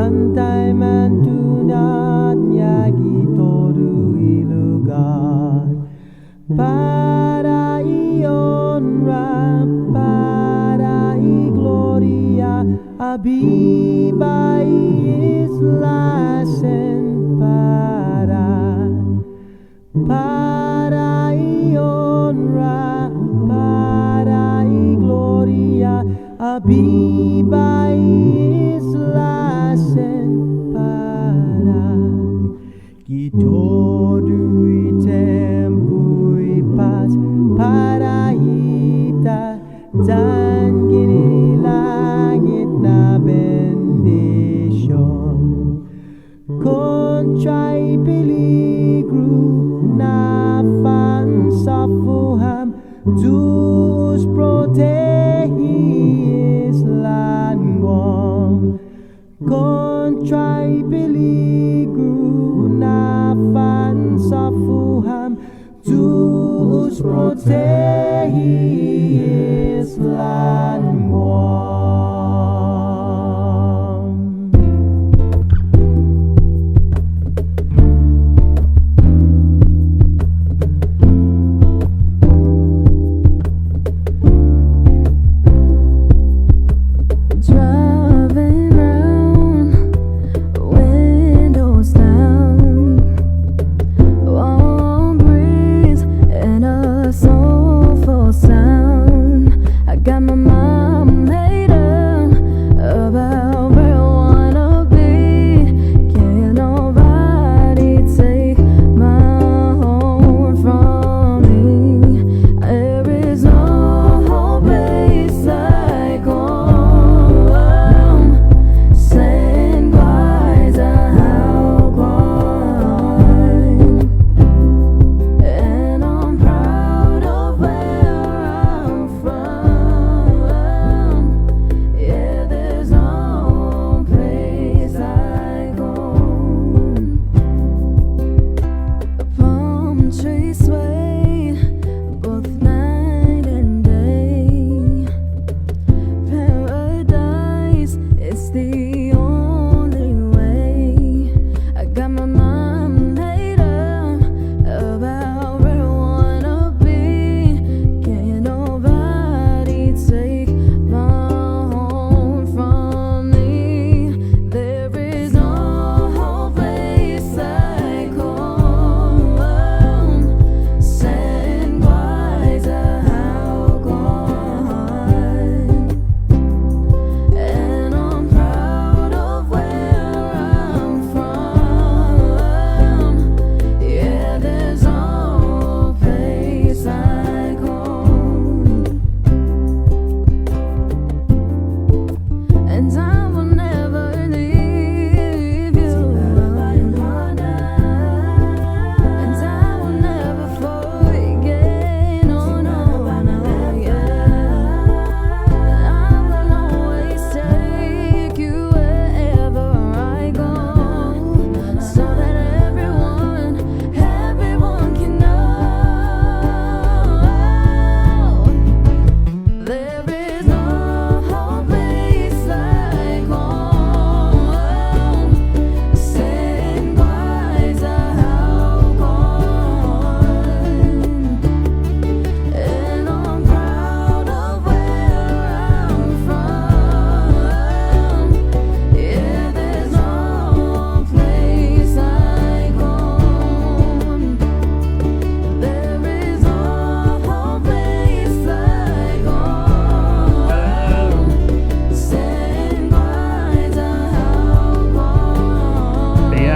Santai mantunat nyagi toru ilugar para honra para gloria abibai islasen para honra para gloria abibai islasen para kitodui tempui pas para hita dan gini langit na bendition kontrai peligro na fansafuham Zeus protehis lan Guam kontrai peligro na fansafuham Zeus protehis lan Guam.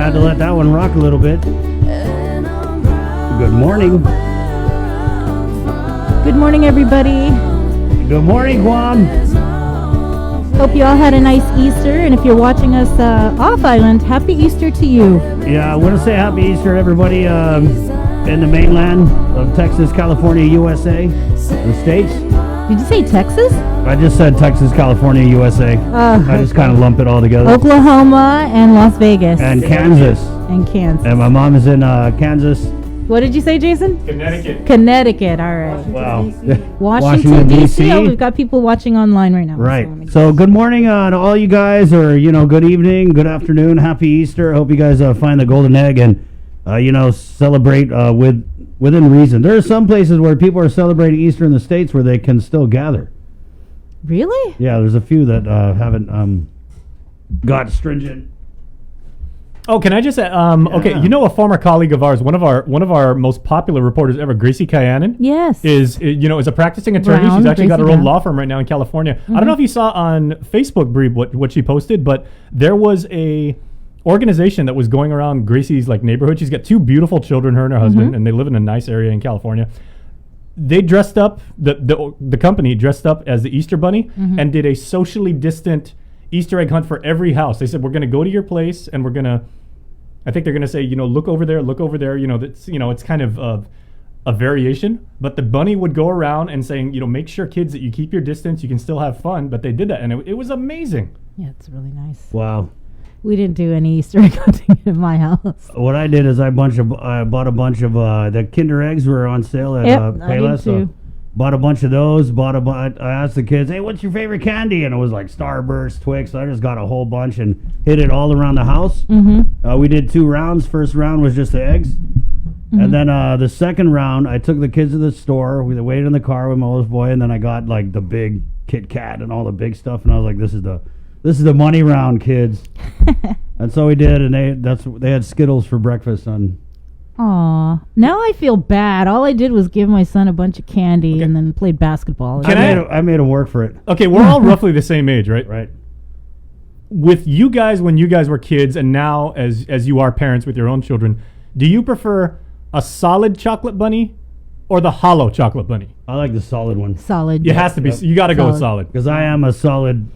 To let that one rock a little bit. Good morning. Good morning, everybody. Good morning, Guam. Hope you all had a nice Easter, and if you're watching us off island, happy Easter to you. Yeah, I want to say happy Easter, everybody, in the mainland of Texas, California, USA, the States. Did you say Texas? I just said Texas, California, USA. I just kind of lump it all together. Oklahoma and Las Vegas. And Kansas. And Kansas. And my mom is in Kansas, What did you say, Jason? Connecticut. Connecticut. All right. Wow. Washington, D.C. D.C. Oh, we've got people watching online right now. Right. let me So just- good morning to all you guys, or good evening, good afternoon, happy Easter. I hope you guys find the golden egg and celebrate within reason. There are some places where people are celebrating Easter in the States where they can still gather. Really? Yeah, there's a few that haven't got stringent. Oh, can I just say, okay, a former colleague of ours, one of our most popular reporters ever, Gracie Kyanan, Yes. is a practicing attorney. Brown, She's actually got her Gracie own Brown. law firm right now in California. I don't know if you saw on Facebook, Bree, what she posted, but there was a organization that was going around Gracie's neighborhood. She's got two beautiful children, her and her husband, and they live in a nice area in California. They dressed up, the company dressed up as the Easter Bunny and did a socially distant Easter egg hunt for every house. They said, we're going to go to your place and we're going to, I think they're going to say, look over there. That's, it's kind of a variation, but the bunny would go around and saying, make sure kids that you keep your distance, you can still have fun. But they did that and it was amazing. Yeah, it's really nice. Wow. We didn't do any Easter egg hunting in my house. What I did is I bought a bunch of the Kinder eggs were on sale at Yep, I did Payless. So too. bought a bunch of those. I asked the kids, "Hey, what's your favorite candy?" And it was like Starburst, Twix. So I just got a whole bunch and hid it all around the house. Mm-hmm. We did 2 rounds. First round was just the eggs, and then the second round, I took the kids to the store. We waited in the car with my oldest boy, and then I got the big Kit Kat and all the big stuff. And I was like, "This is the money round, kids." And so we did, and they had Skittles for breakfast on. Aw. Now I feel bad. All I did was give my son a bunch of candy and then played basketball. I made him work for it. Okay, we're all roughly the same age, right? Right. With you guys, when you guys were kids, and now as you are parents with your own children, do you prefer a solid chocolate bunny or the hollow chocolate bunny? I like the solid one Solid. It has to be. You got to go with solid. because I am a solid.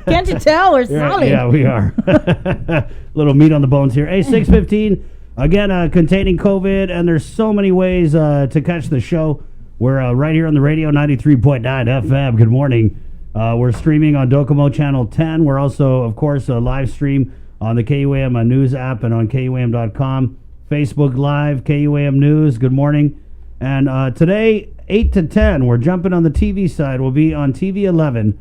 Can't you tell we're solid? Yeah, we are. Little meat on the bones here. Hey, 6:15. Again, containing COVID, and there's so many ways to catch the show. We're right here on the radio, 93.9 FM. Good morning. We're streaming on Docomo Channel 10. We're also, of course, a live stream on the KUAM News app and on KUAM.com. Facebook Live, KUAM News. Good morning. And today, 8 to 10, we're jumping on the TV side. We'll be on TV 11.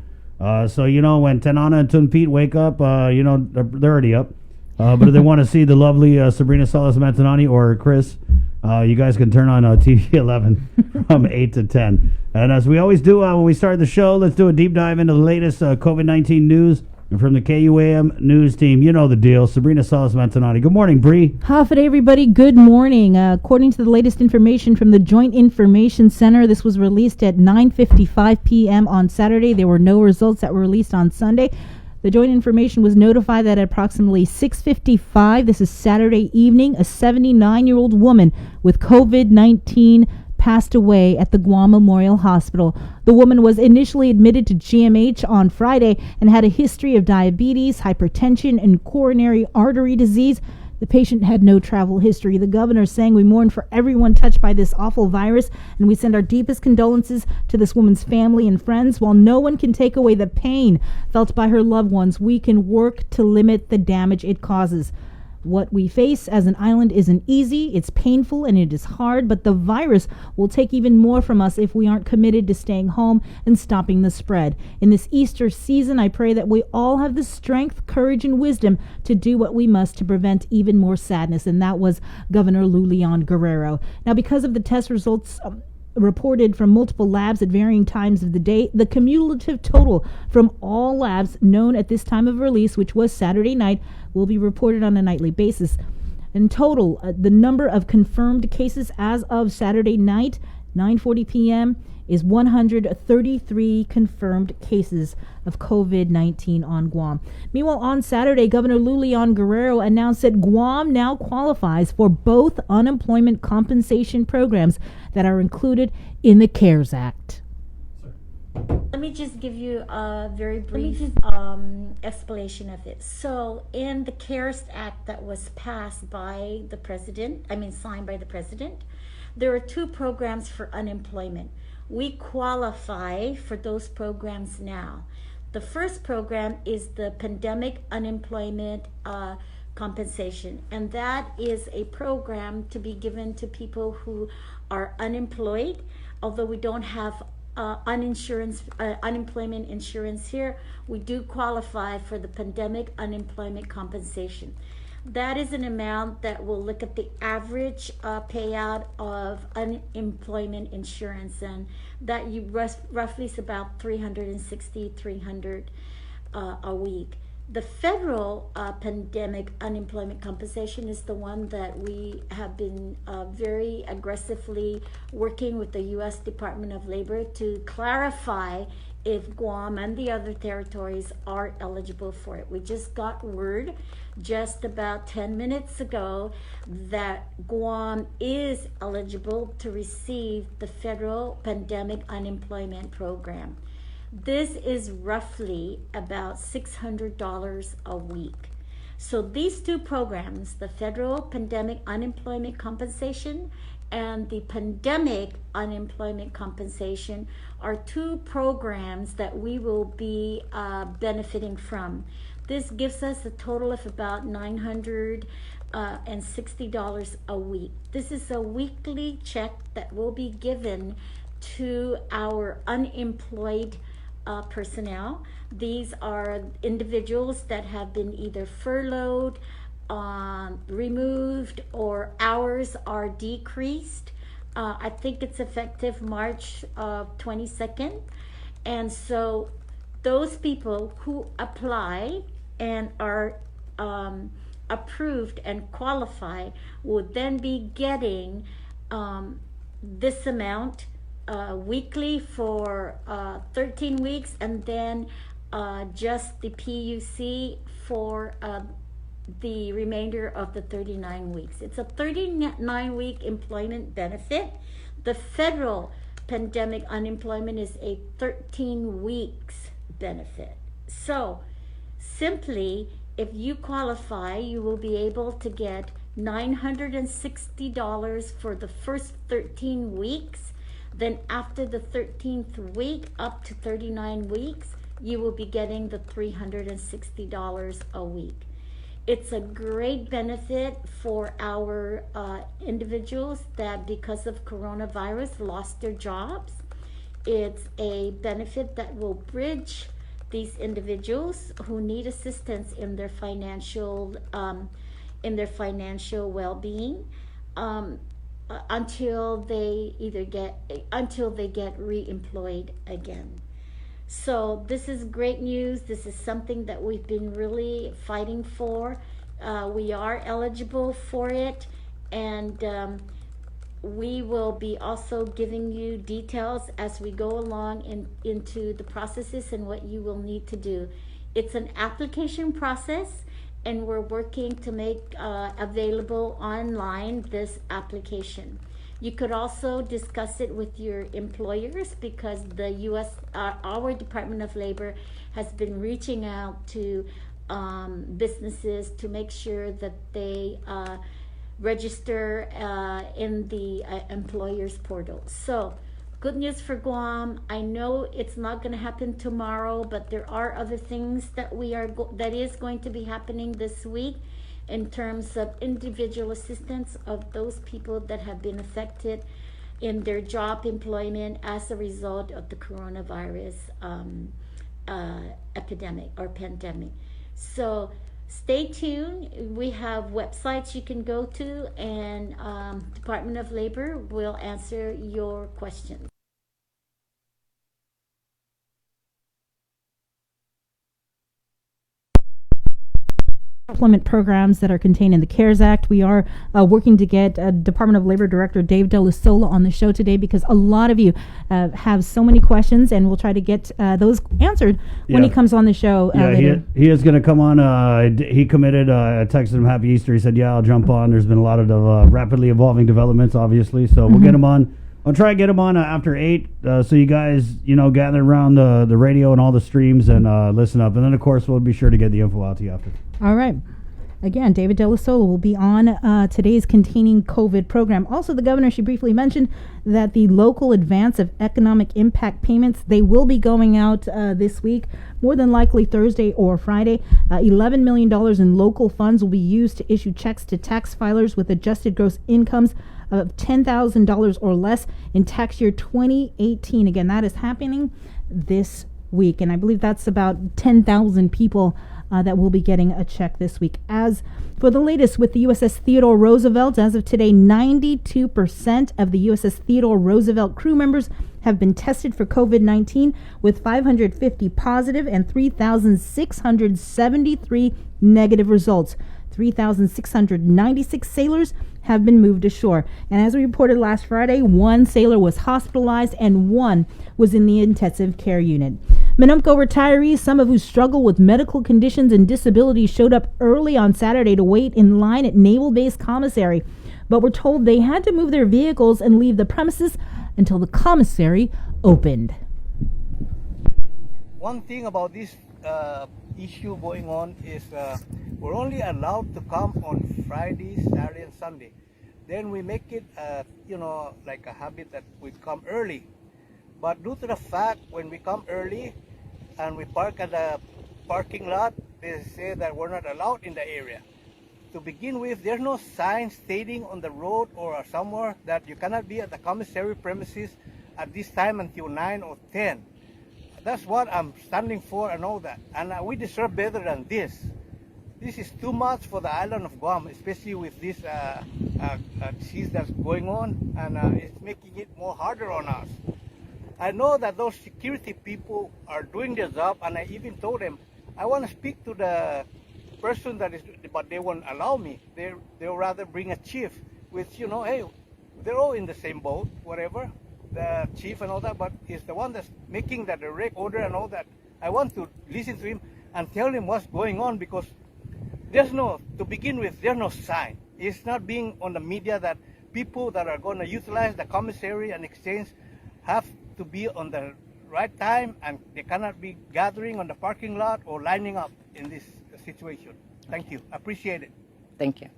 So, when Tanana and Tunpete wake up, they're already up. But if they want to see the lovely Sabrina Salas Mantanani or Chris, you guys can turn on TV 11 from 8 to 10. And as we always do when we start the show, let's do a deep dive into the latest COVID-19 news. And from the KUAM news team, you know the deal. Sabrina Salas Mantanani. Good morning, Bree. Hafid, everybody. Good morning. According to the latest information from the Joint Information Center, this was released at 9:55 p.m. on Saturday. There were no results that were released on Sunday. The Joint Information was notified that at approximately 6:55, this is Saturday evening, a 79-year-old woman with COVID-19 passed away at the Guam Memorial Hospital. The woman was initially admitted to GMH on Friday and had a history of diabetes, hypertension, and coronary artery disease. The patient had no travel history. The governor saying, "We mourn for everyone touched by this awful virus, and we send our deepest condolences to this woman's family and friends. While no one can take away the pain felt by her loved ones, we can work to limit the damage it causes. What we face as an island isn't easy, it's painful, and it is hard, but the virus will take even more from us if we aren't committed to staying home and stopping the spread. In this Easter season, I pray that we all have the strength, courage, and wisdom to do what we must to prevent even more sadness." And that was Governor Lou Leon Guerrero. Now, because of the test results reported from multiple labs at varying times of the day, the cumulative total from all labs known at this time of release, which was Saturday night, will be reported on a nightly basis. In total, the number of confirmed cases as of Saturday night, 9:40 p.m., is 133 confirmed cases of COVID-19 on Guam. Meanwhile, on Saturday, Governor Lou Leon Guerrero announced that Guam now qualifies for both unemployment compensation programs that are included in the CARES Act. Let me just give you a very brief explanation of it. So in the CARES Act that was passed by the president, signed by the president, there are 2 programs for unemployment. We qualify for those programs now. The first program is the Pandemic Unemployment compensation, and that is a program to be given to people who are unemployed. Although we don't have unemployment insurance here, we do qualify for the pandemic unemployment compensation. That is an amount that will look at the average payout of unemployment insurance, and that roughly is about $300 a week. The federal pandemic unemployment compensation is the one that we have been very aggressively working with the U.S. Department of Labor to clarify if Guam and the other territories are eligible for it. We just got word just about 10 minutes ago that Guam is eligible to receive the federal pandemic unemployment program. This is roughly about $600 a week. So these two programs, the federal pandemic unemployment compensation and the pandemic unemployment compensation, are two programs that we will be benefiting from. This gives us a total of about $960 a week. This is a weekly check that will be given to our unemployed personnel. These are individuals that have been either furloughed, removed, or hours are decreased. I think it's effective March 22nd. And so those people who apply and are approved and qualify would then be getting this amount weekly for 13 weeks, and then just the PUC for the remainder of the 39 weeks. It's a 39-week employment benefit. The federal pandemic unemployment is a 13 weeks benefit. So simply, if you qualify, you will be able to get $960 for the first 13 weeks. Then after the 13th week up to 39 weeks, you will be getting the $360 a week. It's a great benefit for our individuals that because of coronavirus lost their jobs. It's a benefit that will bridge these individuals who need assistance in their financial well-being until they get re-employed again. So this is great news. This is something that we've been really fighting for. We are eligible for it, and we will be also giving you details as we go along into the processes and what you will need to do. It's an application process, and we're working to make available online this application. You could also discuss it with your employers, because the U.S., our Department of Labor has been reaching out to businesses to make sure that they register in the employers portal. So good news for Guam. I know it's not going to happen tomorrow, but there are other things that that is going to be happening this week in terms of individual assistance of those people that have been affected in their job employment as a result of the coronavirus epidemic or pandemic. So stay tuned. We have websites you can go to, and Department of Labor will answer your questions. Employment programs that are contained in the CARES Act. We are working to get Department of Labor Director Dave Delasola on the show today, because a lot of you have so many questions, and we'll try to get those answered when he comes on the show later. He is going to come on. He committed. I texted him Happy Easter. He said, yeah, I'll jump on. There's been a lot of rapidly evolving developments, obviously, so we'll get him on. I'll try to get him on after 8, so you guys, gather around the radio and all the streams and listen up. And then, of course, we'll be sure to get the info out to you after. All right. Again, David De La Sola will be on today's Containing COVID program. Also, the governor, she briefly mentioned that the local advance of economic impact payments, they will be going out this week, more than likely Thursday or Friday. $11 million in local funds will be used to issue checks to tax filers with adjusted gross incomes of $10,000 or less in tax year 2018. Again, that is happening this week, and I believe that's about 10,000 people that will be getting a check this week. As for the latest with the USS Theodore Roosevelt, as of today, 92% of the USS Theodore Roosevelt crew members have been tested for COVID-19, with 550 positive and 3,673 negative results. 3,696 sailors have been moved ashore. And as we reported last Friday, one sailor was hospitalized and one was in the intensive care unit. Menumco retirees, some of who struggle with medical conditions and disabilities, showed up early on Saturday to wait in line at Naval Base Commissary, but were told they had to move their vehicles and leave the premises until the commissary opened. One thing about this issue going on is we're only allowed to come on Friday, Saturday, and Sunday. Then we make it, like a habit that we come early. But due to the fact when we come early and we park at the parking lot, they say that we're not allowed in the area. To begin with, there's no sign stating on the road or somewhere that you cannot be at the commissary premises at this time until 9 or 10. That's what I'm standing for and all that. And we deserve better than this. This is too much for the island of Guam, especially with this disease that's going on, and it's making it more harder on us. I know that those security people are doing their job, and I even told them, I want to speak to the person that is, but they won't allow me. They'll rather bring a chief, which, hey, they're all in the same boat, whatever, the chief and all that, but he's the one that's making the direct order and all that. I want to listen to him and tell him what's going on, because to begin with, there's no sign. It's not being on the media that people that are going to utilize the commissary and exchange have to be on the right time, and they cannot be gathering on the parking lot or lining up in this situation. Thank you. Appreciate it. Thank you.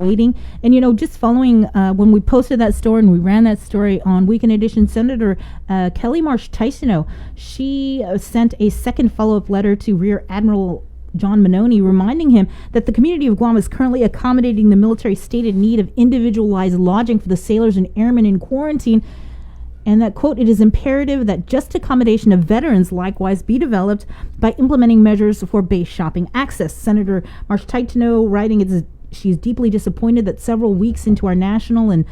Waiting. And just following when we posted that story and we ran that story on Weekend Edition, Senator Kelly Marsh Tysono, she sent a second follow-up letter to Rear Admiral John Manoni, reminding him that the community of Guam is currently accommodating the military's stated need of individualized lodging for the sailors and airmen in quarantine, and that, quote, it is imperative that just accommodation of veterans likewise be developed by implementing measures for base shopping access. Senator Marsh Tysono writing, she's deeply disappointed that several weeks into our national and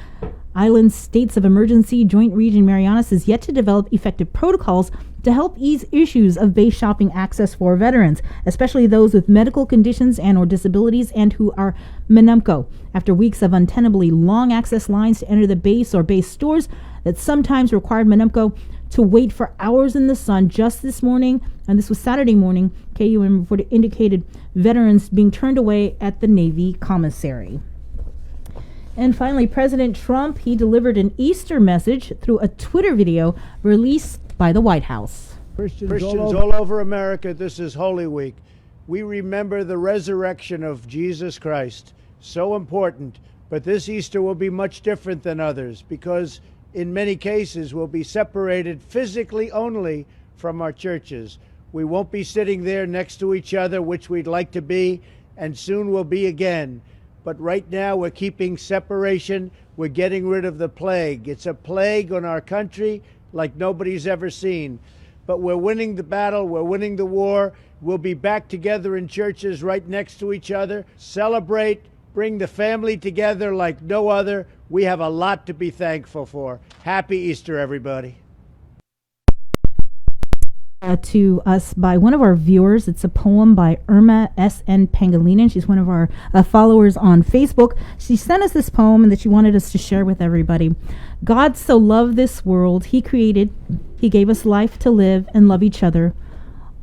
island states of emergency, Joint Region Marianas is yet to develop effective protocols to help ease issues of base shopping access for veterans, especially those with medical conditions and or disabilities and who are Menumco. After weeks of untenably long access lines to enter the base or base stores that sometimes required Menumco to wait for hours in the sun, just this morning, and this was Saturday morning, KUM reported indicated veterans being turned away at the Navy Commissary. And finally, President Trump, he delivered an Easter message through a Twitter video released by the White House. Christians all over America, this is Holy Week. We remember the resurrection of Jesus Christ. So important. But this Easter will be much different than others, because in many cases we'll be separated physically only from our churches. We won't be sitting there next to each other, which we'd like to be, and soon we'll be again. But right now we're keeping separation. We're getting rid of the plague. It's a plague on our country like nobody's ever seen. But we're winning the battle. We're winning the war. We'll be back together in churches right next to each other. Celebrate, bring the family together like no other. We have a lot to be thankful for. Happy Easter, everybody. To us by one of our viewers. It's a poem by Irma S.N. Pangilinan. She's one of our followers on Facebook. She sent us this poem and that she wanted us to share with everybody. God so loved this world, he created, he gave us life to live and love each other.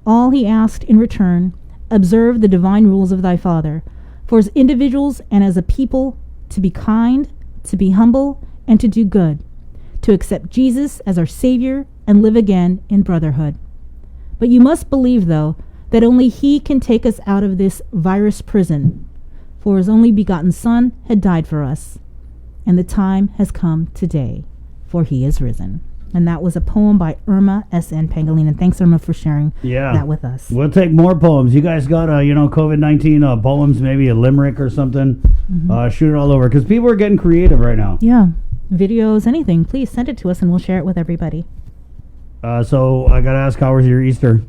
All he asked in return, observe the divine rules of thy Father. For as individuals and as a people, to be kind, to be humble, and to do good, to accept Jesus as our Savior and live again in brotherhood. But you must believe, though, that only He can take us out of this virus prison, for His only begotten Son had died for us, and the time has come today, for He is risen. And that was a poem by Irma S.N. Pangolin. And thanks, Irma, for sharing that with us. We'll take more poems. You guys got, COVID-19 poems, maybe a limerick or something. Shoot it all over, because people are getting creative right now. Yeah. Videos, anything. Please send it to us, and we'll share it with everybody. So I got to ask, how was your Easter?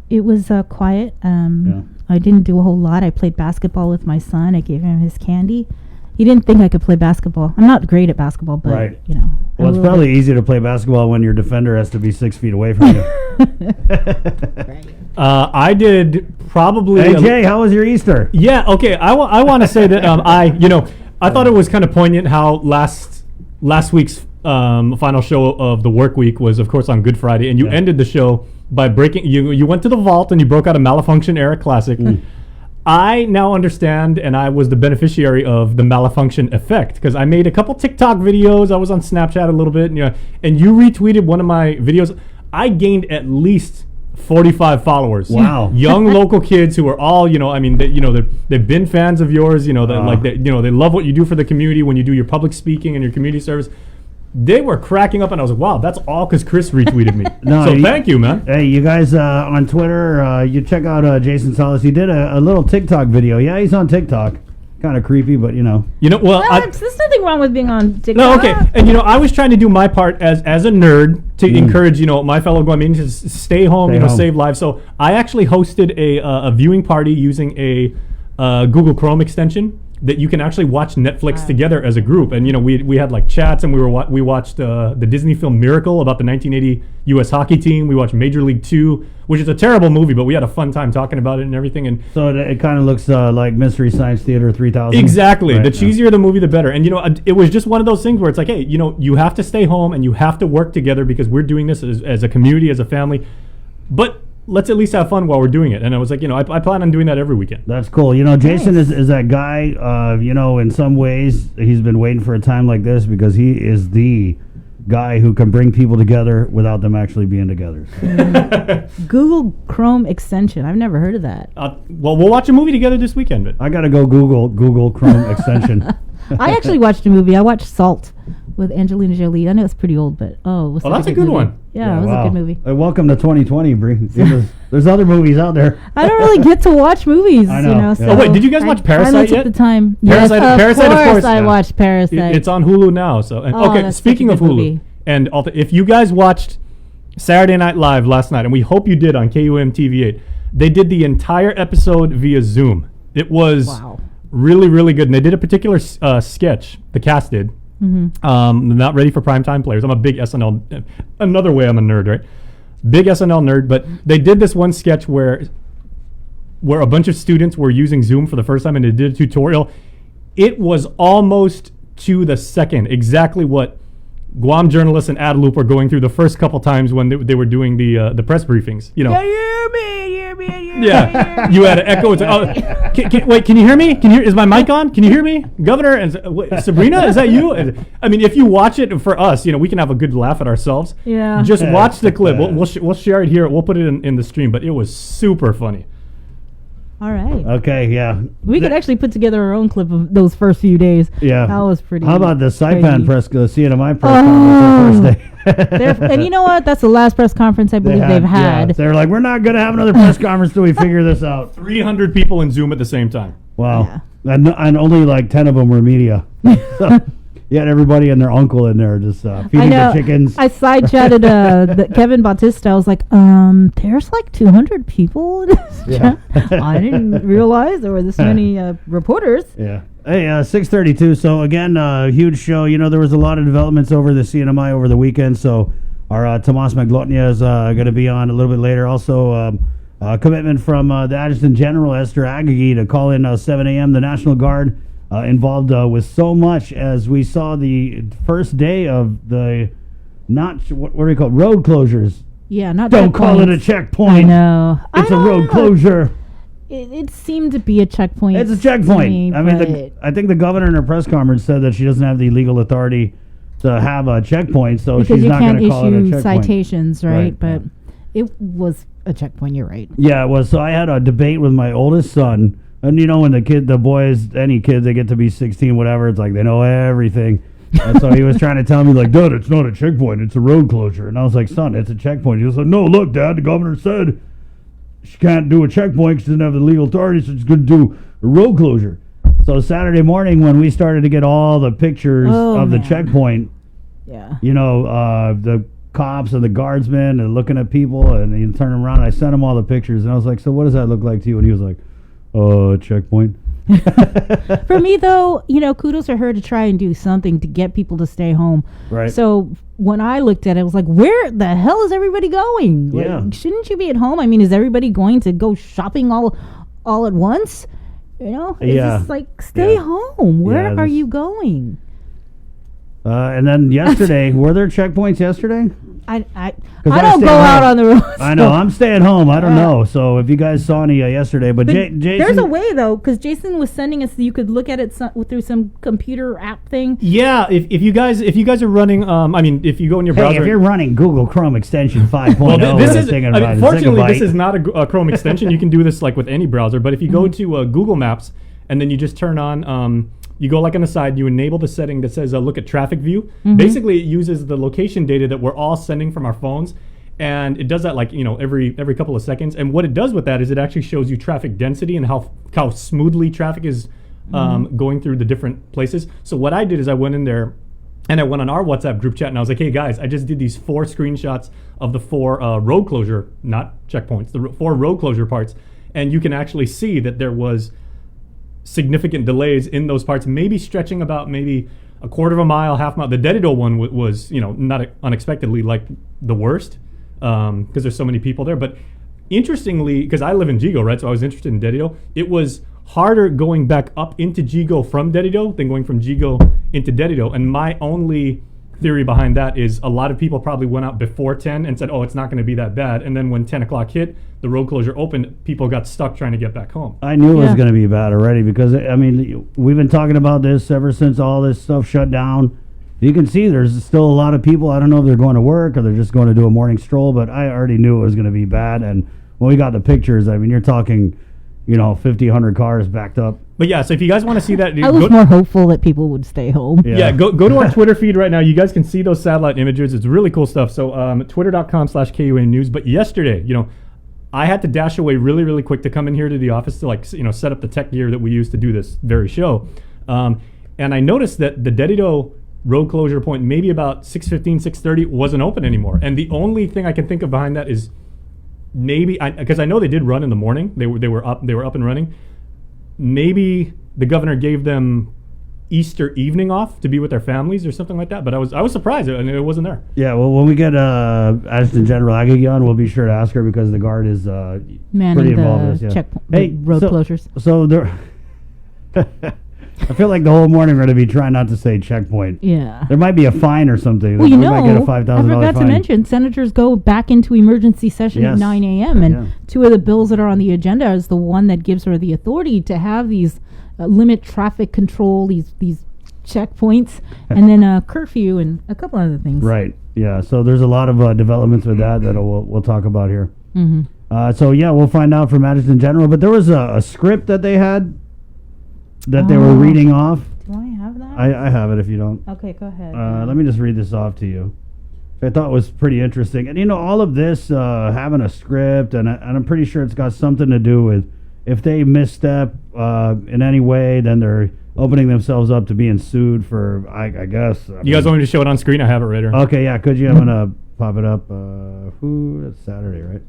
It was quiet. I didn't do a whole lot. I played basketball with my son. I gave him his candy. He didn't think I could play basketball. I'm not great at basketball, but, right. Well, it's probably easy to play basketball when your defender has to be 6 feet away from you. I did probably... Hey, Jay, how was your Easter? Yeah, okay. I want to say that I thought it was kind of poignant how last week's final show of the work week was, of course, on Good Friday, and you ended the show by breaking... You went to the vault and you broke out a malfunction era classic. I now understand, and I was the beneficiary of the malfunction effect, because I made a couple TikTok videos. I was on Snapchat a little bit, and you retweeted one of my videos. I gained at least 45 followers. Wow. Young local kids who are all, they've been fans of yours, they love what you do for the community when you do your public speaking and your community service. They were cracking up, and I was like, wow, that's all because Chris retweeted me. Thank you, man. Hey, you guys on Twitter, you check out Jason Salas. He did a little TikTok video. Yeah, he's on TikTok. Kind of creepy, but well, there's nothing wrong with being on TikTok. No, okay. And, I was trying to do my part as a nerd to encourage, my fellow Guamanians to stay home, save lives. So I actually hosted a viewing party using a Google Chrome extension that you can actually watch Netflix together as a group. And, we had like chats, and we watched the Disney film Miracle about the 1980 U.S. hockey team. We watched Major League 2, which is a terrible movie, but we had a fun time talking about it and everything. And so it kind of looks like Mystery Science Theater 3000. Exactly. Right, the cheesier the movie, the better. And, it was just one of those things where it's like, hey, you have to stay home and you have to work together because we're doing this as a community, as a family. But let's at least have fun while we're doing it. And I was like, I plan on doing that every weekend. That's cool. Jason is that guy, in some ways, he's been waiting for a time like this because he is the guy who can bring people together without them actually being together. So. Google Chrome extension. I've never heard of that. Well, we'll watch a movie together this weekend. But I got to go Google Chrome extension. I actually watched a movie. I watched Salt with Angelina Jolie. I know it's pretty old, but that's a good movie. one. Yeah, it was a good movie. Welcome to 2020, Bree. There's other movies out there. I don't really get to watch movies. I know. So Oh wait, did you guys watch Parasite yet? At the time. Parasite, yes, Parasite, of course. I watched Parasite. It's on Hulu now. So that's speaking such a of good Hulu, movie. and if you guys watched Saturday Night Live last night, and we hope you did on KUM TV8, they did the entire episode via Zoom. It was really, really good, and they did a particular sketch. The cast did. Not ready for primetime players. I'm a big SNL. Another way I'm a nerd, right? Big SNL nerd. But they did this one sketch where a bunch of students were using Zoom for the first time, and they did a tutorial. It was almost to the second exactly what Guam journalists and Adelup were going through the first couple times when they were doing the press briefings. Yeah, you had an echo. It's like, wait, can you hear me? Is my mic on? Can you hear me, Governor? And Sabrina, is that you? And, I mean, if you watch it for us, we can have a good laugh at ourselves. Yeah. Just watch the clip. We'll share it here. We'll put it in the stream. But it was super funny. All right. Okay, yeah. We could actually put together our own clip of those first few days. Yeah. That was pretty. How about the Saipan press, the CNMI press conference the first day? And you know what? That's the last press conference I believe they've had. Yeah, they're like, we're not going to have another press conference till we figure this out. 300 people in Zoom at the same time. Wow. Yeah. And only like 10 of them were media. So, you had everybody and their uncle in there just feeding the chickens. I side-chatted Kevin Bautista. I was like, there's like 200 people in this chat. I didn't realize there were this many reporters. Yeah. Hey, 6:32. So, again, huge show. There was a lot of developments over the CNMI over the weekend. So, our Tomas Maglotnia is going to be on a little bit later. Also, a commitment from the Adjutant General, Esther Agagi, to call in 7 a.m. The National Guard involved with so much as we saw the first day of the what do we call it? Road closures. Yeah, not Don't call it a checkpoint. I know. It's a road closure. It seemed to be a checkpoint. It's a to checkpoint. me, I mean, but I think the governor in her press conference said that she doesn't have the legal authority to have a checkpoint, so because she's you not going can't to call it a issue checkpoint. citations, right? Right, But it was a checkpoint. You're right. Yeah, it was. So I had a debate with my oldest son, and when the boys, any kids, they get to be 16, whatever, it's like they know everything. And so he was trying to tell me, like, Dad, it's not a checkpoint, it's a road closure. And I was like, son, it's a checkpoint. He was like, no, look, Dad, the governor said she can't do a checkpoint because she doesn't have the legal authority, so she's going to do a road closure. So Saturday morning, when we started to get all the pictures of the checkpoint, Yeah. the cops and the guardsmen and looking at people, and he turned around, I sent him all the pictures, and I was like, so what does that look like to you? And he was like, checkpoint. For me, though, kudos to her to try and do something to get people to stay home. Right. So when I looked at it, I was like, where the hell is everybody going? Like, Yeah. shouldn't you be at home? I mean, is everybody going to go shopping all at once? It's Yeah. just like, stay Yeah. home. Where Yeah, are this- you going? And then yesterday, were there checkpoints yesterday? I 'Cause I don't stay go out home. on the road. I know, I'm staying home. I don't Yeah. know. So if you guys saw any yesterday, but Jason, There's a way, though, because Jason was sending us, you could look at it through some computer app thing. Yeah, if you guys are running, if you go in your browser, hey, if you're running Google Chrome extension 5.0, well, this is fortunately this this is not a Chrome extension. You can do this like with any browser. But if you go to Google Maps and then you just turn on, you go like on the side, you enable the setting that says look at traffic view. Basically, it uses the location data that we're all sending from our phones. And it does that like every couple of seconds. And what it does with that is it actually shows you traffic density and how smoothly traffic is going through the different places. So what I did is I went in there and I went on our WhatsApp group chat and I was like, hey guys, I just did these 4 screenshots of the 4 road closure, not checkpoints, the 4 road closure parts. And you can actually see that there was significant delays in those parts, maybe stretching about maybe a quarter of a mile, half mile. The Dedido one was not unexpectedly like the worst because there's so many people there. But interestingly, because I live in Jigo, right, so I was interested in Dedido, it was harder going back up into Jigo from Dedido than going from Jigo into Dedido. And my only theory behind that is a lot of people probably went out before 10 and said, it's not going to be that bad. And then when 10 o'clock hit, the road closure opened, people got stuck trying to get back home. I knew it was going to be bad already because, we've been talking about this ever since all this stuff shut down. You can see there's still a lot of people. I don't know if they're going to work or they're just going to do a morning stroll, but I already knew it was going to be bad. And when we got the pictures, you're talking, 50, 100 cars backed up. But yeah, so if you guys want to see that, I was more hopeful that people would stay home. Yeah, go to our Twitter feed right now. You guys can see those satellite images. It's really cool stuff. So twitter.com/KUA News. But yesterday, I had to dash away really, really quick to come in here to the office to set up the tech gear that we use to do this very show. And I noticed that the Dedido road closure point, maybe about 6:15, 6:30, wasn't open anymore. And the only thing I can think of behind that is maybe because I know they did run in the morning. They were up and running. Maybe the governor gave them Easter evening off to be with their families or something like that. But I was surprised and it wasn't there. Yeah, well, when we get Adjutant General Agagi on, we'll be sure to ask her because the guard is pretty involved in this. Yeah. Road closures. So there, I feel like the whole morning we're going to be trying not to say checkpoint. Yeah. There might be a fine or something. Well, we might get a $5,000 I forgot to fine. mention, senators go back into emergency session at 9 a.m. And 2 of the bills that are on the agenda is the one that gives her the authority to have these limit traffic control, these checkpoints, and then curfew and a couple other things. Right. Yeah. So there's a lot of developments with that we'll talk about here. Mm-hmm. So yeah, we'll find out from Adjutant General. But there was a script that they had that they were reading off. Do I have that? I have it if you don't. Okay, go ahead. Let me just read this off to you. I thought it was pretty interesting. And all of this having a script, and I'm pretty sure it's got something to do with if they misstep in any way, then they're opening themselves up to being sued for, I guess. You guys want me to show it on screen? I have it right here. Okay, yeah, could you? I'm going to pop it up. That's Saturday, right?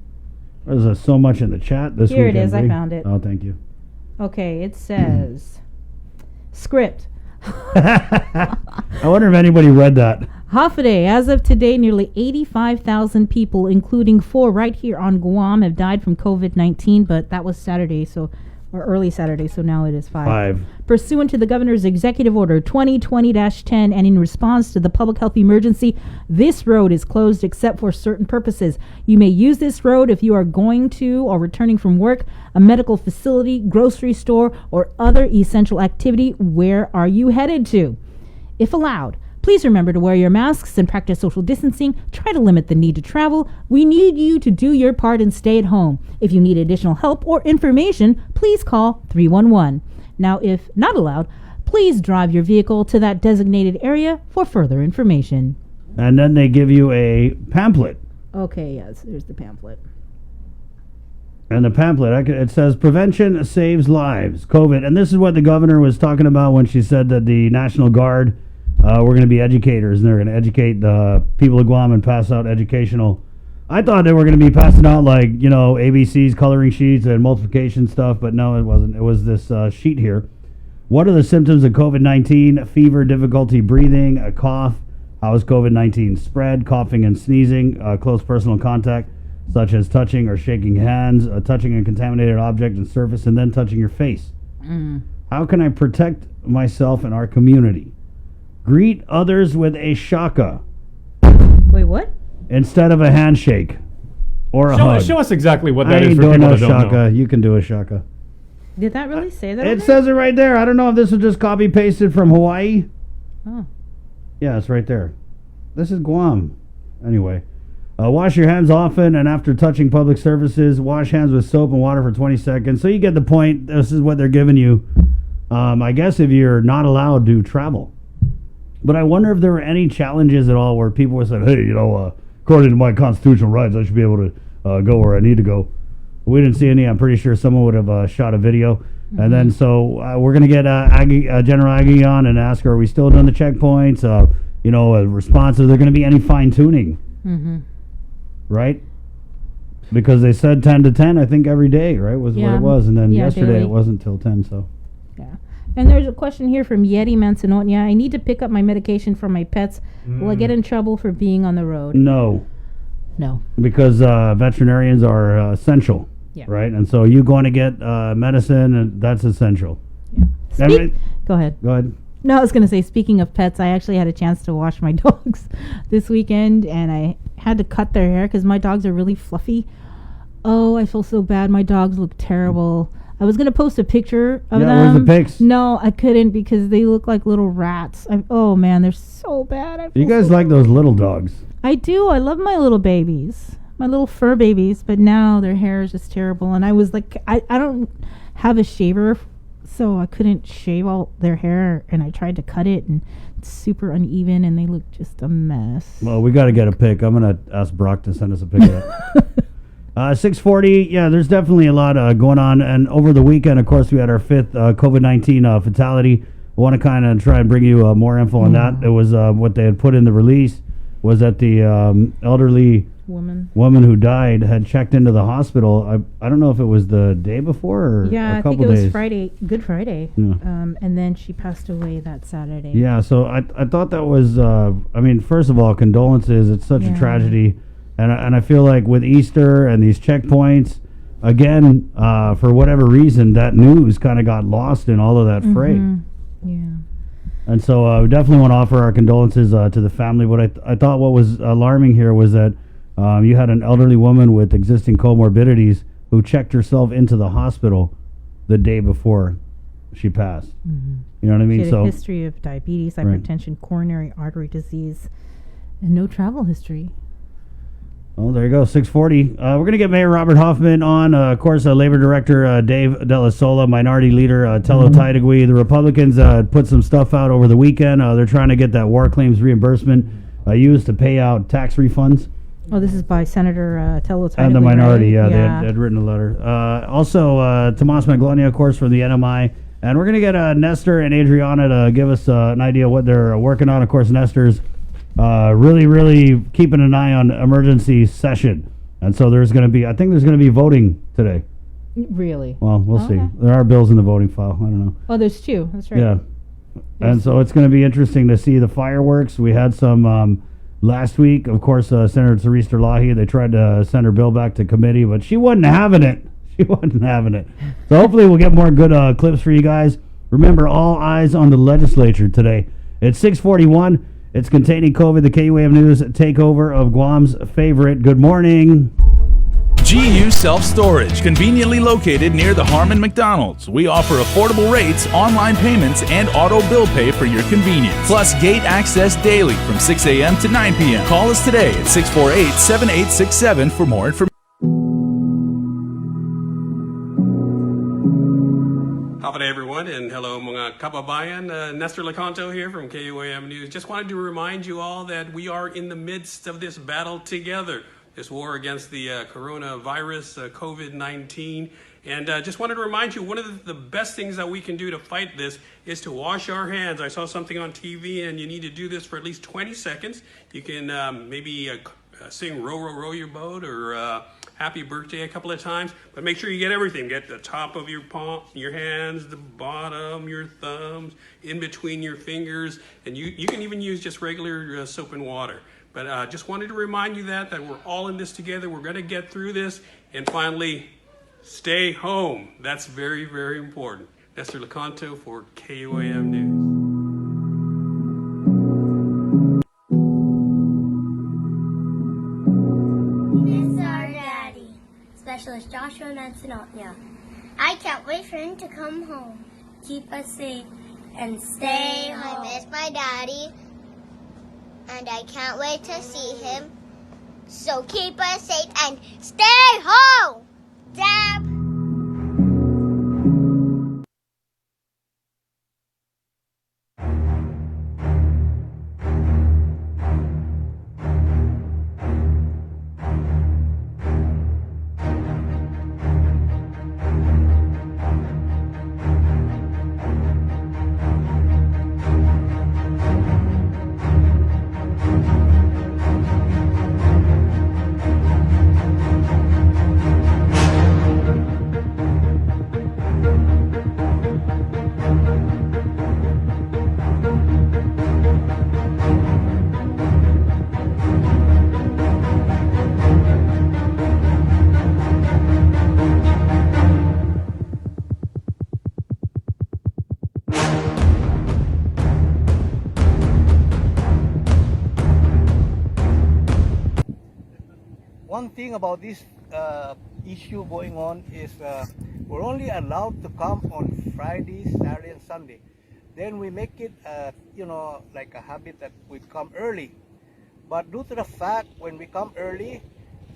There's so much in the chat this Here weekend. it is. I found it. Oh, thank you. Okay, it says, script. I wonder if anybody read that. Holiday. As of today, nearly 85,000 people, including 4 right here on Guam, have died from COVID-19, but that was Saturday, so or early Saturday, so now it is 5. 5. Pursuant to the Governor's Executive Order 2020-10 and in response to the public health emergency, this road is closed except for certain purposes. You may use this road if you are going to or returning from work, a medical facility, grocery store, or other essential activity. Where are you headed to? If allowed, please remember to wear your masks and practice social distancing. Try to limit the need to travel. We need you to do your part and stay at home. If you need additional help or information, please call 311. Now, if not allowed, please drive your vehicle to that designated area for further information. And then they give you a pamphlet. Okay, yes, there's the pamphlet. And the pamphlet, it says, Prevention Saves Lives, COVID. And this is what the governor was talking about when she said that the National Guard were going to be educators, and they're going to educate the people of Guam and pass out educational. I thought they were going to be passing out, like, you know, ABCs, coloring sheets, and multiplication stuff, but no, it wasn't. It was this sheet here. What are the symptoms of COVID-19? Fever, difficulty breathing, a cough. How is COVID-19 spread? Coughing and sneezing, close personal contact, such as touching or shaking hands, touching a contaminated object and surface, and then touching your face. How can I protect myself and our community? Greet others with a shaka Wait, what? instead of a handshake or a hug. Show us exactly what I that is ain't for doing people no that don't know. shaka. You can do a shaka. Did that really say that? It says it right there. I don't know if this was just copy pasted from Hawaii. Oh. Yeah, it's right there. This is Guam. Anyway, wash your hands often and after touching public surfaces. Wash hands with soap and water for 20 seconds. So you get the point. This is what they're giving you. I guess if you're not allowed to travel. But I wonder if there were any challenges at all where people would say, hey, you know, according to my constitutional rights, I should be able to go where I need to go. We didn't see any. I'm pretty sure someone would have shot a video. Mm-hmm. And then so we're going to get General Aggie on and ask her, are we still doing the checkpoints? You know, a response. Is there going to be any fine-tuning? Mm-hmm. Right? Because they said 10 to 10, I think, every day, right, was what it was. And then yesterday daily. It wasn't till 10, so. Yeah. And there's a question here from Yeti Manzanonia. I need to pick up my medication for my pets. Will I get in trouble for being on the road? No. No. Because veterinarians are essential, right? And so you going to get medicine, and that's essential. Yeah. Go ahead. Go ahead. No, I was going to say, speaking of pets, I actually had a chance to wash my dogs this weekend, and I had to cut their hair because my dogs are really fluffy. Oh, I feel so bad. My dogs look terrible. I was going to post a picture of them. Where's the pics? No, I couldn't because they look like little rats. Oh, man, they're so bad. You guys like those little dogs. I do. I love my little babies, my little fur babies, but now their hair is just terrible. And I was like, I don't have a shaver, so I couldn't shave all their hair, and I tried to cut it, and it's super uneven, and they look just a mess. Well, we got to get a pic. I'm going to ask Brock to send us a pic of that. 640, yeah, there's definitely a lot going on. And over the weekend, of course, we had our 5th COVID-19 fatality. I want to kind of try and bring you more info on that. It was what they had put in the release was that the elderly woman who died had checked into the hospital. I don't know if it was the day before or a couple days. I think it was Friday, Good Friday. Yeah. And then she passed away that Saturday. Yeah, so I thought that was, I mean, first of all, condolences. It's such a tragedy. And I feel like with Easter and these checkpoints, again, for whatever reason, that news kind of got lost in all of that fray. Yeah. And so we definitely want to offer our condolences to the family. What I thought what was alarming here was that you had an elderly woman with existing comorbidities who checked herself into the hospital the day before she passed. Mm-hmm. You know what I mean? She had a history of diabetes, hypertension, coronary artery disease, and no travel history. Oh, there you go, 640. We're going to get Mayor Robert Hoffman on. Of course, Labor Director Dave Della Sola, Minority Leader Tello Taitagui. The Republicans put some stuff out over the weekend. They're trying to get that war claims reimbursement used to pay out tax refunds. Oh, this is by Senator Tello Taitagui. And the minority, right? They had written a letter. Also, Tomas Maglonia, of course, from the NMI. And we're going to get Nestor and Adriana to give us an idea of what they're working on. Of course, Nestor's really keeping an eye on emergency session. And so there's going to be, I think there's going to be voting today. Really? Well, we'll see. There are bills in the voting file. I don't know. Oh, there's 2. That's right. Yeah. And so it's going to be interesting to see the fireworks. We had some last week. Of course, Senator Therese Terlahi, they tried to send her bill back to committee, but she wasn't having it. She wasn't having it. So hopefully we'll get more good clips for you guys. Remember, all eyes on the legislature today. It's 6:41. It's Containing COVID, the KUAM News takeover of Guam's favorite. Good morning. GU Self-Storage, conveniently located near the Harmon McDonald's. We offer affordable rates, online payments, and auto bill pay for your convenience. Plus gate access daily from 6 a.m. to 9 p.m. Call us today at 648-7867 for more information. Howdy everyone, and hello mga kababayan. Nestor Lecanto here from KUAM News. Just wanted to remind you all that we are in the midst of this battle together, this war against the coronavirus, COVID-19. And just wanted to remind you, one of the best things that we can do to fight this is to wash our hands. I saw something on TV, and you need to do this for at least 20 seconds. You can maybe sing Row, Row, Row Your Boat, or Happy Birthday a couple of times, but make sure you get everything. Get the top of your palm, your hands, the bottom, your thumbs, in between your fingers, and you can even use just regular soap and water. But just wanted to remind you that we're all in this together. We're going to get through this. And finally, stay home. That's very, very important. Nestor Lecanto for KUAM News. Specialist Joshua Mansonotia. I can't wait for him to come home. Keep us safe and stay home. I miss my daddy, and I can't wait to see him. So keep us safe and stay home. Dab. One thing about this issue going on is we're only allowed to come on Friday, Saturday, and Sunday. Then we make it, like a habit that we come early. But due to the fact when we come early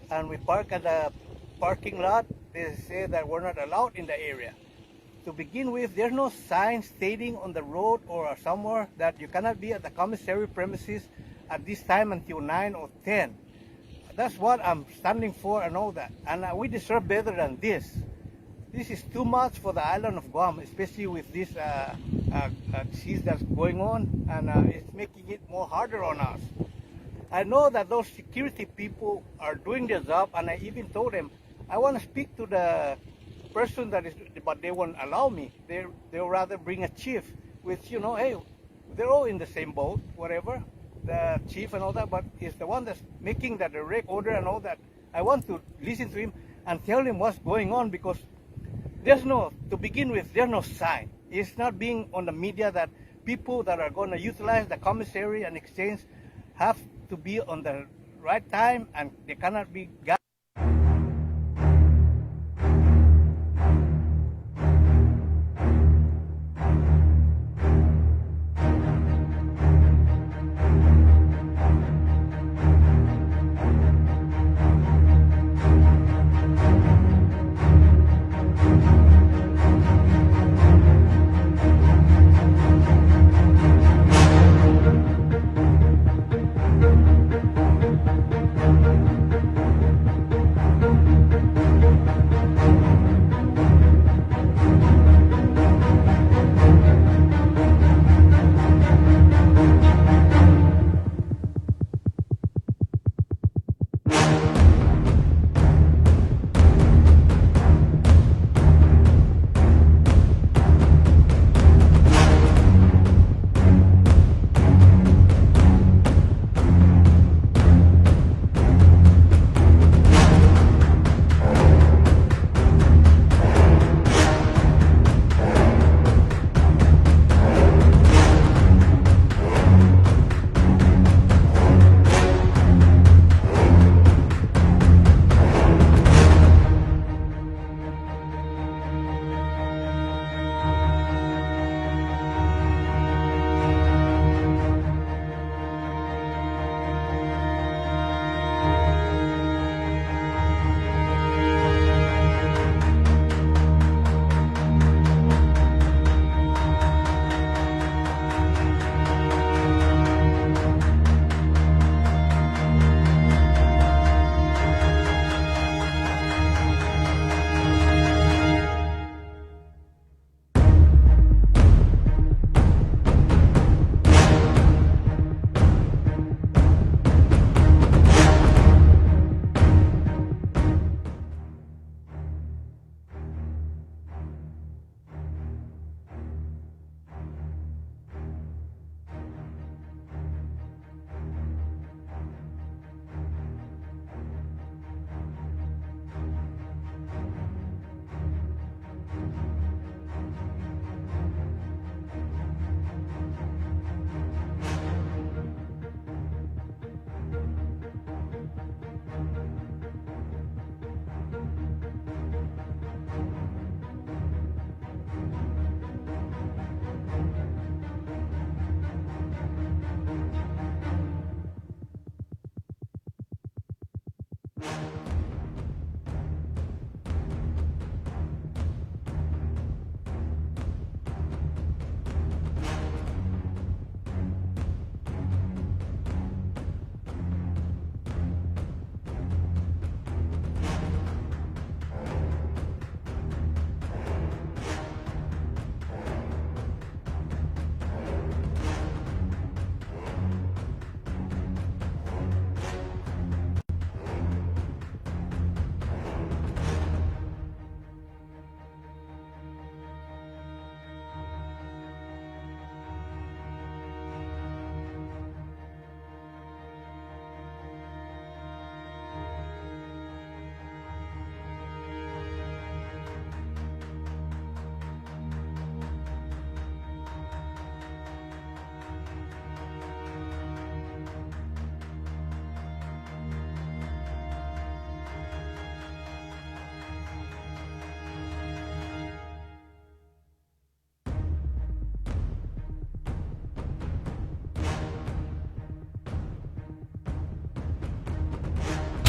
and we park at the parking lot, they say that we're not allowed in the area. To begin with, there's no sign stating on the road or somewhere that you cannot be at the commissary premises at this time until 9 or 10. That's what I'm standing for and all that. And we deserve better than this. This is too much for the island of Guam, especially with this disease that's going on, and it's making it more harder on us. I know that those security people are doing their job, and I even told them, I want to speak to the person that is, but they won't allow me. They'll rather bring a chief, which, hey, they're all in the same boat, whatever. The chief and all that, but he's the one that's making the direct order and all that. I want to listen to him and tell him what's going on, because to begin with, there's no sign. It's not being on the media that people that are going to utilize the commissary and exchange have to be on the right time, and they cannot be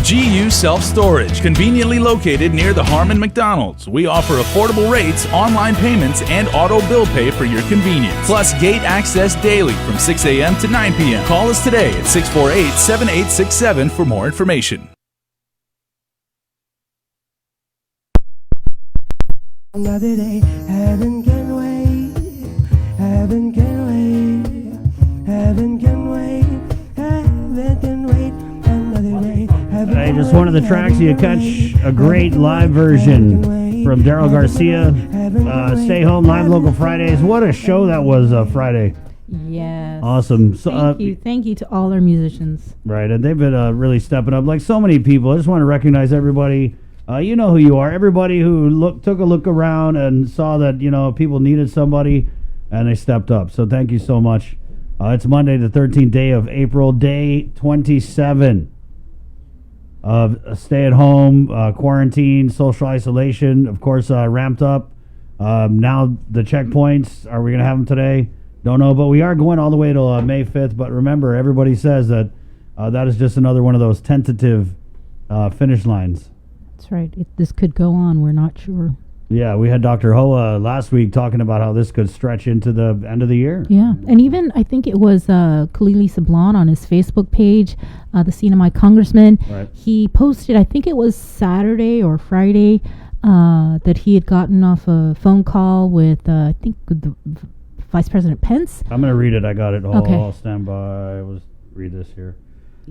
GU Self-Storage, conveniently located near the Harmon McDonald's. We offer affordable rates, online payments, and auto bill pay for your convenience. Plus gate access daily from 6 a.m. to 9 p.m. Call us today at 648-7867 for more information. Another day, heaven can wait, heaven can wait, heaven can wait, heaven can wait, another day, heaven Hey, can just one of the wait, tracks. You heaven catch can a great wait, live heaven version can wait, from Daryl heaven Garcia. can wait, heaven can Stay wait, Home Live heaven Local can Fridays. wait. What a show that was Friday. Yes. Awesome. So, Thank you to all our musicians. Right, and they've been really stepping up like so many people. I just want to recognize everybody. You know who you are. Everybody who took a look around and saw that, people needed somebody, and they stepped up. So thank you so much. It's Monday, the 13th day of April, day 27 of stay-at-home, quarantine, social isolation, of course, ramped up. Now the checkpoints, are we going to have them today? Don't know, but we are going all the way till May 5th. But remember, everybody says that that is just another one of those tentative finish lines. That's right. This could go on. We're not sure. Yeah, we had Dr. Hoa last week talking about how this could stretch into the end of the year. Yeah, and even I think it was Khalili Sablan on his Facebook page, the CNMI congressman. Right. He posted, I think it was Saturday or Friday, that he had gotten off a phone call with, I think, with the Vice President Pence. I'm going to read it. I got it. Okay. I'll stand by. Let's read this here.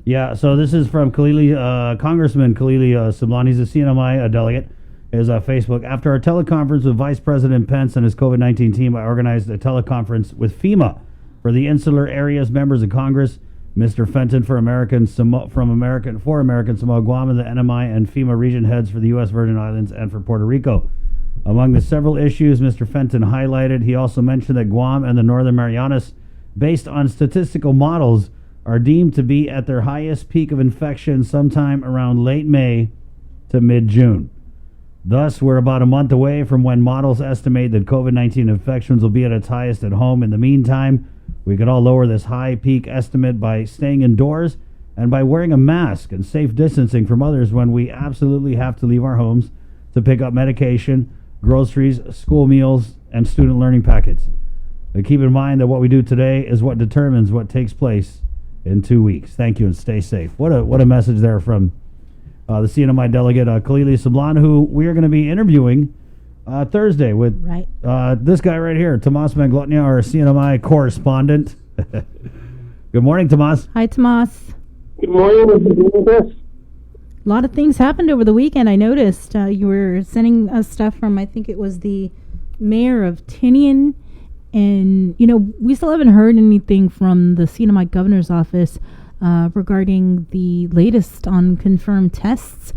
Yeah, so this is from Congressman Khalili Sablan. He's a CNMI delegate. His Facebook. After our teleconference with Vice President Pence and his COVID-19 team, I organized a teleconference with FEMA for the insular areas members of Congress, Mr. Fenton for American Samoa, Guam, and the NMI and FEMA region heads for the U.S. Virgin Islands and for Puerto Rico. Among the several issues Mr. Fenton highlighted, he also mentioned that Guam and the Northern Marianas, based on statistical models, are deemed to be at their highest peak of infection sometime around late May to mid-June. Thus, we're about a month away from when models estimate that COVID-19 infections will be at its highest at home. In the meantime, we could all lower this high peak estimate by staying indoors and by wearing a mask and safe distancing from others when we absolutely have to leave our homes to pick up medication, groceries, school meals, and student learning packets. But keep in mind that what we do today is what determines what takes place in 2 weeks. Thank you and stay safe. What a message there from the CNMI delegate, Khalili Sablan, who we are going to be interviewing Thursday with this guy right here, Tomas Manglotnia, our CNMI correspondent. Good morning, Tomas. Hi, Tomas. Good morning. A lot of things happened over the weekend. I noticed you were sending us stuff from, I think it was the mayor of Tinian. And, we still haven't heard anything from the CNMI governor's office regarding the latest on confirmed tests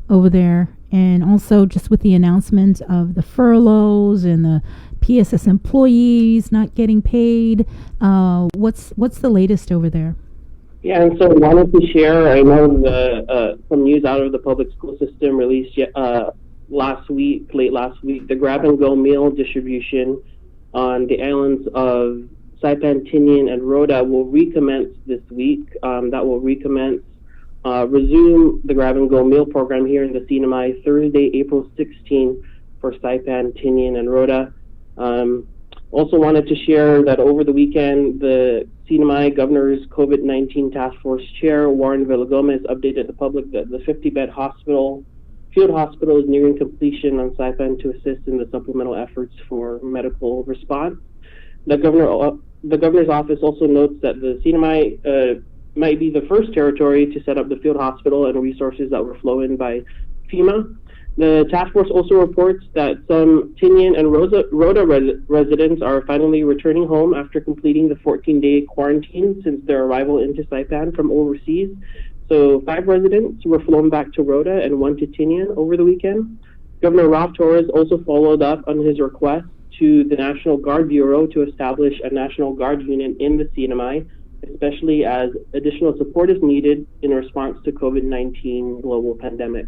over there, and also just with the announcement of the furloughs and the PSS employees not getting paid. What's the latest over there? Yeah, and so I wanted to share, I know some news out of the public school system released late last week, the grab-and-go meal distribution on the islands of Saipan, Tinian, and Rhoda will recommence this week. That will resume the grab-and-go meal program here in the CNMI Thursday, April 16 for Saipan, Tinian, and Rhoda. Also wanted to share that over the weekend, the CNMI Governor's COVID-19 Task Force Chair, Warren Villagomez, updated the public that the 50-bed field hospital is nearing completion on Saipan to assist in the supplemental efforts for medical response. The governor's office also notes that the CNMI might be the first territory to set up the field hospital and resources that were flown in by FEMA. The task force also reports that some Tinian and Rhoda residents are finally returning home after completing the 14-day quarantine since their arrival into Saipan from overseas. So 5 residents were flown back to Rhoda and 1 to Tinian over the weekend. Governor Ralph Torres also followed up on his request to the National Guard Bureau to establish a National Guard unit in the CNMI, especially as additional support is needed in response to COVID-19 global pandemic.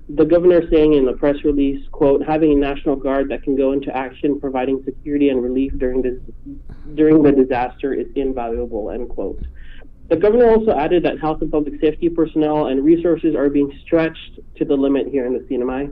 The governor saying in the press release, quote, having a National Guard that can go into action providing security and relief during the disaster is invaluable, end quote. The governor also added that health and public safety personnel and resources are being stretched to the limit here in the CNMI.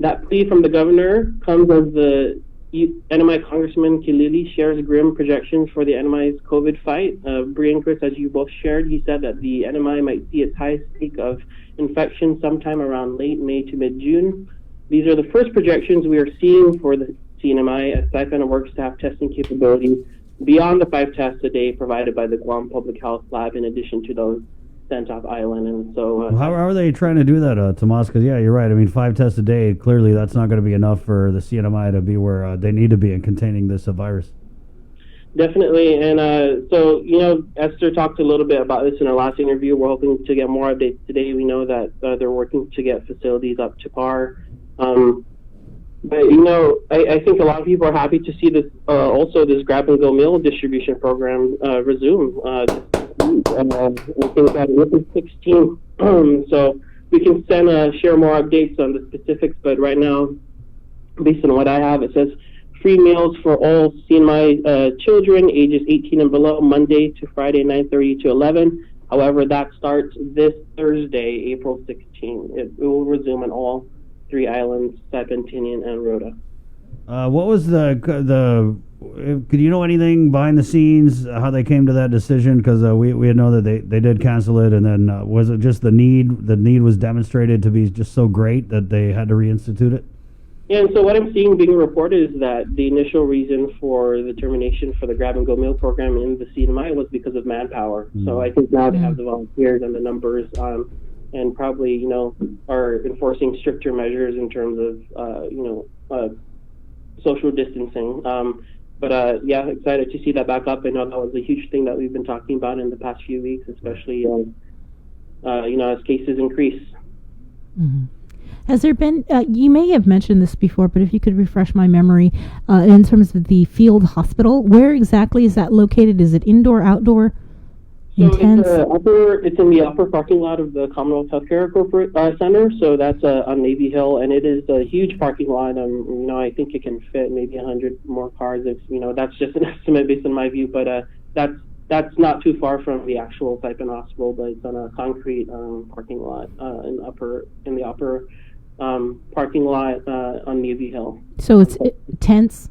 That plea from the governor comes as the NMI Congressman Kilili shares grim projections for the NMI's COVID fight. Bree and Chris, as you both shared, he said that the NMI might see its highest peak of infection sometime around late May to mid-June. These are the first projections we are seeing for the CNMI as Saipan works to have testing capability beyond the 5 tests a day provided by the Guam Public Health Lab, in addition to those sent off island. And so, how are they trying to do that, Tomas? Because yeah, you're right. I mean, 5 tests a day. Clearly, that's not going to be enough for the CNMI to be where they need to be in containing this virus. Definitely, and so Esther talked a little bit about this in our last interview. We're hoping to get more updates today. We know that they're working to get facilities up to par. But I think a lot of people are happy to see this also this grab and go meal distribution program resume. I think that April 16. So we can share more updates on the specifics. But right now, based on what I have, it says free meals for all CNMI children ages 18 and below, Monday to Friday, 9:30 to 11. However, that starts this Thursday, April 16. It will resume on all 3 islands, Saipan, Tinian, and Rota. What was the could you know anything behind the scenes, how they came to that decision? Because we had know that they did cancel it, and then was it just the need was demonstrated to be just so great that they had to reinstitute it? Yeah, and so what I'm seeing being reported is that the initial reason for the termination for the grab and go meal program in the CNMI was because of manpower. So I think now they have the volunteers and the numbers, and probably, are enforcing stricter measures in terms of, social distancing. But excited to see that back up. I know that was a huge thing that we've been talking about in the past few weeks, especially, as cases increase. Mm-hmm. Has there been, you may have mentioned this before, but if you could refresh my memory, in terms of the field hospital, where exactly is that located? Is it indoor, outdoor? So it's in the upper parking lot of the Commonwealth Healthcare Corporate Center. So that's on Navy Hill, and it is a huge parking lot. I think it can fit maybe 100 more cars. If that's just an estimate based on my view, but that's not too far from the actual Saipan Hospital. But it's on a concrete parking lot in the upper parking lot on Navy Hill. So it's tents.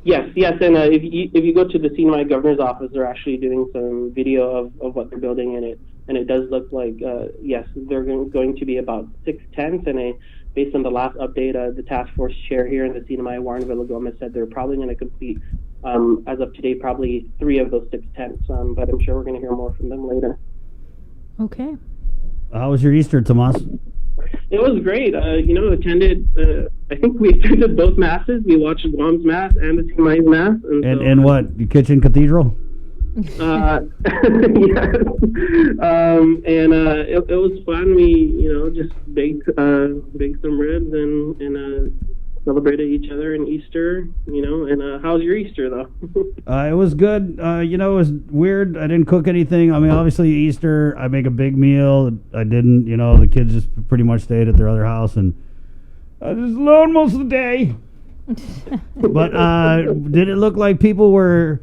Yes, and if you go to the CNMI governor's office, they're actually doing some video of what they're building in it, and it does look like yes, they're going to be about 6 tents, and based on the last update, the task force chair here in the CNMI, Warren Villagomez, said they're probably going to complete as of today probably 3 of those 6 tents, but I'm sure we're going to hear more from them later. Okay. How was your Easter, Tomas? It was great. Attended. I think we attended both masses. We watched Guam's mass and the CNMI's mass. And what? The Kitchen Cathedral? Yes. It was fun. We just baked some ribs and celebrated each other in Easter. And how's your Easter though? It was good. It was weird. I didn't cook anything. I mean, obviously Easter, I make a big meal. I didn't. The kids just pretty much stayed at their other house, and I was alone most of the day. But did it look like people were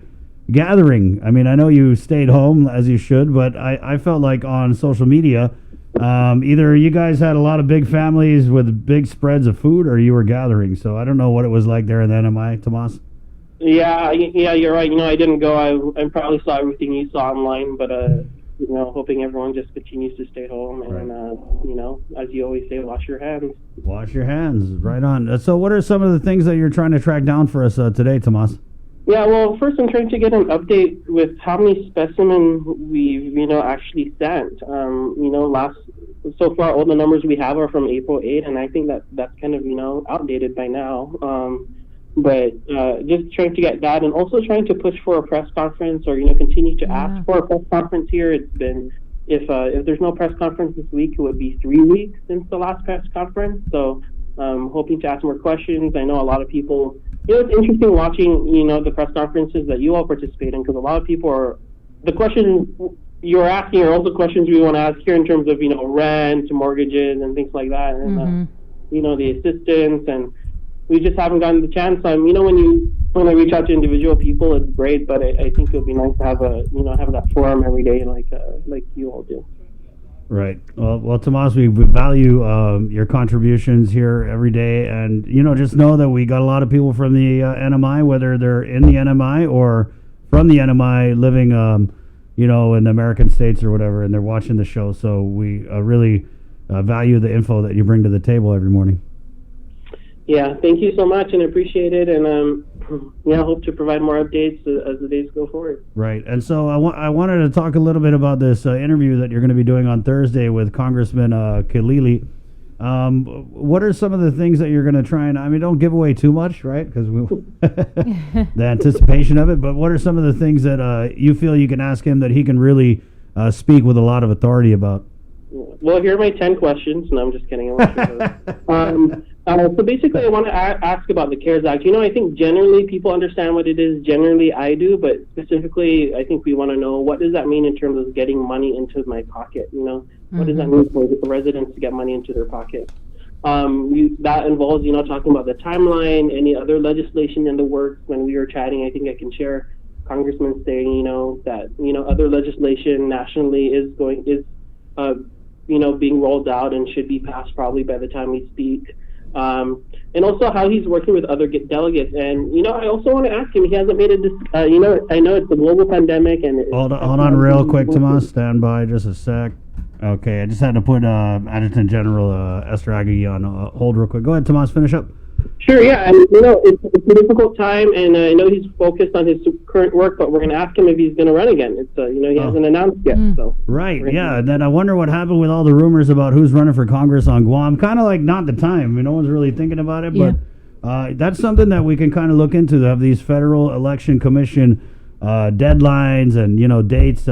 gathering? I mean, I know you stayed home as you should, but I felt like on social media, either you guys had a lot of big families with big spreads of food, or you were gathering. So I don't know what it was like there in the NMI, Tomas. Yeah, you're right. I didn't go. I probably saw everything you saw online, but hoping everyone just continues to stay home and as you always say, wash your hands. Wash your hands, right on. So what are some of the things that you're trying to track down for us today, Tomas? Yeah, well, first I'm trying to get an update with how many specimens we've, actually sent. So far all the numbers we have are from April 8, and I think that's kind of, outdated by now. But just trying to get that, and also trying to push for a press conference, or, continue to ask for a press conference here. It's been, if there's no press conference this week, it would be 3 weeks since the last press conference. So hoping to ask more questions. I know a lot of people, it's interesting watching, the press conferences that you all participate in, because a lot of people the questions you're asking are also questions we want to ask here in terms of, rent, mortgages, and things like that, and, the assistance, and we just haven't gotten the chance. When I reach out to individual people, it's great, but I think it would be nice to have have that forum every day like you all do. Right. Well, Tomas, we value your contributions here every day, and just know that we got a lot of people from the NMI, whether they're in the NMI or from the NMI, living, in the American states or whatever, and they're watching the show. So we really value the info that you bring to the table every morning. Yeah, thank you so much, and appreciate it, and hope to provide more updates as the days go forward. Right, and so I wanted to talk a little bit about this interview that you're going to be doing on Thursday with Congressman Kilili. What are some of the things that you're going to try and, don't give away too much, right, because the anticipation of it, but what are some of the things that you feel you can ask him that he can really speak with a lot of authority about? Well, here are my 10 questions. No, I'm just kidding. So basically, I want to ask about the CARES Act. I think generally people understand what it is. Generally, I do. But specifically, I think we want to know, what does that mean in terms of getting money into my pocket? What does that mean for residents to get money into their pocket? That involves, talking about the timeline, any other legislation in the works. When we were chatting, I think I can share Congressman saying, that, other legislation nationally is being rolled out and should be passed probably by the time we speak. And also how he's working with other delegates. And, I also want to ask him, he hasn't made I know it's a global pandemic. And Hold on real quick, Tomas. Stand by just a sec. Okay, I just had to put Adjutant General Esther Agui on hold real quick. Go ahead, Tomas, finish up. Sure, yeah. And, it's a difficult time, and I know he's focused on his current work, but we're going to ask him if he's going to run again. It's, he hasn't announced yet. So right, yeah. And then I wonder what happened with all the rumors about who's running for Congress on Guam. Kind of like not the time. No one's really thinking about it, but that's something that we can kind of look into, to have these Federal Election Commission deadlines and, dates,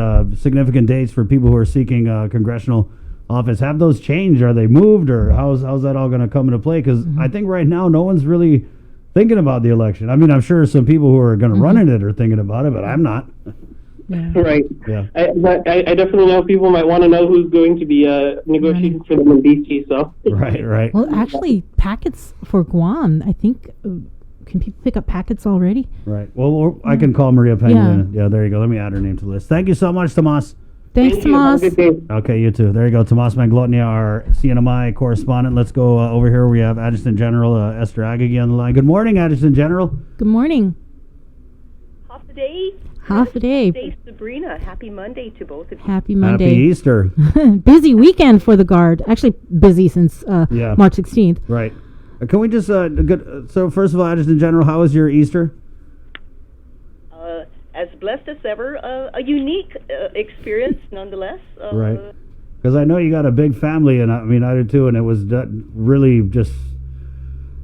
significant dates for people who are seeking congressional office. Have those changed? Are they moved, or how's that all going to come into play? Because I think right now no one's really thinking about the election. I'm sure some people who are going to run in it are thinking about it, but I'm not. Yeah. Right. Yeah. I definitely know people might want to know who's going to be negotiating for them in D.C. So. Right. Well, actually, packets for Guam, I think. Can people pick up packets already? Right. Well, I can call Maria Pena. Yeah, there you go. Let me add her name to the list. Thank you so much, Tomas. Thanks, Tomas. Okay, you too. There you go. Tomas Manglotnia, our CNMI correspondent. Let's go over here. We have Adjutant General Esther Agui on the line. Good morning, Adjutant General. Good morning. Half a day. Half a day. Day, Sabrina. Happy Monday to both of you. Happy Monday. Happy Easter. Busy weekend for the Guard. Actually, busy since March 16th. Right. Can we just, so first of all, Adjutant General, how was your Easter? As blessed as ever. A unique experience, nonetheless. Right. Because I know you got a big family, and I do too, and it was really just,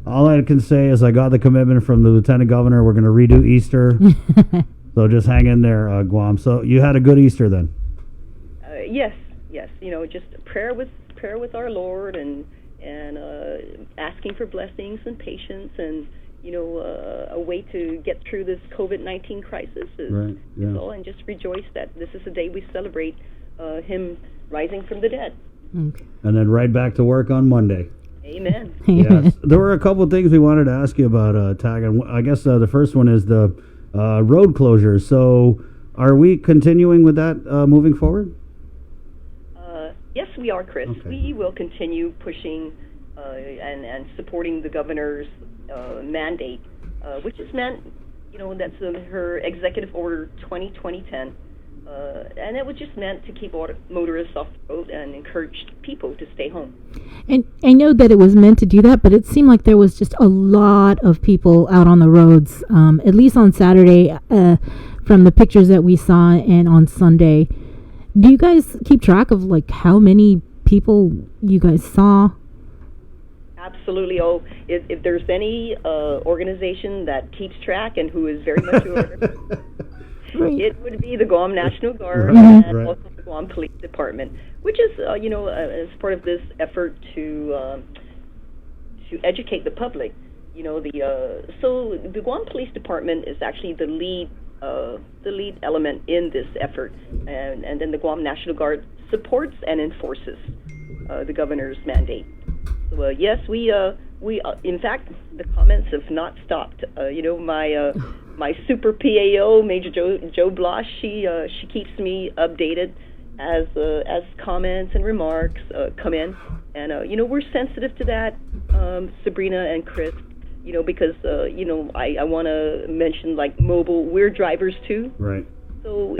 all I can say is I got the commitment from the Lieutenant Governor, we're going to redo Easter. So just hang in there, Guam. So you had a good Easter then? Yes. Just prayer with our Lord, and asking for blessings and patience, and a way to get through this COVID-19 crisis is all, and just rejoice that this is the day we celebrate him rising from the dead. Okay. And then right back to work on Monday. Amen. Yes. There were a couple of things we wanted to ask you about, Tag, and I guess the first one is the road closures. So are we continuing with that moving forward? Yes, we are, Chris. Okay. We will continue pushing and supporting the governor's mandate, which is meant, that's her Executive Order 2010, and it was just meant to keep motorists off the road and encourage people to stay home. And I know that it was meant to do that, but it seemed like there was just a lot of people out on the roads, at least on Saturday, from the pictures that we saw, and on Sunday. Do you guys keep track of how many people you guys saw? Absolutely. If there's any organization that keeps track and who is very much aware, it would be the Guam National Guard and also the Guam Police Department, which is, as part of this effort to educate the public. So the Guam Police Department is actually the lead element in this effort, and then the Guam National Guard supports and enforces the governor's mandate. So yes, we in fact, the comments have not stopped. My super PAO, Major Joe Blosh, she keeps me updated as comments and remarks come in, and we're sensitive to that, Sabrina and Chris. Because I want to mention like mobile. We're drivers too. Right. So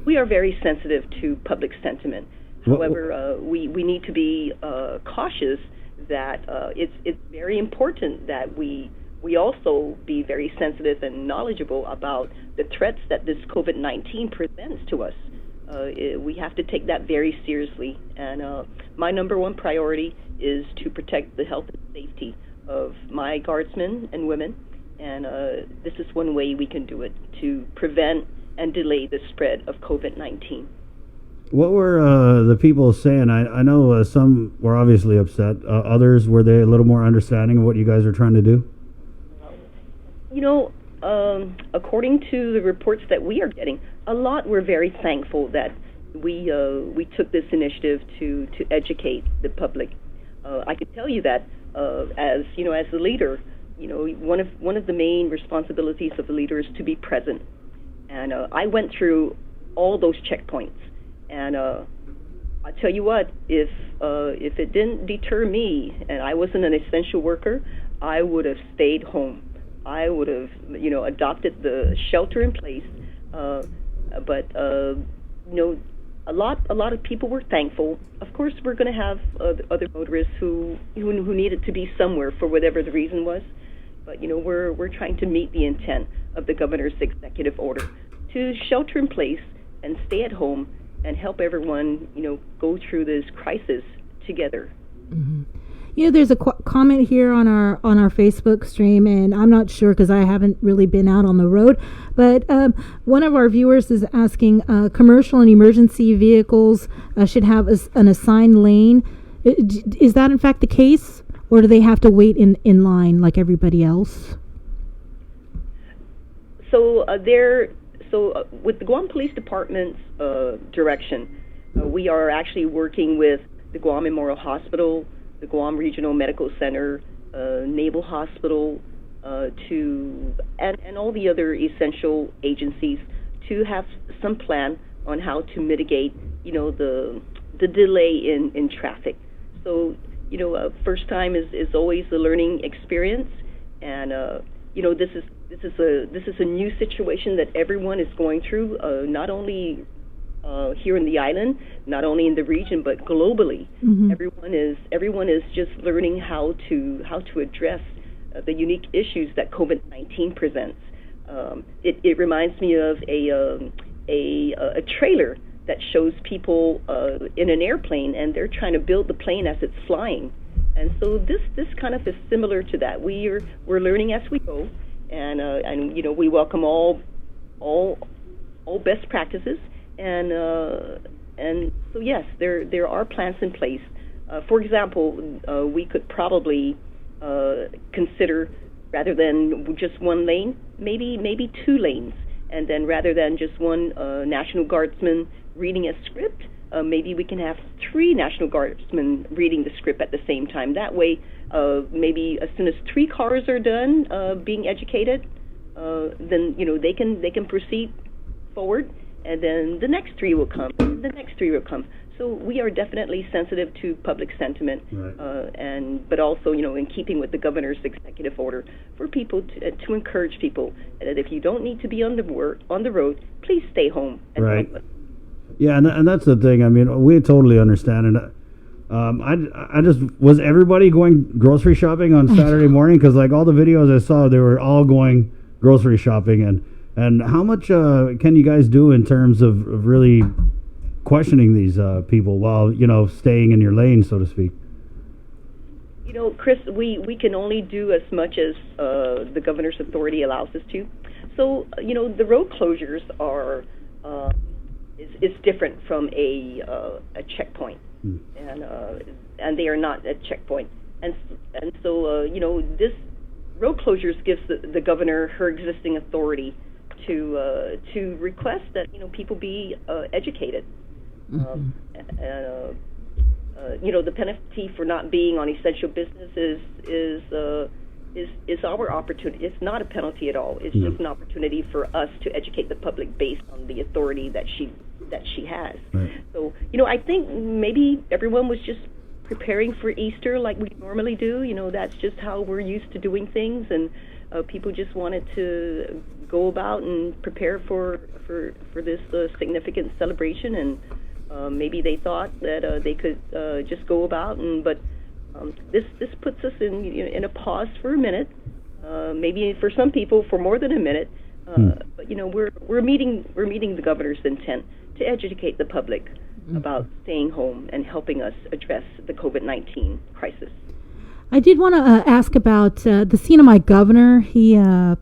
we are very sensitive to public sentiment. However, we need to be cautious that it's very important that we also be very sensitive and knowledgeable about the threats that this COVID-19 presents to us. We have to take that very seriously. And my number one priority is to protect the health and safety of my guardsmen and women, and this is one way we can do it to prevent and delay the spread of COVID-19. What were the people saying? I know some were obviously upset. Others, were they a little more understanding of what you guys are trying to do? According to the reports that we are getting, a lot were very thankful that we took this initiative to educate the public. I can tell you that as the leader, one of the main responsibilities of the leader is to be present. And I went through all those checkpoints, and I tell you what, if it didn't deter me and I wasn't an essential worker, I would have stayed home. I would have, adopted the shelter in place. But a lot of people were thankful. Of course, we're going to have other motorists who needed to be somewhere for whatever the reason was. But we're trying to meet the intent of the governor's executive order to shelter in place and stay at home and help everyone go through this crisis together. Mm-hmm. There's a comment here on our Facebook stream, and I'm not sure because I haven't really been out on the road, but one of our viewers is asking, commercial and emergency vehicles should have an assigned lane. Is that in fact the case, or do they have to wait in line like everybody else? So with the Guam Police Department's direction, we are actually working with the Guam Memorial Hospital, the Guam Regional Medical Center, Naval Hospital, and all the other essential agencies to have some plan on how to mitigate, the delay in traffic. So, first time is always a learning experience, and this is a new situation that everyone is going through, not only here in the island, not only in the region, but globally. Mm-hmm. Everyone is just learning how to address the unique issues that COVID-19 presents. It reminds me of a trailer that shows people in an airplane, and they're trying to build the plane as it's flying. And so this kind of is similar to that. We're learning as we go, and we welcome all best practices. And so yes, there are plans in place. For example, we could probably consider, rather than just one lane, maybe 2 lanes, and then rather than just one National Guardsman reading a script, maybe we can have 3 National Guardsmen reading the script at the same time. That way, maybe as soon as 3 cars are done being educated, then they can proceed forward. And then the next 3 will come. The next 3 will come. So we are definitely sensitive to public sentiment, right. But also, in keeping with the governor's executive order, for people to encourage people that if you don't need to be on the road, please stay home. And right. help us. Yeah, and that's the thing. I mean, we totally understand it. I just, was everybody going grocery shopping on Saturday morning? Because like all the videos I saw, they were all going grocery shopping. And how much can you guys do in terms of really questioning these people while, staying in your lane, so to speak? Chris, we can only do as much as the governor's authority allows us to. So, the road closures are is different from a checkpoint, and they are not a checkpoint. And so, this road closures gives the governor her existing authority to request that people be educated. Mm-hmm. the penalty for not being on essential business is our opportunity. It's not a penalty at all. It's just an opportunity for us to educate the public based on the authority that she has. Right. So, I think maybe everyone was just preparing for Easter like we normally do. That's just how we're used to doing things, and people just wanted to go about and prepare for this significant celebration, and maybe they thought that they could just go about, but this puts us in a pause for a minute, maybe for some people for more than a minute, but we're meeting the governor's intent to educate the public about staying home and helping us address the COVID-19 crisis. I did want to ask about the CNMI governor. He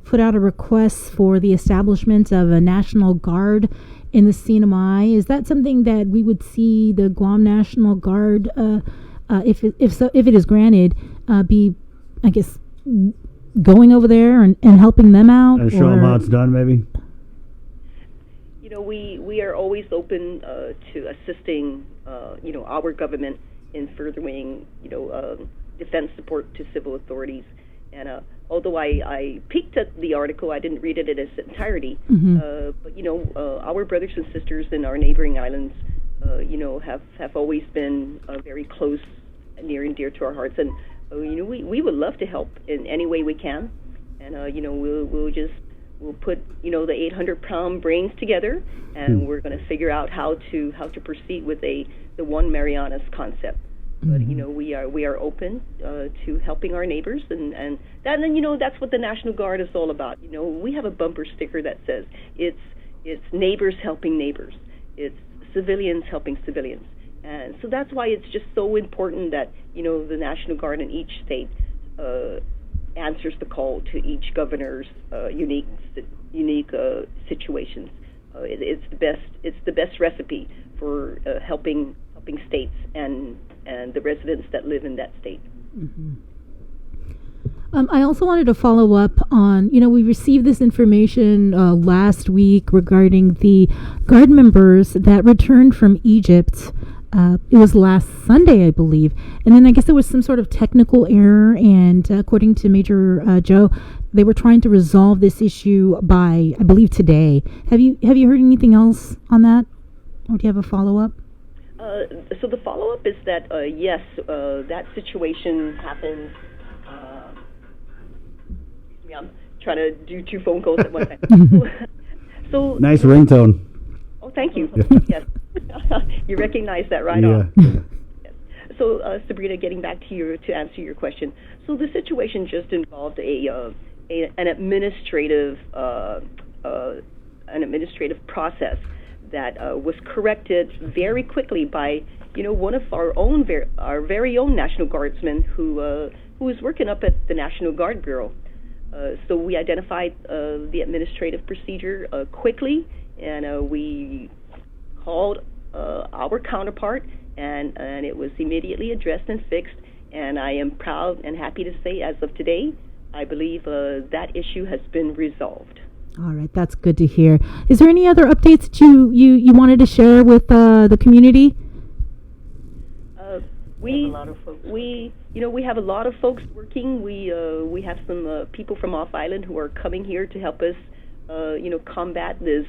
put out a request for the establishment of a National Guard in the CNMI. Is that something that we would see the Guam National Guard, if it is granted, be, I guess, going over there and helping them out? And show them how it's done, maybe? We are always open to assisting, our government in furthering, defense support to civil authorities. And although I peeked at the article, I didn't read it in its entirety. But our brothers and sisters in our neighboring islands, have always been very close, near and dear to our hearts. And we would love to help in any way we can. And we'll put the 800-pound brains together, and we're going to figure out how to proceed with the One Marianas concept. But we are open to helping our neighbors, and that's what the National Guard is all about. We have a bumper sticker that says it's neighbors helping neighbors, it's civilians helping civilians, and so that's why it's just so important that the National Guard in each state answers the call to each governor's unique situations. It's the best recipe for helping states and the residents that live in that state. I also wanted to follow up on, we received this information last week regarding the Guard members that returned from Egypt. It was last Sunday, I believe. And then I guess there was some sort of technical error, and according to Major Joe, they were trying to resolve this issue by, I believe, today. Have you heard anything else on that? Or do you have a follow-up? So the follow-up is that, yes, that situation happened. I'm trying to do two phone calls at one time. So nice ringtone. Oh, thank you. Yes. You recognize that right on. Yes. So, Sabrina, getting back to answer your question. So the situation just involved an administrative process that was corrected very quickly by one of our very own National Guardsmen who was working up at the National Guard Bureau. So we identified the administrative procedure quickly, and we called our counterpart, and it was immediately addressed and fixed. And I am proud and happy to say, as of today, I believe that issue has been resolved. All right, that's good to hear. Is there any other updates that you wanted to share with the community? We have a lot of folks working. We have some people from off island who are coming here to help us, combat this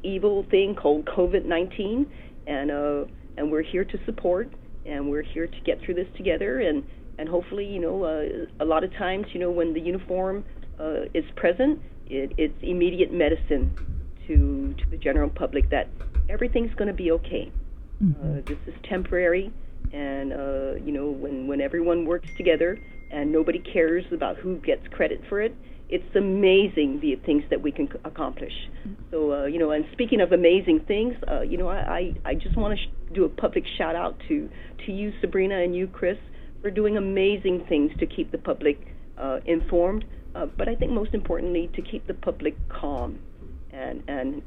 evil thing called COVID-19, and we're here to support, and we're here to get through this together, and hopefully, a lot of times, when the uniform is present, it's immediate medicine to the general public that everything's going to be okay. This is temporary. And, when everyone works together and nobody cares about who gets credit for it, it's amazing the things that we can accomplish. So, and speaking of amazing things, I just want to do a public shout out to you, Sabrina, and you, Chris, for doing amazing things to keep the public informed, but I think most importantly to keep the public calm and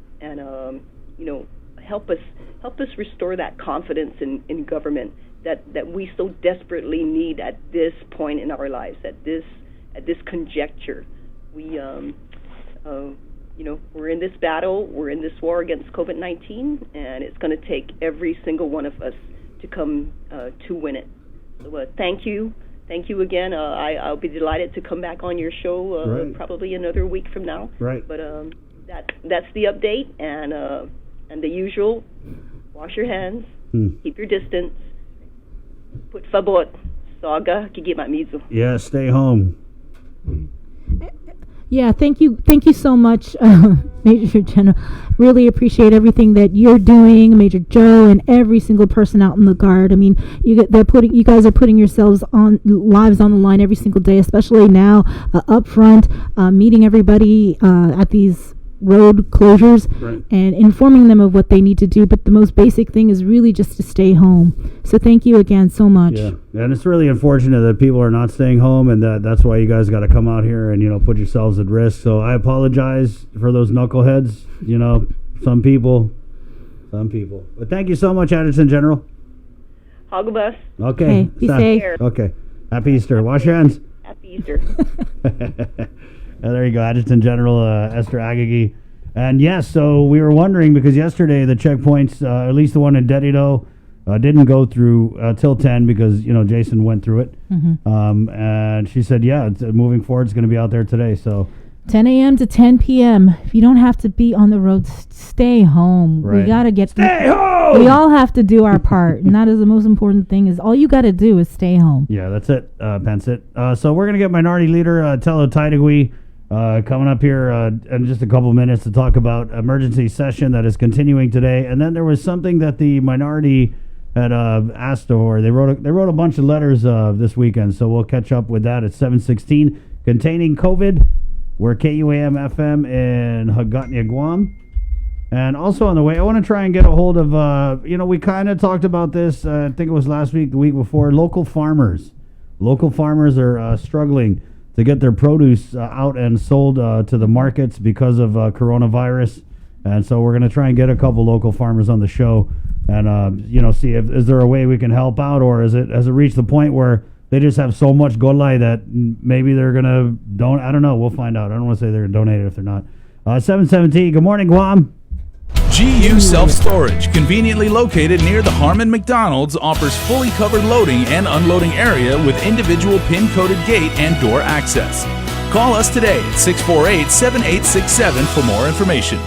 help us restore that confidence in government that we so desperately need at this point in our lives, at this conjuncture. We we're in this battle, we're in this war against COVID-19, and it's going to take every single one of us to come to win it. So thank you. Thank you again. I'll be delighted to come back on your show probably another week from now. Right. But that's the update, and the usual. Wash your hands. Keep your distance. Put favor. Saga kigimamizu. Yeah, stay home. Yeah, thank you so much, Major General. Really appreciate everything that you're doing, Major Joe, and every single person out in the Guard. I mean, you guys are putting yourselves on lives on the line every single day, especially now up front, meeting everybody at these road closures and informing them of what they need to do. But the most basic thing is really just to stay home. So thank you again so much. Yeah, and it's really unfortunate that people are not staying home, and that's why you guys got to come out here and put yourselves at risk. So I apologize for those knuckleheads. Some people. But thank you so much, Adjutant General. Hogabus. Okay. Be safe. Okay. Happy Easter. Wash your hands. Happy Easter. And there you go, Adjutant General Esther Agagi. And yes, so we were wondering because yesterday the checkpoints, at least the one in Dedido, didn't go through till 10 because Jason went through it. And she said, moving forward, it's going to be out there today. So 10 a.m. to 10 p.m. If you don't have to be on the road, stay home. Right. We got to get... Stay home! We all have to do our part. And that is the most important thing is all you got to do is stay home. Yeah, that's it, Pensit. So we're going to get Minority Leader Telo Taidagui coming up here in just a couple minutes to talk about emergency session that is continuing today. And then there was something that the minority had asked for. They wrote a bunch of letters this weekend, so we'll catch up with that at 7:16. Containing COVID. We're KUAM FM in Hagåtña, Guam. And also on the way, I want to try and get a hold of, we kind of talked about this, I think it was last week, the week before, local farmers. Local farmers are struggling to get their produce out and sold to the markets because of coronavirus. And so we're going to try and get a couple local farmers on the show and, see if is there a way we can help out, or has it reached the point where they just have so much golai that maybe they're going to I don't know. We'll find out. I don't want to say they're going to donate it if they're not. 717. Good morning, Guam. GU Self Storage, conveniently located near the Harmon McDonald's, offers fully covered loading and unloading area with individual pin-coded gate and door access. Call us today at 648-7867 for more information.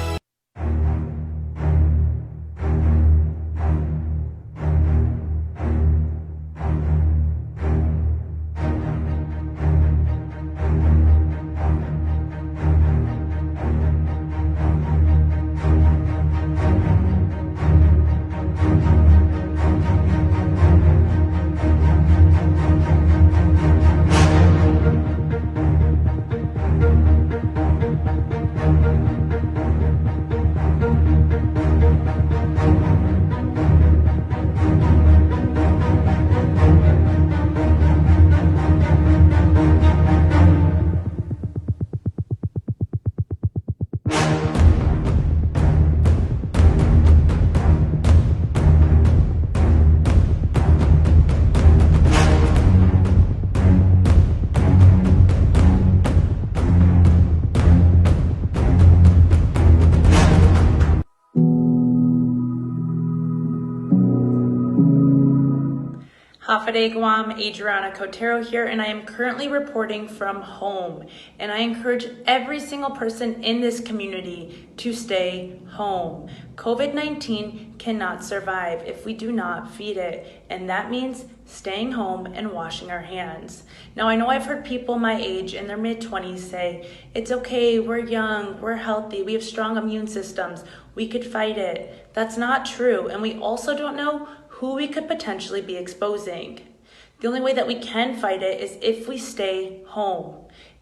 Hafade Guam, Adriana Cotero here, and I am currently reporting from home. And I encourage every single person in this community to stay home. COVID-19 cannot survive if we do not feed it, and that means staying home and washing our hands. Now, I know I've heard people my age in their mid-20s say, it's okay, we're young, we're healthy, we have strong immune systems, we could fight it. That's not true, and we also don't know who we could potentially be exposing. The only way that we can fight it is if we stay home.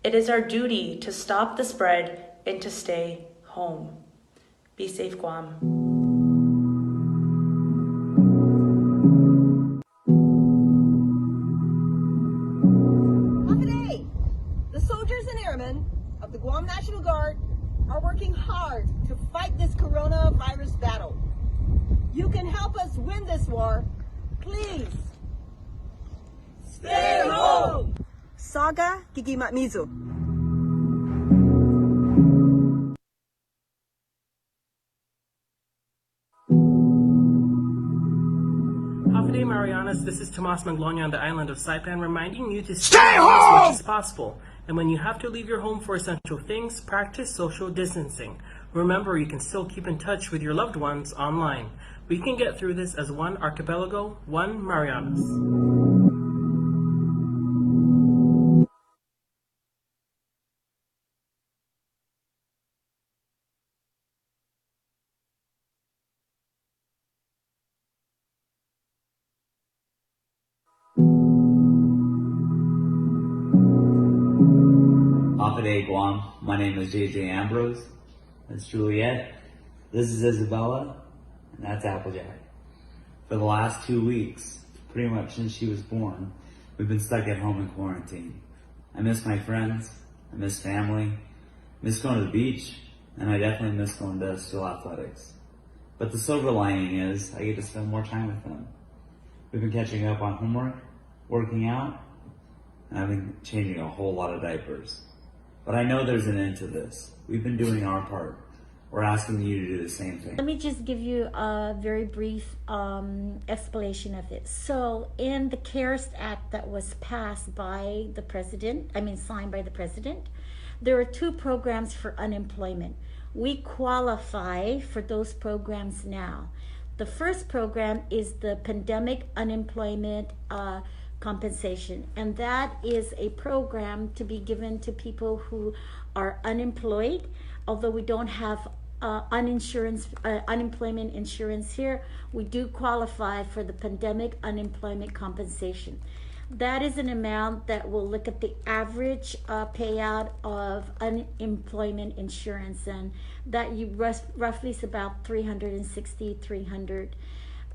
It is our duty to stop the spread and to stay home. Be safe, Guam. Today, the soldiers and airmen of the Guam National Guard are working hard to fight this coronavirus battle. You can help us win this war. Please stay home. Saga Gigimatmizu. Day, Marianas. This is Tomas Maglonia on the island of Saipan, reminding you to stay home as much as possible. And when you have to leave your home for essential things, practice social distancing. Remember, you can still keep in touch with your loved ones online. We can get through this as one archipelago, one Marianas. Day, Guam. My name is JJ Ambrose. That's Juliet. This is Isabella. And that's Applejack. For the last 2 weeks, pretty much since she was born, we've been stuck at home in quarantine. I miss my friends. I miss family. I miss going to the beach. And I definitely miss going to school athletics. But the silver lining is I get to spend more time with them. We've been catching up on homework, working out, and I've been changing a whole lot of diapers. But I know there's an end to this. We've been doing our part. We're asking you to do the same thing. Let me just give you a very brief explanation of it. So in the CARES Act that was passed by the president, signed by the president, there are 2 programs for unemployment. We qualify for those programs now. The first program is the pandemic unemployment compensation, and that is a program to be given to people who are unemployed. Although we don't have unemployment insurance here, we do qualify for the pandemic unemployment compensation. That is an amount that will look at the average payout of unemployment insurance, and that roughly is about $300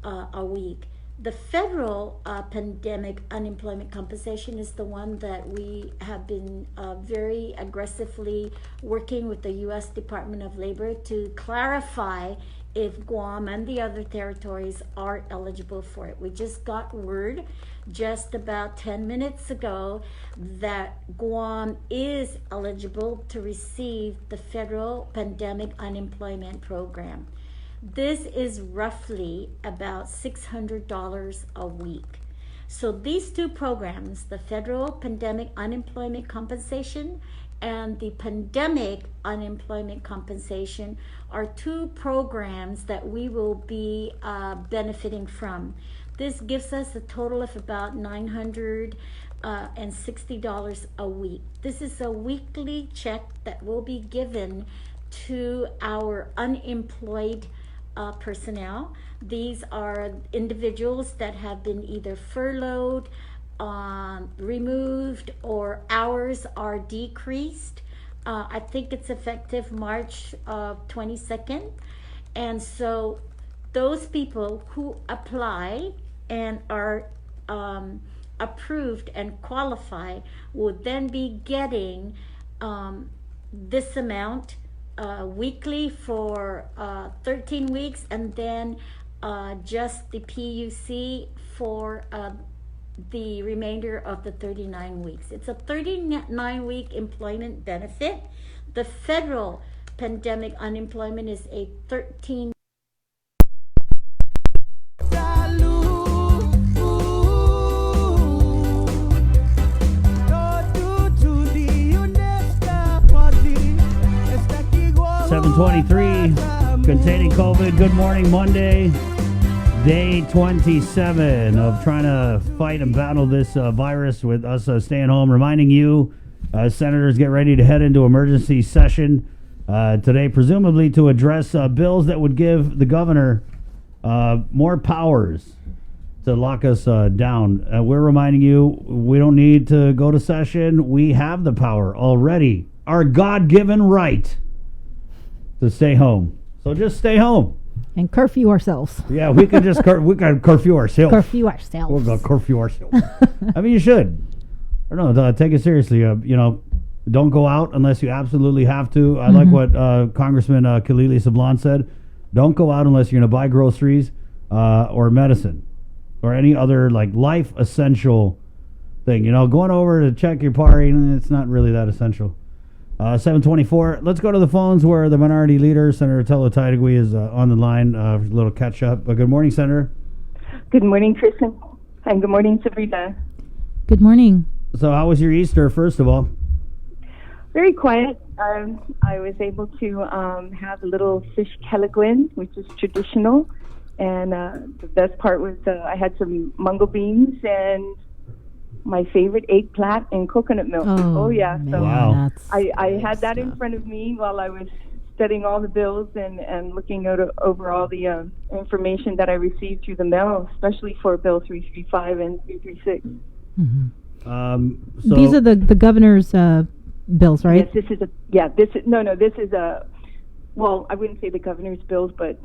a week. The federal pandemic unemployment compensation is the one that we have been very aggressively working with the U.S. Department of Labor to clarify if Guam and the other territories are eligible for it. We just got word just about 10 minutes ago that Guam is eligible to receive the federal pandemic unemployment program. This is roughly about $600 a week. So these 2 programs, the federal pandemic unemployment compensation and the pandemic unemployment compensation, are 2 programs that we will be benefiting from. This gives us a total of about $960 a week. This is a weekly check that will be given to our unemployed personnel. These are individuals that have been either furloughed, removed, or hours are decreased. I think it's effective March 22nd. And so those people who apply and are approved and qualify will then be getting this amount weekly for 13 weeks, and then just the PUC for the remainder of the 39 weeks. It's a 39-week employment benefit. The federal pandemic unemployment is a 13. Containing COVID. Good morning, Monday, day 27 of trying to fight and battle this virus with us staying home. Reminding you, senators get ready to head into emergency session today, presumably to address bills that would give the governor more powers to lock us down. We're reminding you, we don't need to go to session. We have the power already, our God-given right to stay home. So just stay home. And curfew ourselves. Yeah, we can just we can curfew ourselves. Curfew ourselves. We're going to curfew ourselves. I mean, you should. I don't know. Take it seriously. Don't go out unless you absolutely have to. I like what Congressman Kalili Sablan said. Don't go out unless you're going to buy groceries or medicine or any other life essential thing. Going over to check your party, it's not really that essential. 724. Let's go to the phones where the minority leader, Senator Tello Taidagui, is on the line. A little catch up. Good morning, Senator. Good morning, Kristen, and good morning, Sabrina. Good morning. So how was your Easter, first of all? Very quiet. I was able to have a little fish kelaguen, which is traditional, and the best part was I had some mungo beans and my favorite eggplant and coconut milk. Oh yeah. man, So Wow. I had that in front of me while I was studying all the bills and looking over all the information that I received through the mail, especially for Bill 335 and 336. So These are the governor's bills, right? Yes, this is a, well, I wouldn't say the governor's bills, but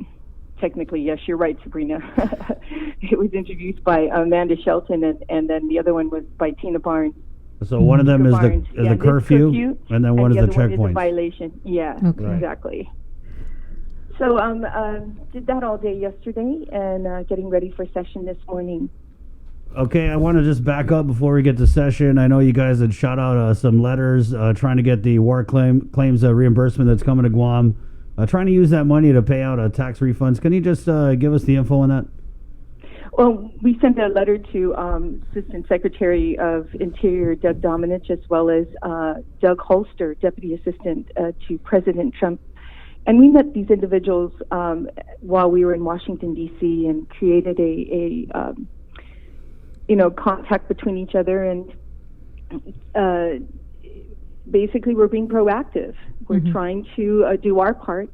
technically, yes, you're right, Sabrina. It was introduced by Amanda Shelton, and then the other one was by Tina Barnes. So one of them is Barnes. the curfew, and then one is the the other one is a checkpoints. violation. Yeah, Okay. Right. exactly. So did that all day yesterday, and getting ready for session this morning. Okay, I want to just back up before we get to session. I know you guys had shot out some letters trying to get the war claims reimbursement that's coming to Guam, trying to use that money to pay out tax refunds. Can you just give us the info on that? Well, we sent a letter to Assistant Secretary of Interior Doug Dominich, as well as Doug Holster, Deputy Assistant to President Trump. And we met these individuals while we were in Washington, D.C., and created a contact between each other. And basically, we're being proactive. We're trying to do our part.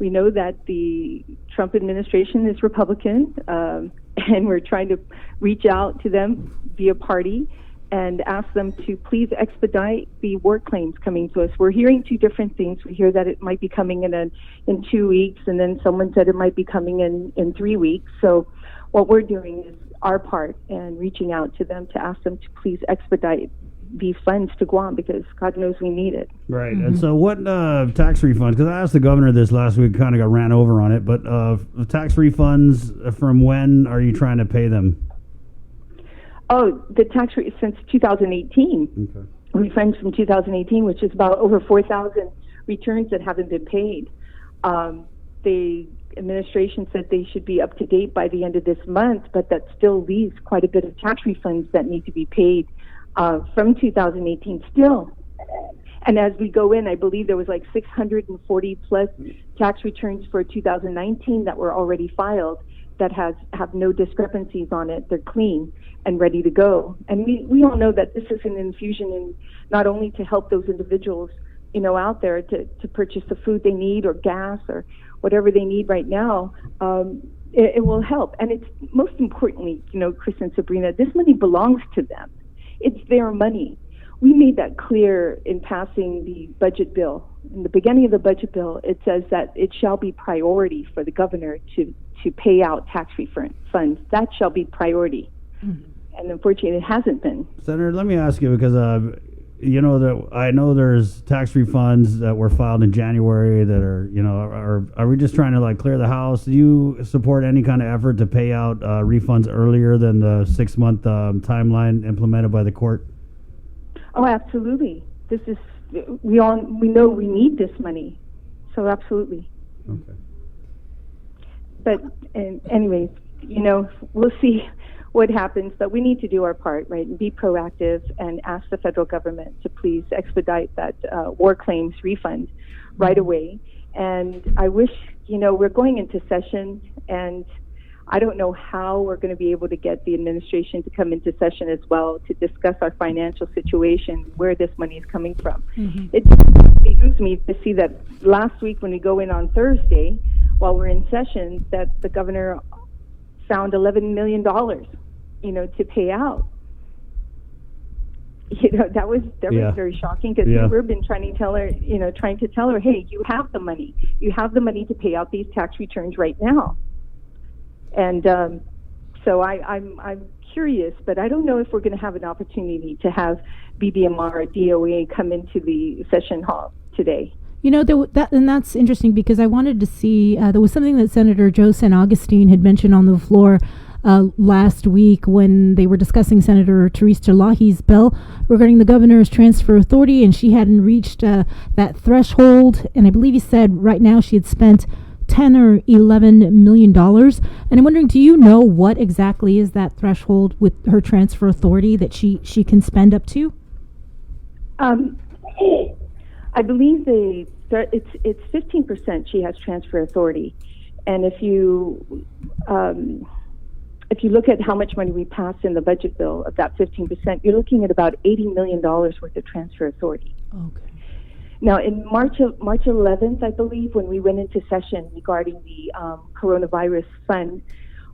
We know that the Trump administration is Republican, and we're trying to reach out to them via party and ask them to please expedite the work claims coming to us. We're hearing two different things. We hear that it might be coming in 2 weeks, and then someone said it might be coming in 3 weeks. So what we're doing is our part and reaching out to them to ask them to please expedite these funds to Guam, because God knows we need it. Right. And so what tax refunds, because I asked the governor this last week, kind of got ran over on it, but tax refunds, from when are you trying to pay them? Oh, the tax rate since 2018. Okay. Refunds from 2018, which is about over 4,000 returns that haven't been paid. The administration said they should be up to date by the end of this month, but that still leaves quite a bit of tax refunds that need to be paid from 2018 still. And as we go in, I believe there was like 640 plus tax returns for 2019 that were already filed that have no discrepancies on it. They're clean and ready to go. And we all know that this is an infusion in not only to help those individuals, out there to purchase the food they need or gas or whatever they need right now. It will help. And it's most importantly, Chris and Sabrina, this money belongs to them. It's their money. We made that clear in passing the budget bill. In the beginning of the budget bill, it says that it shall be priority for the governor to pay out tax refund funds. That shall be priority. And unfortunately, it hasn't been. Senator, let me ask you, because that I know there's tax refunds that were filed in January that are we just trying to clear the house? Do you support any kind of effort to pay out refunds earlier than the 6-month timeline implemented by the court? Oh, absolutely. This is we know we need this money, so absolutely. Okay. But anyways, we'll see what happens, but we need to do our part, right, and be proactive and ask the federal government to please expedite that war claims refund right away. And I wish, we're going into session, and I don't know how we're going to be able to get the administration to come into session as well to discuss our financial situation, where this money is coming from. It behooves me to see that last week when we go in on Thursday, while we're in session, that the governor found $11 million, to pay out. That was very shocking, because we've been trying to tell her, hey, you have the money. You have the money to pay out these tax returns right now. And so I'm curious, but I don't know if we're going to have an opportunity to have BBMR or DOA come into the session hall today. And that's interesting, because I wanted to see, there was something that Senator Joe San Augustine had mentioned on the floor last week when they were discussing Senator Therese Talahi's bill regarding the governor's transfer authority, and she hadn't reached that threshold. And I believe he said right now she had spent $10 or $11 million. And I'm wondering, do you know what exactly is that threshold with her transfer authority that she can spend up to? I believe it's 15% she has transfer authority, and if you look at how much money we passed in the budget bill of that 15%, you're looking at about $80 million worth of transfer authority. Okay. Now, in March 11th, I believe, when we went into session regarding the coronavirus fund,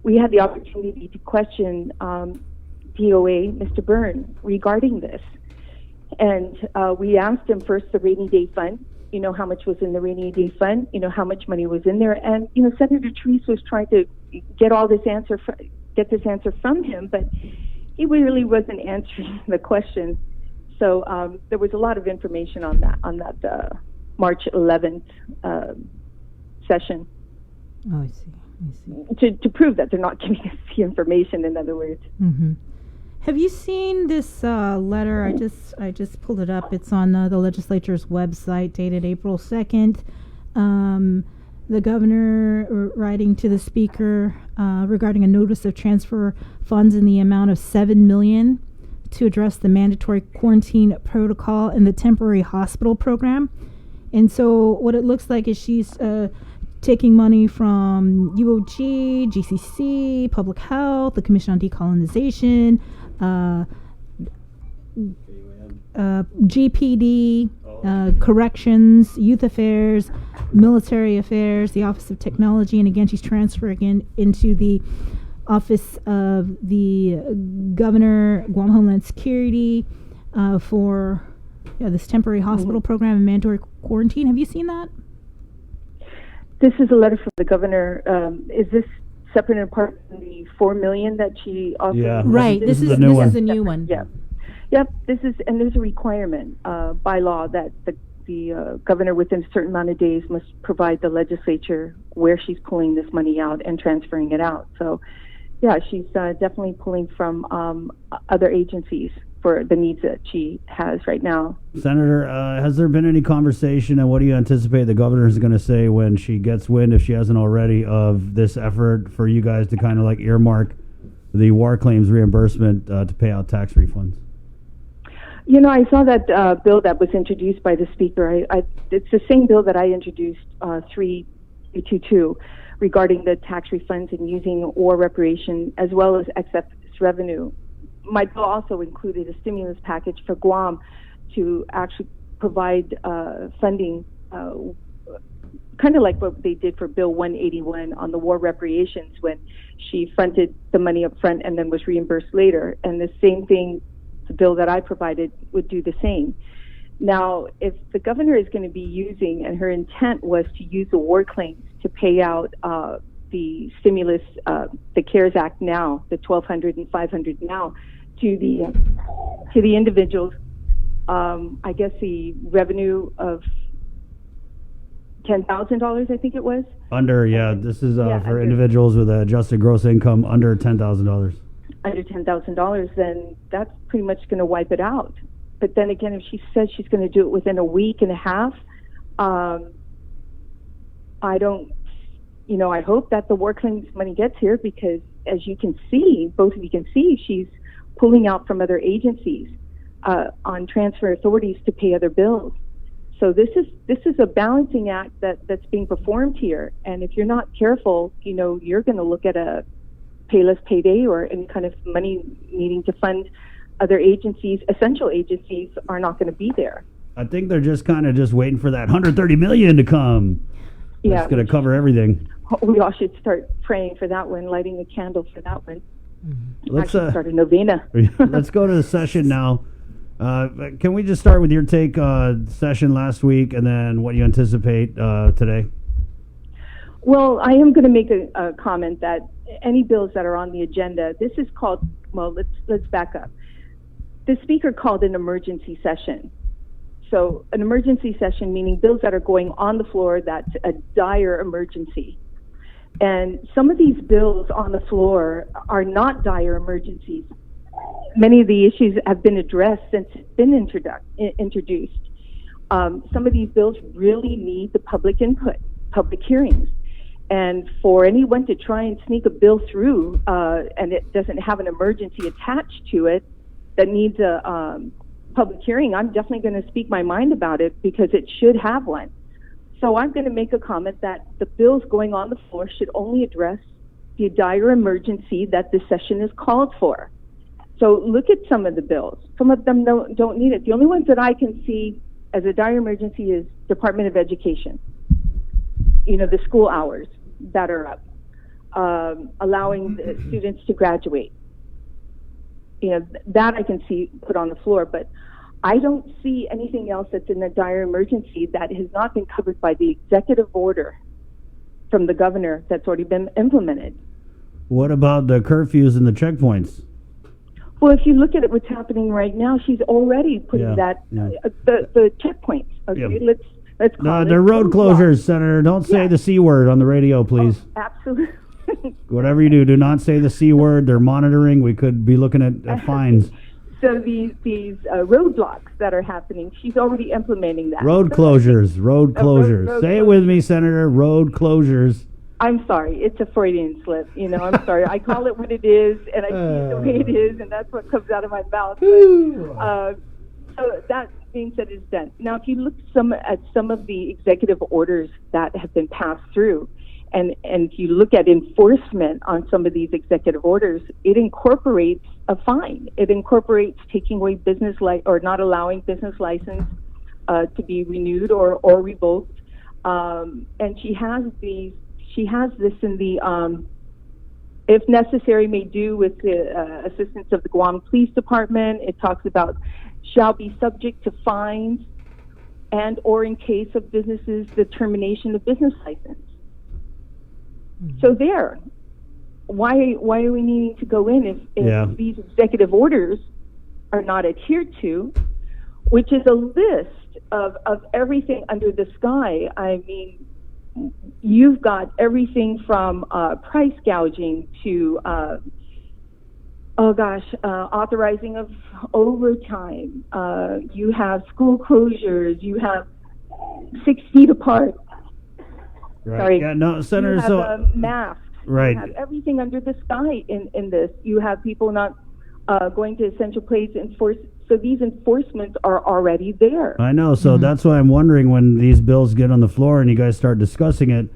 we had the opportunity to question DOA, Mr. Byrne, regarding this. And we asked him first the rainy day fund, how much was in the rainy day fund, how much money was in there. And, Senator Teresa was trying to get this answer from him, but he really wasn't answering the question. So there was a lot of information on that March 11th session. Oh, I see. To prove that they're not giving us the information, in other words. Mm-hmm. Have you seen this letter? I just pulled it up. It's on the legislature's website, dated April 2nd. The governor writing to the speaker regarding a notice of transfer funds in the amount of $7 million to address the mandatory quarantine protocol and the temporary hospital program. And so what it looks like is she's taking money from UOG, GCC, Public Health, the Commission on Decolonization, GPD, Corrections, Youth Affairs, Military Affairs, the Office of Technology, and again, she's transferring into the Office of the Governor, Guam Homeland Security, for this temporary hospital program and mandatory quarantine. Have you seen that? This is a letter from the governor. Is this separate and apart from the $4 million that she offered? Yeah, right. This is a new one. Yeah. Yep. There's a requirement by law that the governor within a certain amount of days must provide the legislature where she's pulling this money out and transferring it out. So, yeah, she's definitely pulling from other agencies for the needs that she has right now. Senator, has there been any conversation, and what do you anticipate the governor is going to say when she gets wind, if she hasn't already, of this effort for you guys to kind of like earmark the war claims reimbursement to pay out tax refunds? I saw that bill that was introduced by the speaker. It's the same bill that I introduced, 322, regarding the tax refunds and using war reparation as well as excess revenue. My bill also included a stimulus package for Guam to actually provide funding, kind of like what they did for Bill 181 on the war reparations, when she fronted the money up front and then was reimbursed later. And the same thing, the bill that I provided would do the same. Now, if the governor is going to be using, and her intent was to use the war claims to pay out the stimulus, the CARES Act now, the $1,200 and $500 now, to the individuals, I guess the revenue of $10,000, I think it was. This is for individuals with adjusted gross income under $10,000. Under $10,000, then that's pretty much going to wipe it out. But then again, if she says she's going to do it within a week and a half, I hope that the war claims money gets here, because as you can see, both of you can see, she's pulling out from other agencies on transfer authorities to pay other bills. So this is a balancing act that's being performed here. And if you're not careful, you're going to look at a payless payday or any kind of money needing to fund other agencies. Essential agencies are not going to be there. I think they're just kind of just waiting for that $130 million to come. Yeah, it's going to cover everything. We all should start praying for that one, lighting a candle for that one. Let's start a novena. Let's go to the session now. Can we just start with your take session last week, and then what you anticipate today? Well, I am going to make a comment that any bills that are on the agenda, this is called, well, let's back up. The speaker called an emergency session. So an emergency session meaning bills that are going on the floor that's a dire emergency. And some of these bills on the floor are not dire emergencies. Many of the issues have been addressed since it's been introduced. Some of these bills really need the public input, public hearings. And for anyone to try and sneak a bill through, and it doesn't have an emergency attached to it that needs a public hearing, I'm definitely going to speak my mind about it because it should have one. So I'm going to make a comment that the bills going on the floor should only address the dire emergency that the session is called for. So look at some of the bills. Some of them don't need it. The only ones that I can see as a dire emergency is Department of Education. You know, the school hours that are up, allowing the students to graduate. You know, that I can see put on the floor, but I don't see anything else that's in a dire emergency that has not been covered by the executive order from the governor that's already been implemented. What about the curfews and the checkpoints? Well, if you look at it, what's happening right now, she's already putting the checkpoints. Okay, let's call it. The road closures, Senator. Don't say the C word on the radio, please. Oh, absolutely. Whatever you do not say the C word. They're monitoring. We could be looking at fines. So these roadblocks that are happening, she's already implementing that. Road closures. Road closures. Say it with me, Senator. Road closures. I'm sorry, it's a Freudian slip. You know, I'm sorry. I call it what it is, and I see it the way it is, and that's what comes out of my mouth. But, so that being said, it's done. Now, if you look at some of the executive orders that have been passed through, and if you look at enforcement on some of these executive orders, it incorporates a fine. It incorporates taking away or not allowing business license to be renewed or revoked. And she has this in the, if necessary, may do with the assistance of the Guam Police Department. It talks about shall be subject to fines and or in case of businesses, the termination of business license. So there, why are we needing to go in if these executive orders are not adhered to, which is a list of everything under the sky. I mean, you've got everything from price gouging to authorizing of overtime. You have school closures. You have 6 feet apart. Right. Sorry. Yeah. No, Senator. You have masks. Right. You have everything under the sky in this. You have people not going to essential places enforce. So these enforcements are already there. I know. So that's why I'm wondering when these bills get on the floor and you guys start discussing it,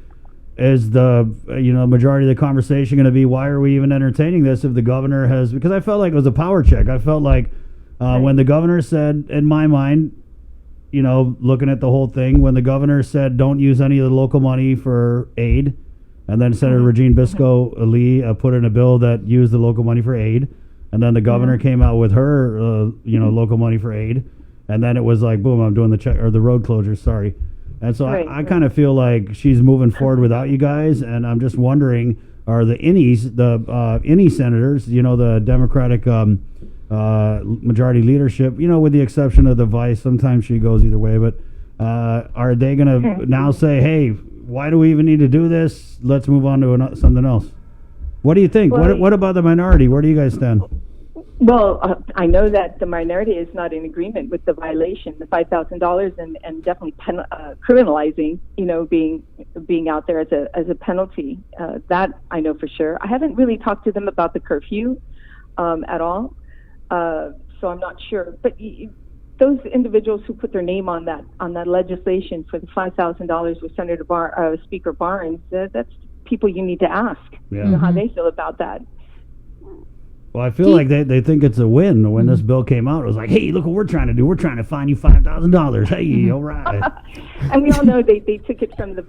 is the majority of the conversation going to be why are we even entertaining this if the governor has? Because I felt like it was a power check. I felt like when the governor said, in my mind, looking at the whole thing, when the governor said don't use any of the local money for aid, and then Senator Regine Biscoe-Lee put in a bill that used the local money for aid, and then the governor came out with her, local money for aid, and then it was like, boom, I'm doing the road closures, sorry. And so I kind of feel like she's moving forward without you guys, and I'm just wondering, are the any senators, the Democratic majority leadership, with the exception of the vice, sometimes she goes either way, but are they going to now say, hey, why do we even need to do this? Let's move on to something else. What do you think? Well, what about the minority? Where do you guys stand? Well, I know that the minority is not in agreement with the violation, the $5,000, and definitely criminalizing, being out there as a penalty. That I know for sure. I haven't really talked to them about the curfew at all, so I'm not sure. But those individuals who put their name on that legislation for the $5,000 with Senator Speaker Barnes, that's people you need to ask. Yeah. How they feel about that. Well, I feel like they think it's a win. When this bill came out, it was like, hey, look what we're trying to do. We're trying to fine you $5,000. Hey, all right. And we all know they took it from the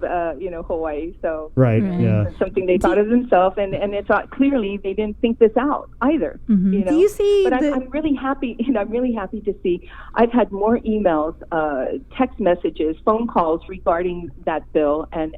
Hawaii, so right, yeah, something they thought of themselves, and it's clearly they didn't think this out either. Do you see? But I'm really happy. I'm really happy to see. I've had more emails, text messages, phone calls regarding that bill, and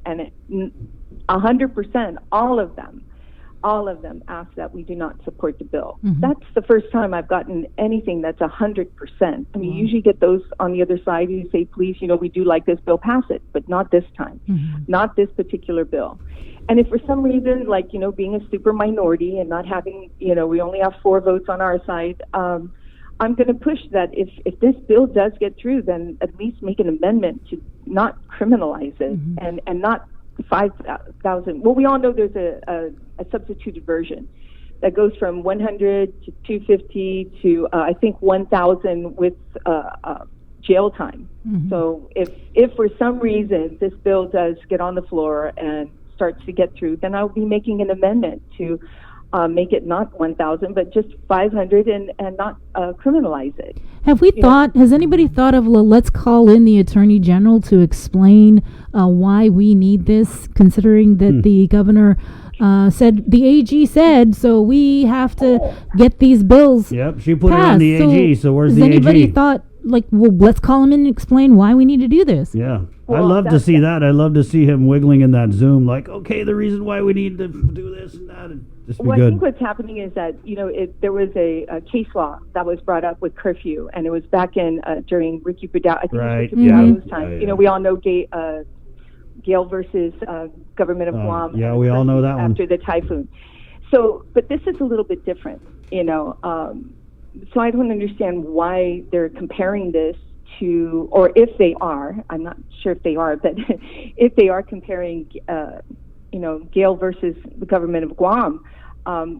100%, all of them ask that we do not support the bill. That's the first time I've gotten anything that's 100%. I mean, you usually get those on the other side who say, please, we do like this bill, pass it, but not this time, not this particular bill. And if for some reason, like, being a super minority and not having, we only have 4 votes on our side, I'm going to push that if this bill does get through, then at least make an amendment to not criminalize it and not 5,000. Well, we all know there's a substituted version that goes from 100 to 250 to I think 1,000 with jail time. So if for some reason this bill does get on the floor and starts to get through, then I'll be making an amendment to make it not 1,000 but just 500 and not criminalize it. Have we thought? Has anybody thought of let's call in the Attorney General to explain why we need this, considering that the governor said, the AG said, so we have to get these bills. Yep, she put passed. it on the AG. So where's the AG? Has anybody thought, well, let's call him in and explain why we need to do this? Yeah. I love to see that. I love to see him wiggling in that Zoom, like, okay, the reason why we need to do this and that. And just be Well, good. I think what's happening is that, there was a case law that was brought up with curfew, and it was back in during Ricky Bradau. I think Right. it was Ricky Yeah. Bradau's time. Yeah. We all know Gale versus government of Guam. Yeah, we all know that one. After the typhoon. So, but this is a little bit different, So I don't understand why they're comparing this to, or if they are, I'm not sure if they are, but if they are comparing, Gale versus the government of Guam,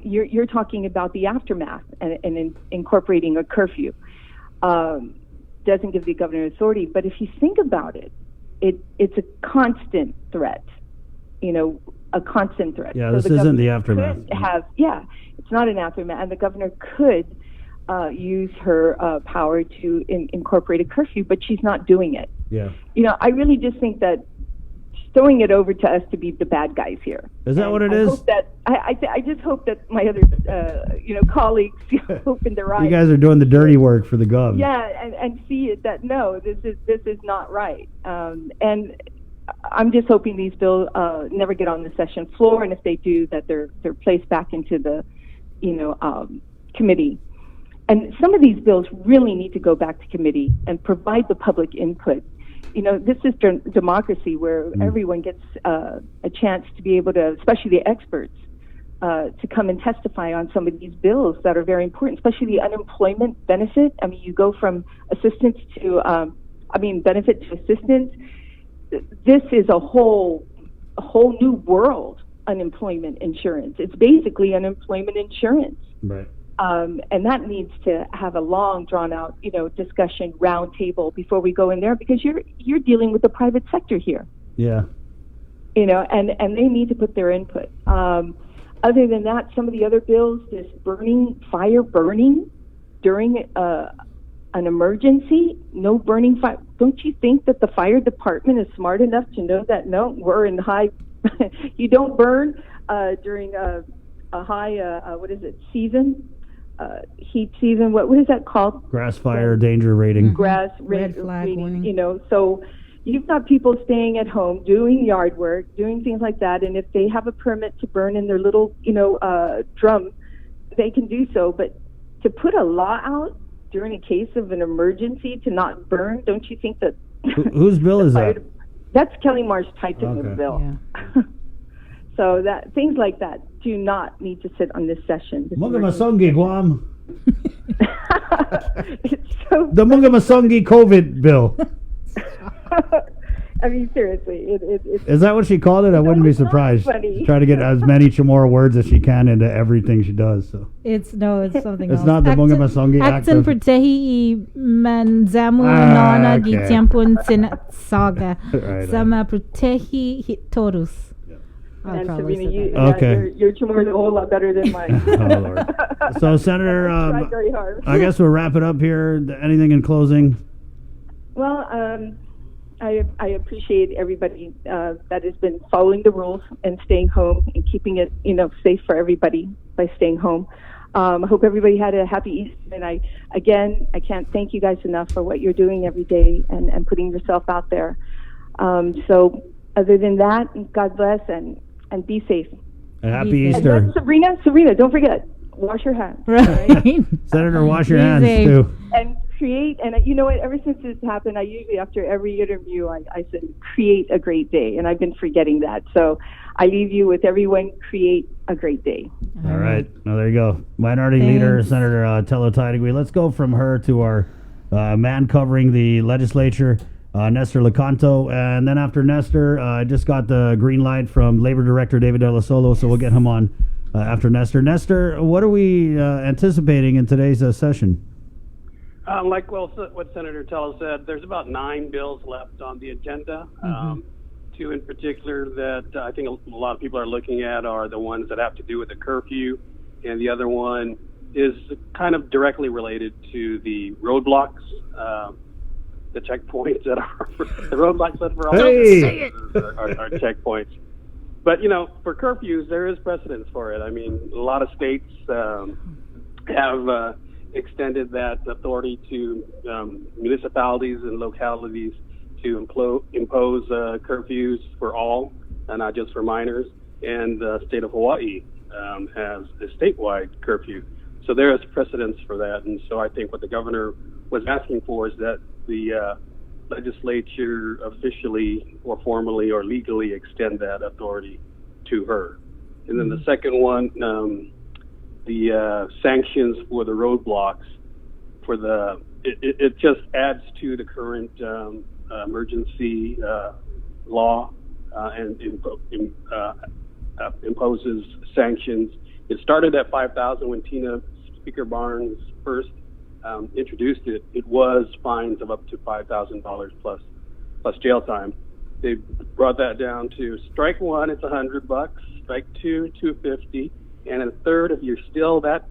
you're talking about the aftermath and incorporating a curfew. Doesn't give the governor authority, but if you think about it, it's a constant threat, a constant threat. Yeah, So this the isn't the governor aftermath. could it's not an aftermath, and the governor could use her power to incorporate a curfew, but she's not doing it. Yeah. I really just think that she's throwing it over to us to be the bad guys here. Is that what it I is? hope that, I just hope that my other, colleagues open their eyes. You guys are doing the dirty work for the gov. Yeah, and see it that no, this is not right. And I'm just hoping these bills never get on the session floor, and if they do, that they're placed back into the, committee. And some of these bills really need to go back to committee and provide the public input. This is democracy where everyone gets a chance to be able to, especially the experts, to come and testify on some of these bills that are very important, especially the unemployment benefit. I mean, you go from assistance to, benefit to assistance. This is a whole new world, unemployment insurance. It's basically unemployment insurance. Right. And that needs to have a long, drawn-out, discussion, round table before we go in there, because you're dealing with the private sector here. Yeah. And they need to put their input. Other than that, some of the other bills, this fire burning during an emergency, no burning fire. Don't you think that the fire department is smart enough to know that no, we're in high? You don't burn during a high season. Heat season, what is that called? Grass fire danger rating. Red flag warning. So you've got people staying at home doing yard work, doing things like that, and if they have a permit to burn in their little, drum, they can do so. But to put a law out during a case of an emergency to not burn, don't you think that? Whose bill is that? That's Kelly Marsh Tyton's bill. Yeah. So that things like that do not need to sit on this session. Munga Masongi, Guam. The Munga Masongi COVID bill. I mean, seriously. Is that what she called it? I wouldn't be surprised. Funny. Try to get as many Chamorro words as she can into everything she does. So it's something else. It's not the Munga Masongi Akten protehi manzamu nana gitiampun saga. Sama protehi hitorus. And Sabrina, your Chamorro is a whole lot better than mine. Oh, Lord. So, Senator, tried very hard. I guess we'll wrap it up here. Anything in closing? Well, I appreciate everybody that has been following the rules and staying home and keeping it, safe for everybody by staying home. I hope everybody had a happy Easter. And I can't thank you guys enough for what you're doing every day and putting yourself out there. So other than that, God bless and be safe. Happy Easter. And Sabrina, don't forget, wash your hands. Right. Senator, wash your hands too. And create, and you know what, ever since this happened, I usually, after every interview, I said, create a great day. And I've been forgetting that. So I leave you with everyone, create a great day. All right. Well, there you go. Minority Leader, Senator Tello Tidegui. Let's go from her to our man covering the legislature. Nestor Lecanto. And then after Nestor, I just got the green light from Labor Director David De La Solo, so we'll get him on after Nestor. Nestor, what are we anticipating in today's session? Like what Senator Tello said, there's about 9 bills left on the agenda. Two in particular that I think a lot of people are looking at are the ones that have to do with the curfew, and the other one is kind of directly related to the roadblocks, the checkpoints that are the roadblocks that are are checkpoints. But for curfews, there is precedence for it. I mean, a lot of states have extended that authority to municipalities and localities to impose curfews for all, and not just for minors. And the state of Hawaii has a statewide curfew. So there is precedence for that. And so I think what the governor was asking for is that the legislature officially or formally or legally extend that authority to her. And then the second one, the sanctions for the roadblocks, it just adds to the current emergency law and imposes sanctions. It started at 5,000 when Speaker Barnes first introduced it. It was fines of up to $5,000 plus jail time. They brought that down to strike one, it's $100. Strike two, $250, and a third, if you're still that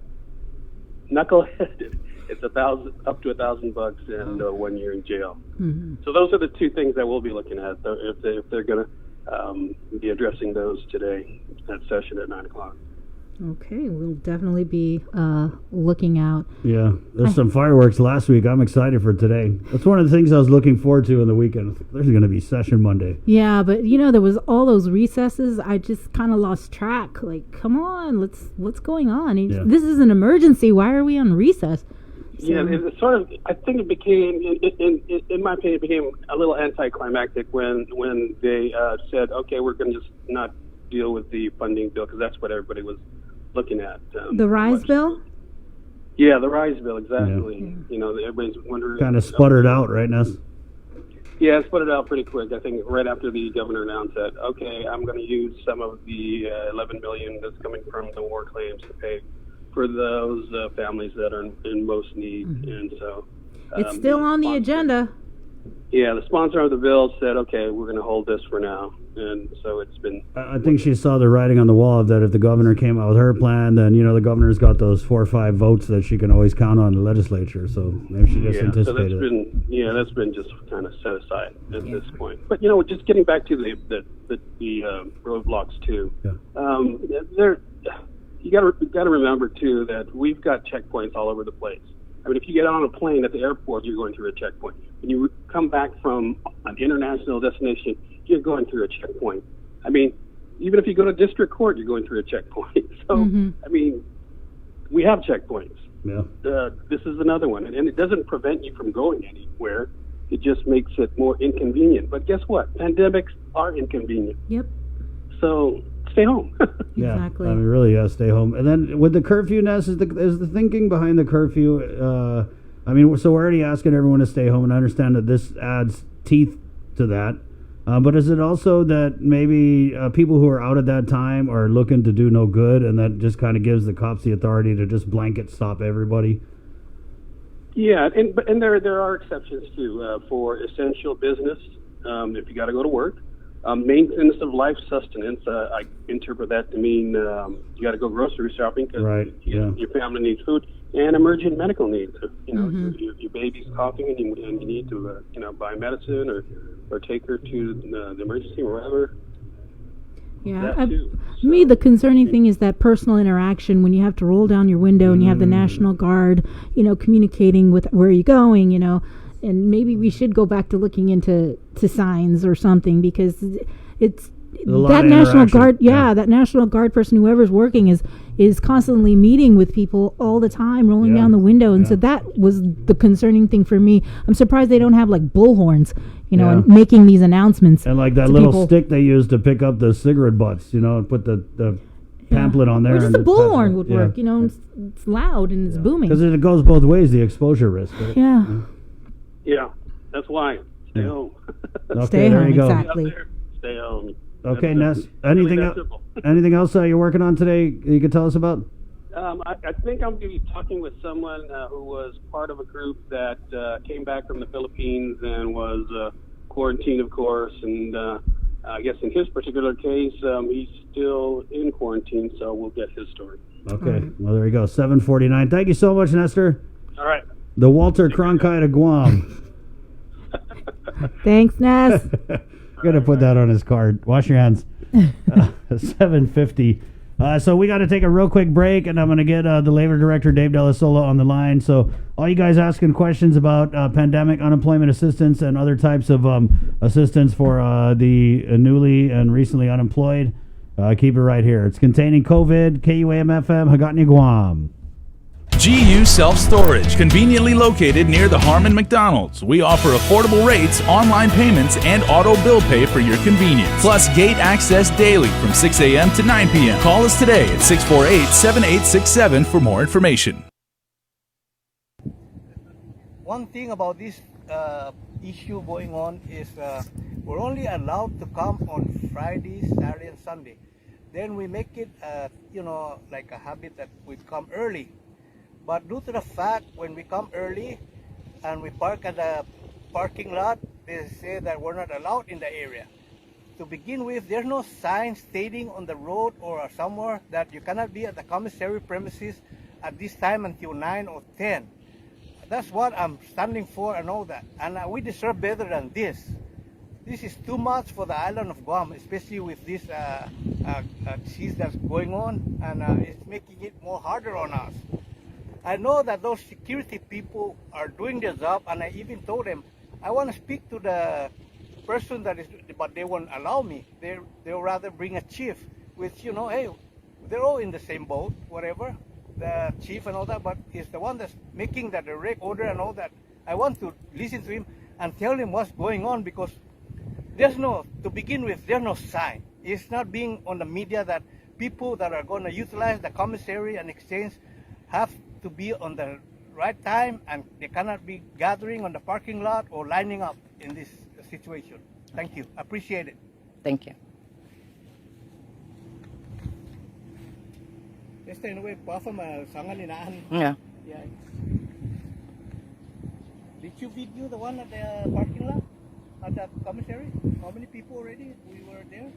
knuckleheaded, it's $1,000 up to $1,000 and 1 year in jail. So those are the two things that we'll be looking at if they're going to be addressing those today at session at 9 o'clock. Okay, we'll definitely be looking out. Yeah, there's some fireworks last week. I'm excited for today. That's one of the things I was looking forward to in the weekend. There's going to be session Monday. Yeah, but there was all those recesses. I just kind of lost track. Like, come on, what's going on? Yeah. This is an emergency. Why are we on recess? So, yeah, it sort of. I think it became, in my opinion, it became a little anticlimactic when they said, okay, we're going to just not deal with the funding bill because that's what everybody was looking at. The RISE bill? Yeah, the RISE bill, exactly. Yeah. Everybody's wondering. Kind of sputtered out, right, Ness? Yeah, it sputtered out pretty quick. I think right after the governor announced that, okay, I'm going to use some of the $11 million that's coming from the war claims to pay for those families that are in most need. And so it's still on the agenda. Yeah, the sponsor of the bill said, okay, we're going to hold this for now. And so it's been... I think she saw the writing on the wall that if the governor came out with her plan, then, the governor's got those 4 or 5 votes that she can always count on in the legislature. So maybe she just anticipated so that's been just kind of set aside at this point. But, just getting back to the roadblocks, too. Yeah. You got to remember, too, that we've got checkpoints all over the place. I mean, if you get on a plane at the airport, you're going through a checkpoint. When you come back from an international destination, you're going through a checkpoint. I mean, even if you go to district court, you're going through a checkpoint. So, I mean, we have checkpoints. Yeah. This is another one. And it doesn't prevent you from going anywhere. It just makes it more inconvenient. But guess what? Pandemics are inconvenient. Yep. So stay home. Yeah, exactly. I mean, really, stay home. And then with the curfew, Ness, is the thinking behind the curfew, so we're already asking everyone to stay home, and I understand that this adds teeth to that. But is it also that maybe people who are out at that time are looking to do no good, and that just kind of gives the cops the authority to just blanket stop everybody? Yeah, and there are exceptions, too, for essential business, if you got to go to work. Maintenance of life sustenance, I interpret that to mean you got to go grocery shopping because your family needs food, and emergent medical needs. Your baby's coughing and you need to buy medicine or take her to the emergency or wherever. Yeah, to me, the concerning thing is that personal interaction when you have to roll down your window and you have the National Guard, communicating with where you're going, and maybe we should go back to looking into signs or something, because it's that National Guard. Yeah, that National Guard person, whoever's working, is constantly meeting with people all the time, rolling down the window, and so that was the concerning thing for me. I'm surprised they don't have like bullhorns, and making these announcements. And like that little stick they use to pick up the cigarette butts, and put the pamphlet on there. Or just a bullhorn would work. It's loud and it's booming. Because it goes both ways, the exposure risk. Right? Yeah. Yeah, that's why stay home. Okay, Stay there home, you go. exactly. Stay home. Okay, That's, Ness. Anything that else? simple. Anything else you're working on today? You can tell us about? I think I'm going to be talking with someone who was part of a group that came back from the Philippines and was quarantined, of course. And I guess in his particular case, he's still in quarantine, so we'll get his story. Okay. Well, there you go. 7:49. Thank you so much, Nestor. All right. The Walter Cronkite of Guam. Thanks, Ness. Gonna put that on his card. Wash your hands. 7:50. So we got to take a real quick break, and I'm going to get the labor director, Dave Delasola, on the line. So all you guys asking questions about pandemic unemployment assistance and other types of assistance for the newly and recently unemployed, keep it right here. It's Containing COVID, KUAM-FM, Hagatni, Guam. GU Self-Storage, conveniently located near the Harmon McDonald's. We offer affordable rates, online payments, and auto bill pay for your convenience. Plus gate access daily from 6 a.m. to 9 p.m. Call us today at 648-7867 for more information. One thing about this issue going on is we're only allowed to come on Friday, Saturday, and Sunday. Then we make it, like a habit that we come early. But due to the fact when we come early and we park at the parking lot, they say that we're not allowed in the area. To begin with, there's no sign stating on the road or somewhere that you cannot be at the commissary premises at this time until 9 or 10. That's what I'm standing for and all that. And we deserve better than this. This is too much for the island of Guam, especially with this disease that's going on, and it's making it more harder on us. I know that those security people are doing their job, and I even told them, I want to speak to the person that is, but they won't allow me. They'll rather bring a chief, which, hey, they're all in the same boat, whatever, the chief and all that, but he's the one that's making the direct order and all that. I want to listen to him and tell him what's going on, because to begin with, there's no sign. It's not being on the media that people that are going to utilize the commissary and exchange have to be on the right time, and they cannot be gathering on the parking lot or lining up in this situation. Thank you. Appreciate it. Thank you. Yeah. Did you video the one at the parking lot at the commissary? How many people already we were there?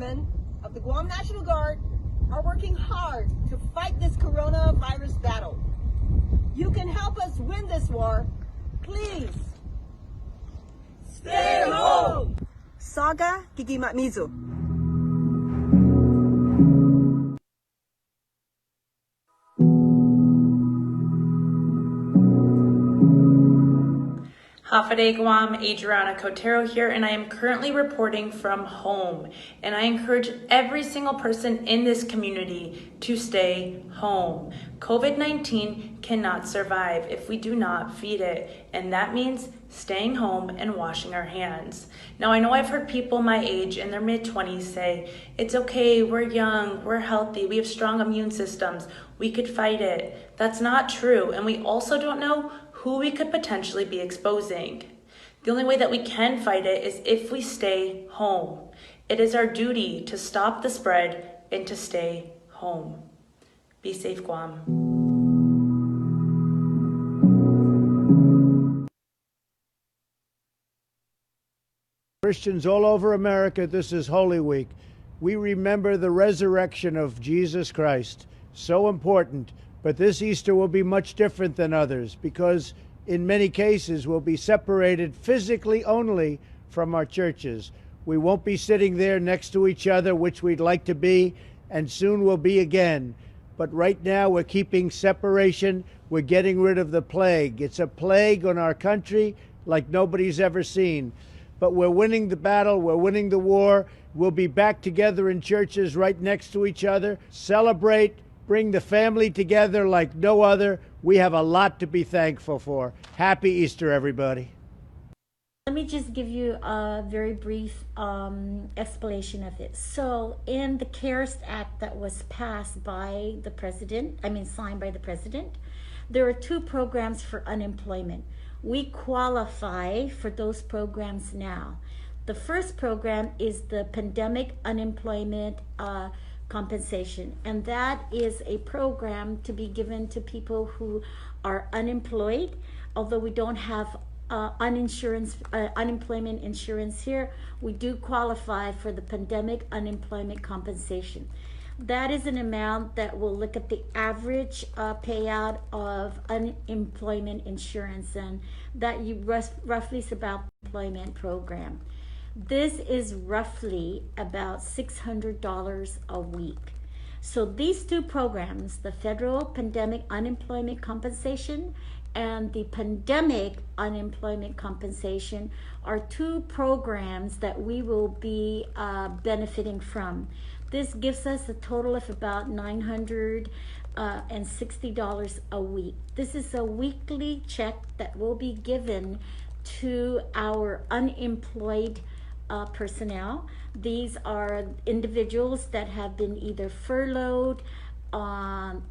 Airmen of the Guam National Guard are working hard to fight this coronavirus battle. You can help us win this war. Please stay home. Saga Gigimatmizu. Hafade Guam, Adriana Cotero here, and I am currently reporting from home. And I encourage every single person in this community to stay home. COVID-19 cannot survive if we do not feed it, and that means staying home and washing our hands. Now, I know I've heard people my age in their mid-20s say, it's okay, we're young, we're healthy, we have strong immune systems, we could fight it. That's not true, and we also don't know who we could potentially be exposing. The only way that we can fight it is if we stay home. It is our duty to stop the spread and to stay home. Be safe, Guam. Christians all over America, this is Holy Week. We remember the resurrection of Jesus Christ. So important. But this Easter will be much different than others because in many cases we'll be separated physically only from our churches. We won't be sitting there next to each other, which we'd like to be, and soon we'll be again. But right now we're keeping separation. We're getting rid of the plague. It's a plague on our country like nobody's ever seen. But we're winning the battle. We're winning the war. We'll be back together in churches right next to each other. Celebrate. Bring the family together like no other. We have a lot to be thankful for. Happy Easter, everybody. Let me just give you a very brief explanation of it. So in the CARES Act that was passed by the president, signed by the president, there are two programs for unemployment. We qualify for those programs now. The first program is the pandemic unemployment compensation, and that is a program to be given to people who are unemployed. Although we don't have unemployment insurance here, we do qualify for the pandemic unemployment compensation. That is an amount that will look at the average payout of unemployment insurance, and that roughly is about the employment program. This is roughly about $600 a week. So these two programs, the federal pandemic unemployment compensation and the pandemic unemployment compensation, are two programs that we will be benefiting from. This gives us a total of about $960 a week. This is a weekly check that will be given to our unemployed personnel. These are individuals that have been either furloughed,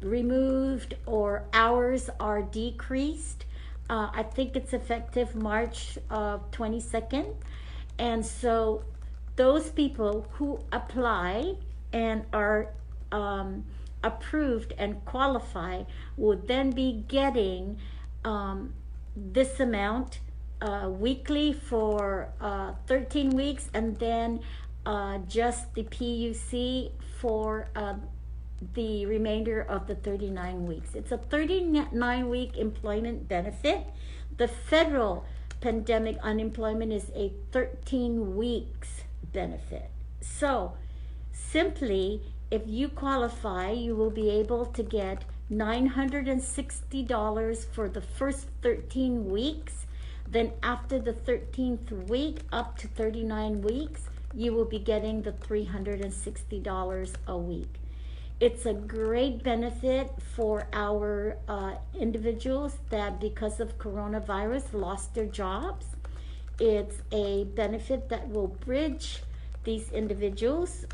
removed, or hours are decreased. I think it's effective March 22nd. And so those people who apply and are approved and qualify will then be getting this amount weekly for 13 weeks, and then just the PUC for the remainder of the 39 weeks. It's a 39-week employment benefit. The federal pandemic unemployment is a 13 weeks benefit. So simply, if you qualify, you will be able to get $960 for the first 13 weeks. Then after the 13th week, up to 39 weeks, you will be getting the $360 a week. It's a great benefit for our individuals that because of coronavirus lost their jobs. It's a benefit that will bridge these individuals.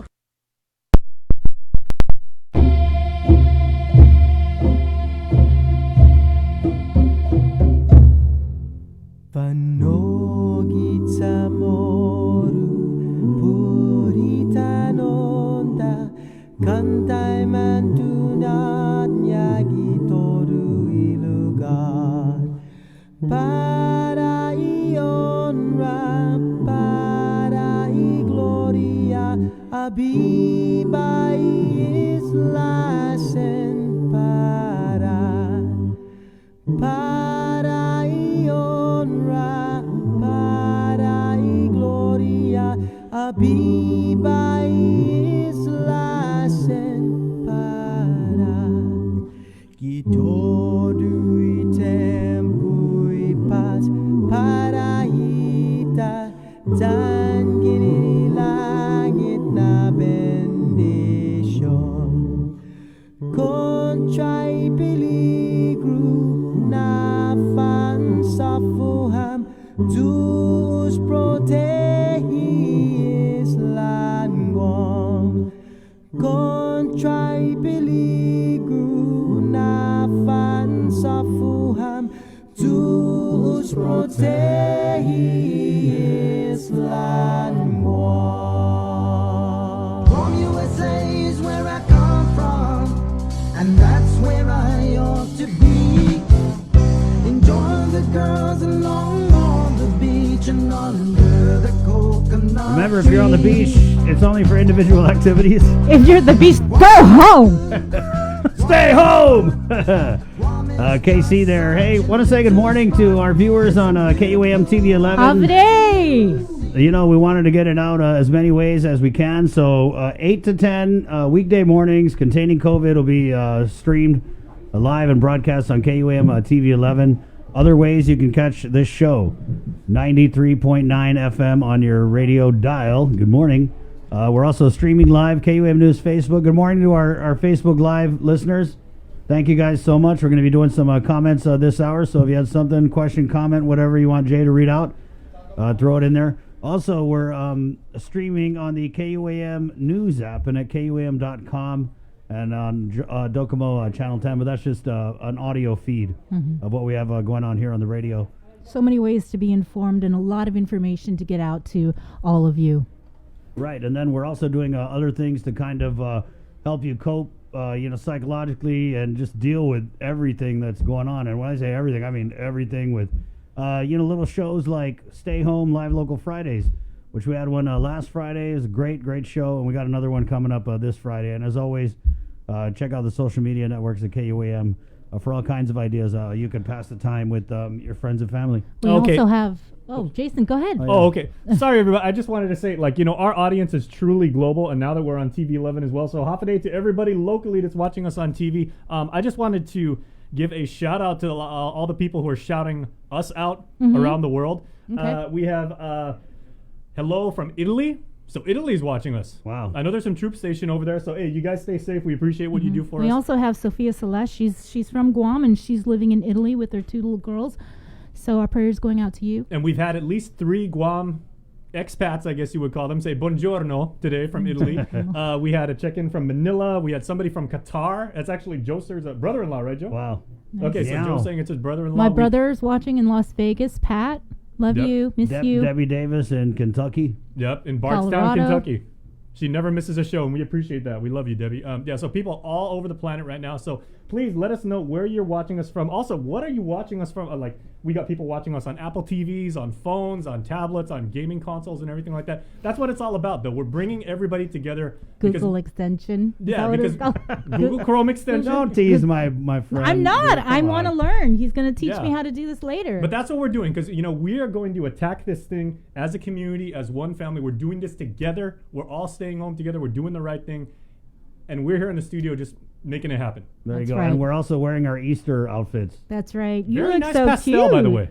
Vanogitsa moru purita nonda kantai mantunat nyagi toru ilugar para honra para gloria Abiba islasen para honra, para gloria. Abiba islasen para todo y tempo y paz para ita dan gini langit na bendición contra y peligro na fan sa fuham Deus protege Island Guam contra y peligro na fan sa fuham Deus protege Island Guam. From USA is where I come from, and that's where I ought to be. Enjoying the girls along on the beach and under the coconut. Remember, if you're on the beach, it's only for individual activities. If you're at the beach, go home. Stay home. KC there. Hey, want to say good morning to our viewers on KUAM TV 11. Avde. You know, we wanted to get it out as many ways as we can. So 8 to 10 weekday mornings containing COVID will be streamed live and broadcast on KUAM TV 11. Other ways you can catch this show, 93.9 FM on your radio dial. Good morning. We're also streaming live, KUAM News Facebook. Good morning to our Facebook Live listeners. Thank you guys so much. We're going to be doing some comments this hour. So if you had something, question, comment, whatever you want Jay to read out, throw it in there. Also, we're streaming on the KUAM News app and at KUAM.com and on Docomo Channel 10. But that's just an audio feed of what we have going on here on the radio. So many ways to be informed and a lot of information to get out to all of you. Right, and then we're also doing other things to kind of help you cope, psychologically and just deal with everything that's going on. And when I say everything, I mean everything with, little shows like Stay Home Live Local Fridays, which we had one last Friday. It was a great show, and we got another one coming up this Friday. And as always, check out the social media networks at KUAM for all kinds of ideas. You can pass the time with your friends and family. We also have... Oh, Jason, go ahead. Oh, okay. Sorry, everybody. I just wanted to say, our audience is truly global, and now that we're on TV 11 as well. So, hapaday to everybody locally that's watching us on TV. I just wanted to give a shout out to all the people who are shouting us out around the world. Okay. We have hello from Italy. So, Italy's watching us. Wow. I know there's some troop station over there. So, hey, you guys stay safe. We appreciate what you do for us. We also have Sophia Celeste. She's from Guam, and she's living in Italy with her 2 little girls. So our prayers going out to you. And we've had at least 3 Guam expats, I guess you would call them, say buongiorno today from Italy. We had a check-in from Manila. We had somebody from Qatar. That's actually Joe Sir's brother-in-law, right, Joe? Wow. Okay, so Joe's saying it's his brother-in-law. My brother's watching in Las Vegas. Pat, love you, miss you. Debbie Davis in Kentucky. Yep, in Bardstown, Colorado. Kentucky. She never misses a show, and we appreciate that. We love you, Debbie. So people all over the planet right now. So please let us know where you're watching us from. Also, what are you watching us from? We got people watching us on Apple TVs, on phones, on tablets, on gaming consoles, and everything like that. That's what it's all about, though. We're bringing everybody together. Google extension. Yeah, because Google Chrome extension. Don't tease my friend. I'm not. I want to learn. He's going to teach me how to do this later. But that's what we're doing, because we are going to attack this thing as a community, as one family. We're doing this together. We're all staying home together. We're doing the right thing. And we're here in the studio just making it happen. There you go. Right. And we're also wearing our Easter outfits. That's right. You Very look nice so pastel, cute. by the way.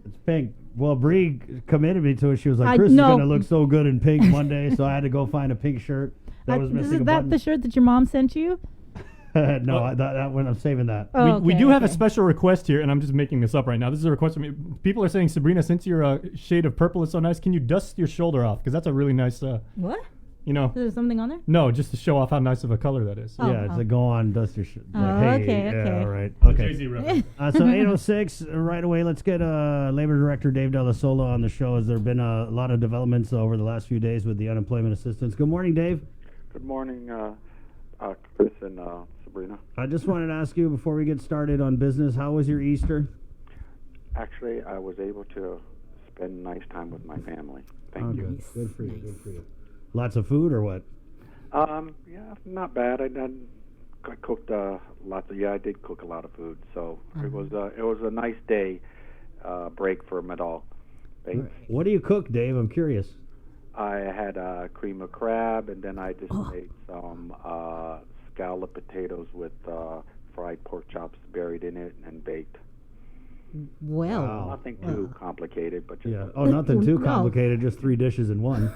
It's pink. Well, Bree committed me to it. She was like, Chris is going to look so good in pink Monday, so I had to go find a pink shirt that was missing a button. Is that the shirt that your mom sent you? No, that one, I'm saving that. Oh, we do have a special request here, and I'm just making this up right now. This is a request from me. People are saying, Sabrina, since your shade of purple is so nice, can you dust your shoulder off? Because that's a really nice... What? Is there something on there? No, just to show off how nice of a color that is. It's a go on, dust your shirt. Okay. Yeah, all right. The Okay. Jay-Z reference. So 8:06, right away, let's get Labor Director Dave Della Sola on the show, as there have been a lot of developments over the last few days with the unemployment assistance. Good morning, Dave. Good morning, Chris and Sabrina. I just wanted to ask you, before we get started on business, how was your Easter? Actually, I was able to spend nice time with my family. Thank you. Good for you. Good for you. Lots of food or what? Yeah, not bad. I cooked lots of. Yeah, I did cook a lot of food. So it was a nice day break for them at all. What do you cook, Dave? I'm curious. I had cream of crab, and then I just made some scallop potatoes with fried pork chops buried in it and baked. Well, nothing too complicated, but just Oh, nothing too No. complicated. Just 3 dishes in one.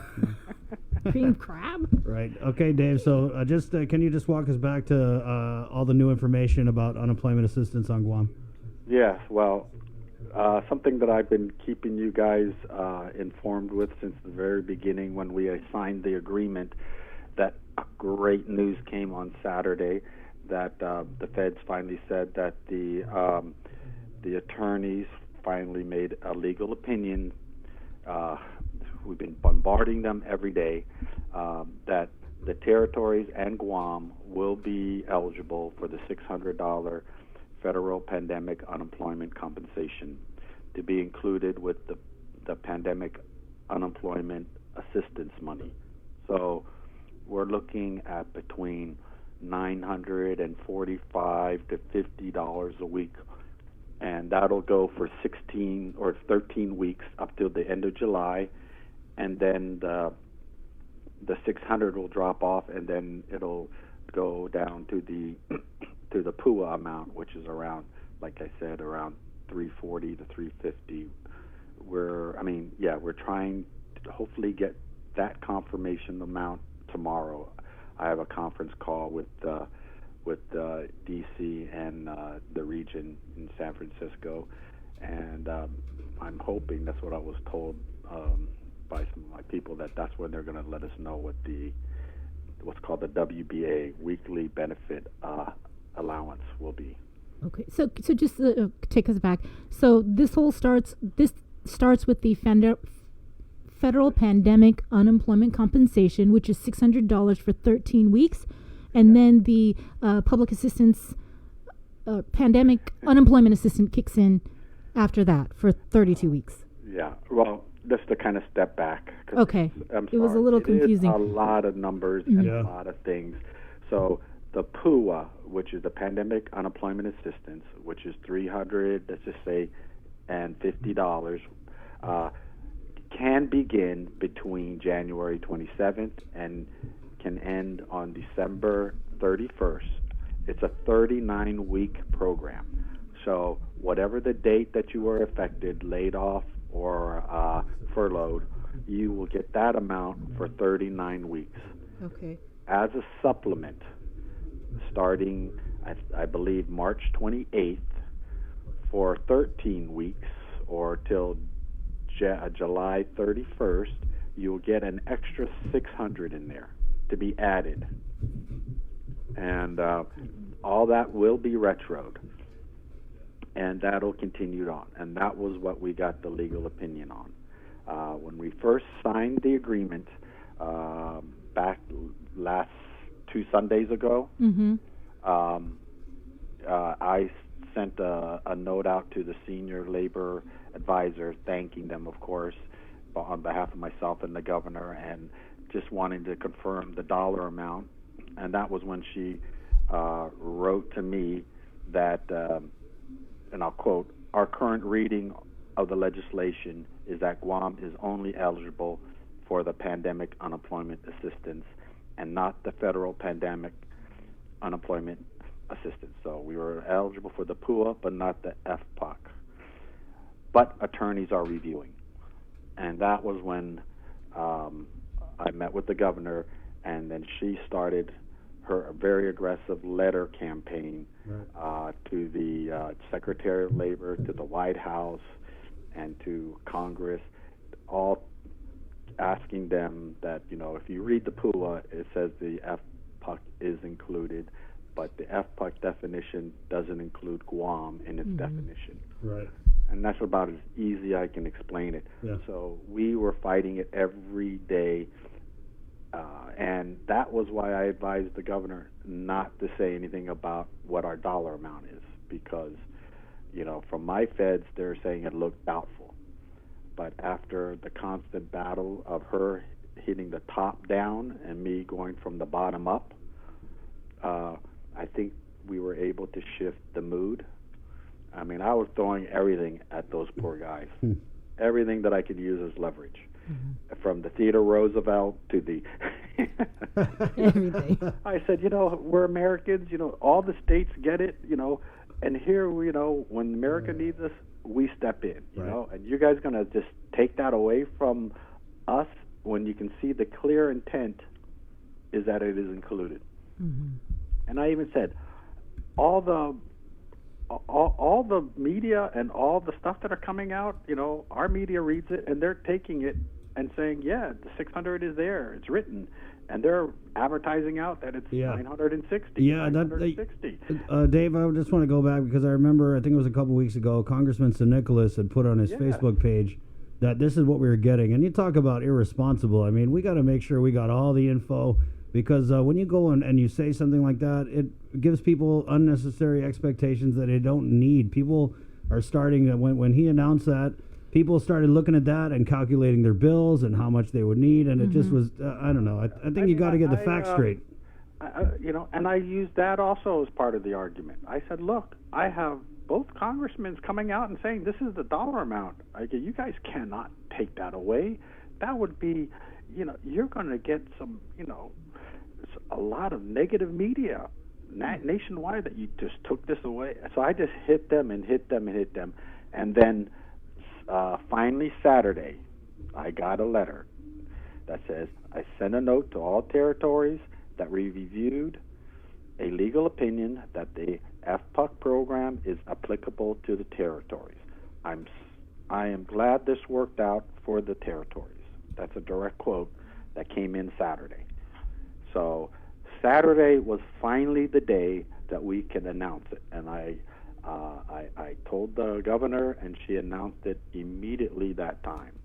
cream crab. Right. Okay, Dave. So can you just walk us back to all the new information about unemployment assistance on Guam? Yes. Well, something that I've been keeping you guys informed with since the very beginning when we signed the agreement. That great news came on Saturday that the feds finally said that the attorneys finally made a legal opinion. We've been bombarding them every day that the territories and Guam will be eligible for the $600 federal pandemic unemployment compensation to be included with the pandemic unemployment assistance money. So we're looking at between $945 to $50 a week, and that'll go for 16 or 13 weeks up till the end of July, and then the 600 will drop off, and then it'll go down to the PUA amount, which is around, like I said, around 340 to 350. We're trying to hopefully get that confirmation amount tomorrow. I have a conference call with DC and the region in San Francisco, and I'm hoping, that's what I was told by some of my people, that's when they're going to let us know what's called the WBA, weekly benefit allowance, will be. Okay, so just take us back. So this starts with the federal pandemic unemployment compensation, which is $600 for 13 weeks, and then the public assistance pandemic unemployment assistance kicks in after that for 32 weeks. Yeah, well, just to kind of step back. Okay, it was a little confusing. It is a lot of numbers and a lot of things. So the PUA, which is the Pandemic Unemployment Assistance, which is $300, let's just say, and $50, can begin between January 27th and can end on December 31st. It's a 39-week program. So whatever the date that you were affected, laid off, or furloughed, you will get that amount for 39 weeks. Okay. As a supplement, starting, I believe, March 28th, for 13 weeks, or till July 31st, you'll get an extra 600 in there to be added. And all that will be retroed. And that'll continue on. And that was what we got the legal opinion on. When we first signed the agreement back last 2 Sundays ago, I sent a note out to the senior labor advisor thanking them, of course, on behalf of myself and the governor, and just wanting to confirm the dollar amount. And that was when she wrote to me that, and I'll quote, "Our current reading of the legislation is that Guam is only eligible for the pandemic unemployment assistance and not the federal pandemic unemployment assistance." So we were eligible for the PUA, but not the FPOC. But attorneys are reviewing. And that was when I met with the governor, and then she started her very aggressive letter campaign to the Secretary of Labor, to the White House, and to Congress, all asking them that, if you read the PUA, it says the FPOC is included, but the FPOC definition doesn't include Guam in its definition. Right. And that's about as easy I can explain it. Yeah. So we were fighting it every day, and that was why I advised the governor not to say anything about what our dollar amount is, because, from my feds, they're saying it looked doubtful. But after the constant battle of her hitting the top down and me going from the bottom up, I think we were able to shift the mood. I mean, I was throwing everything at those poor guys, everything that I could use as leverage, from the Theodore Roosevelt to the. Everything. I said, we're Americans. All the states get it. And here, when America needs us, we step in. And you guys gonna just take that away from us when you can see the clear intent is that it is included. And I even said, all the media and all the stuff that are coming out, our media reads it and they're taking it and saying, yeah, the 600 is there, it's written, and they're advertising out that it's 960. Yeah, 960. Dave, I just want to go back because I remember, I think it was a couple weeks ago, Congressman St. Nicholas had put on his Facebook page that this is what we were getting. And you talk about irresponsible. I mean, we got to make sure we got all the info, because when you go and you say something like that, it gives people unnecessary expectations that they don't need. People are starting, when he announced that, people started looking at that and calculating their bills and how much they would need, and it just was, I don't know. I think you got to get the facts straight. And I used that also as part of the argument. I said, look, I have both congressmen coming out and saying this is the dollar amount. You guys cannot take that away. That would be, you're going to get some, a lot of negative media nationwide that you just took this away. So I just hit them and hit them and hit them. And then finally Saturday, I got a letter that says, I sent a note to all territories that we reviewed a legal opinion that the FPUC program is applicable to the territories. I am glad this worked out for the territories. That's a direct quote that came in Saturday. So Saturday was finally the day that we can announce it, and I told the governor, and she announced it immediately that time.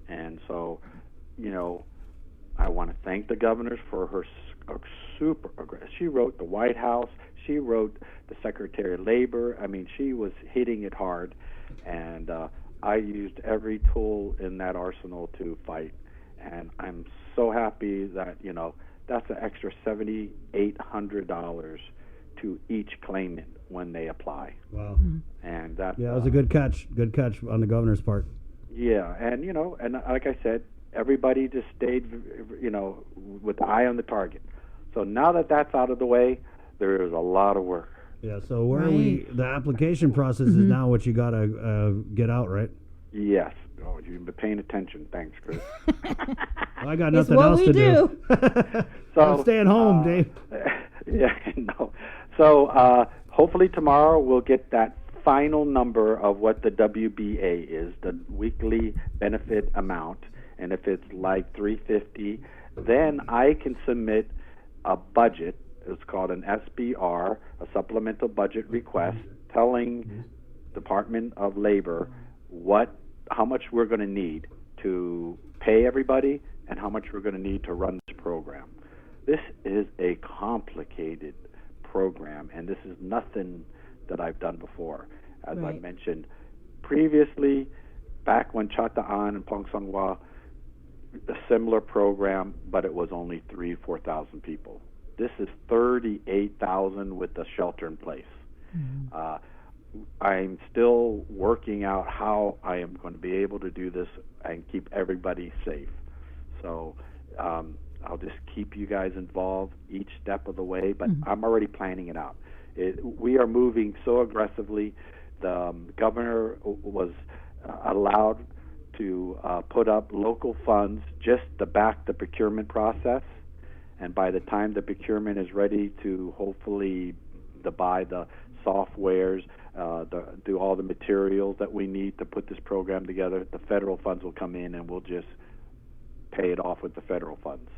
And so, I want to thank the governors for her super aggressive. She wrote the White House. She wrote the Secretary of Labor. I mean, she was hitting it hard, and I used every tool in that arsenal to fight. And I'm so happy that, that's an extra $7,800 to each claimant when they apply. Wow. And that it was a good catch on the governor's part. Yeah, and and like I said, everybody just stayed, with the eye on the target. So now that that's out of the way, there is a lot of work. Yeah. So where are we? The application process is now what you got to get out, right? Yes. Oh, you've been paying attention. Thanks, Chris. I got nothing else to do. So I'm staying home, Dave. Yeah, no. So hopefully tomorrow we'll get that final number of what the WBA is, the weekly benefit amount, and if it's like $350, then I can submit a budget. It's called an SBR, a supplemental budget request, telling Department of Labor how much we're going to need to pay everybody and how much we're going to need to run this program. This is a complicated program, and this is nothing that I've done before. As I mentioned previously, back when Chataan and Pongsonghua, a similar program, but it was only 4,000 people. This is 38,000 with the shelter in place. I'm still working out how I am going to be able to do this and keep everybody safe. So I'll just keep you guys involved each step of the way, but I'm already planning it out. We are moving so aggressively. The governor was allowed to put up local funds just to back the procurement process, and by the time the procurement is ready to hopefully buy the softwares, do all the materials that we need to put this program together, the federal funds will come in and we'll just pay it off with the federal funds.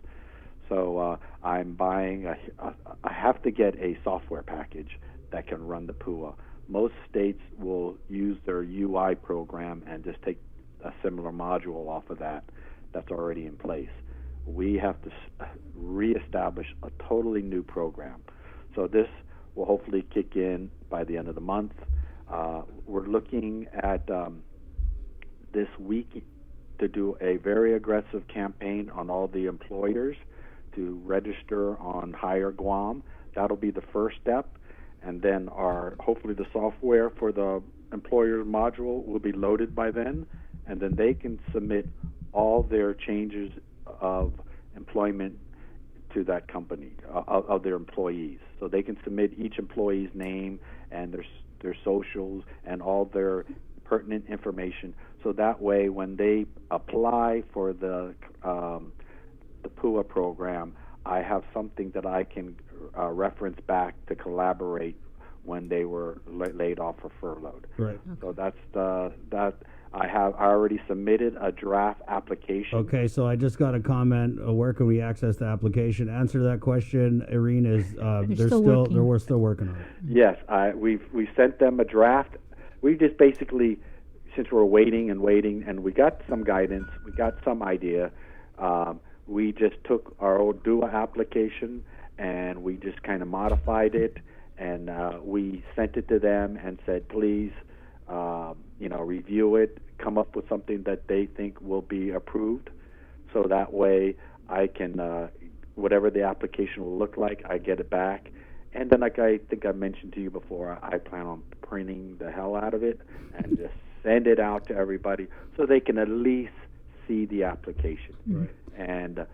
So I'm buying, I have to get a software package that can run the PUA. Most states will use their UI program and just take a similar module off of that that's already in place. We have to reestablish a totally new program. So this will hopefully kick in by the end of the month. We're looking at this week to do a very aggressive campaign on all the employers to register on Hire Guam. That'll be the first step, and then hopefully the software for the employer module will be loaded by then, and then they can submit all their changes of employment to that company of their employees. So they can submit each employee's name and their socials and all their pertinent information. So that way, when they apply for the PUA program, I have something that I can reference back to collaborate when they were laid off or furloughed. Right. So that's that. I already submitted a draft application. Okay, so I just got a comment. Where can we access the application? Answer to that question, Irene, is we're still working on it. Yes, we sent them a draft. We just basically, since we're waiting, and we got some guidance, we got some idea. We just took our old DUA application and we just kind of modified it, and we sent it to them and said, please, review it, come up with something that they think will be approved. So that way I can, whatever the application will look like, I get it back. And then, like I think I mentioned to you before, I plan on printing the hell out of it and just send it out to everybody so they can at least see the application. Right.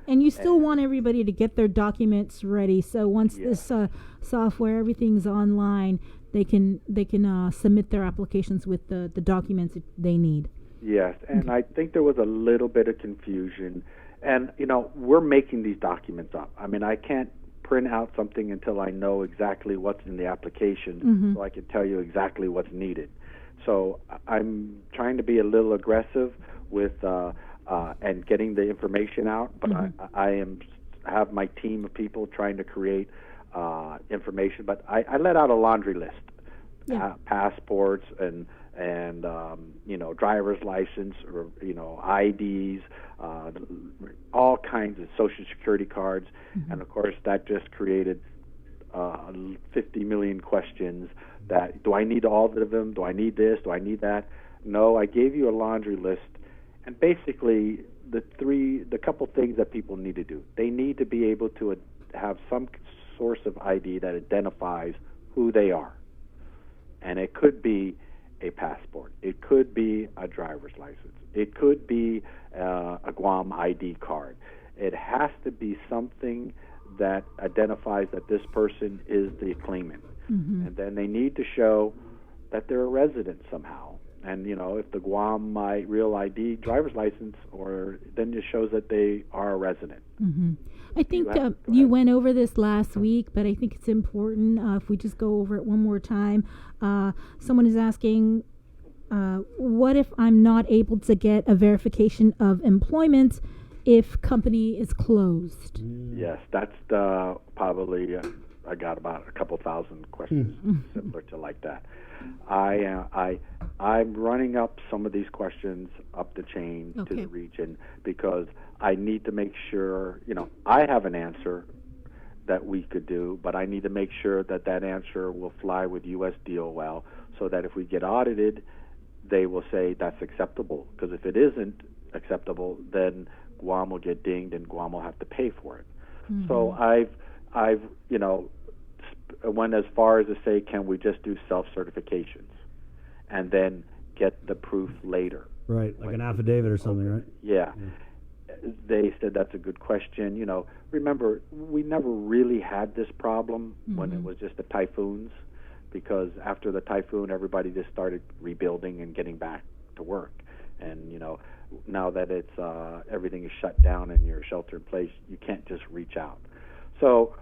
And you still want everybody to get their documents ready. So once this software, everything's online, they can submit their applications with the documents that they need. Yes, and I think there was a little bit of confusion. And, we're making these documents up. I mean, I can't print out something until I know exactly what's in the application, so I can tell you exactly what's needed. So I'm trying to be a little aggressive with and getting the information out, but I have my team of people trying to create information. But I let out a laundry list, passports and driver's license, or IDs, all kinds of social security cards, and of course that just created 50 million questions. That do I need all of them? Do I need this? Do I need that? No, I gave you a laundry list, and basically the couple things that people need to do. They need to be able to have some source of ID that identifies who they are, and it could be a passport, it could be a driver's license, it could be a Guam ID card. It has to be something that identifies that this person is the claimant, and then they need to show that they're a resident somehow. And if the Guam real ID driver's license, or then it shows that they are a resident. I think you went over this last week, but I think it's important if we just go over it one more time. Someone is asking, what if I'm not able to get a verification of employment if company is closed? Yes, that's probably I got about a couple thousand questions similar to like that. I'm running up some of these questions up the chain to the region, because I need to make sure, I have an answer that we could do, but I need to make sure that answer will fly with U.S. DOL, so that if we get audited, they will say that's acceptable. Because if it isn't acceptable, then Guam will get dinged and Guam will have to pay for it. So I've went as far as to say, can we just do self-certifications and then get the proof later? Right, like an affidavit or something, right? Yeah. They said that's a good question. Remember, we never really had this problem when it was just the typhoons, because after the typhoon, everybody just started rebuilding and getting back to work. And, now that it's everything is shut down and you're shelter in place, you can't just reach out. So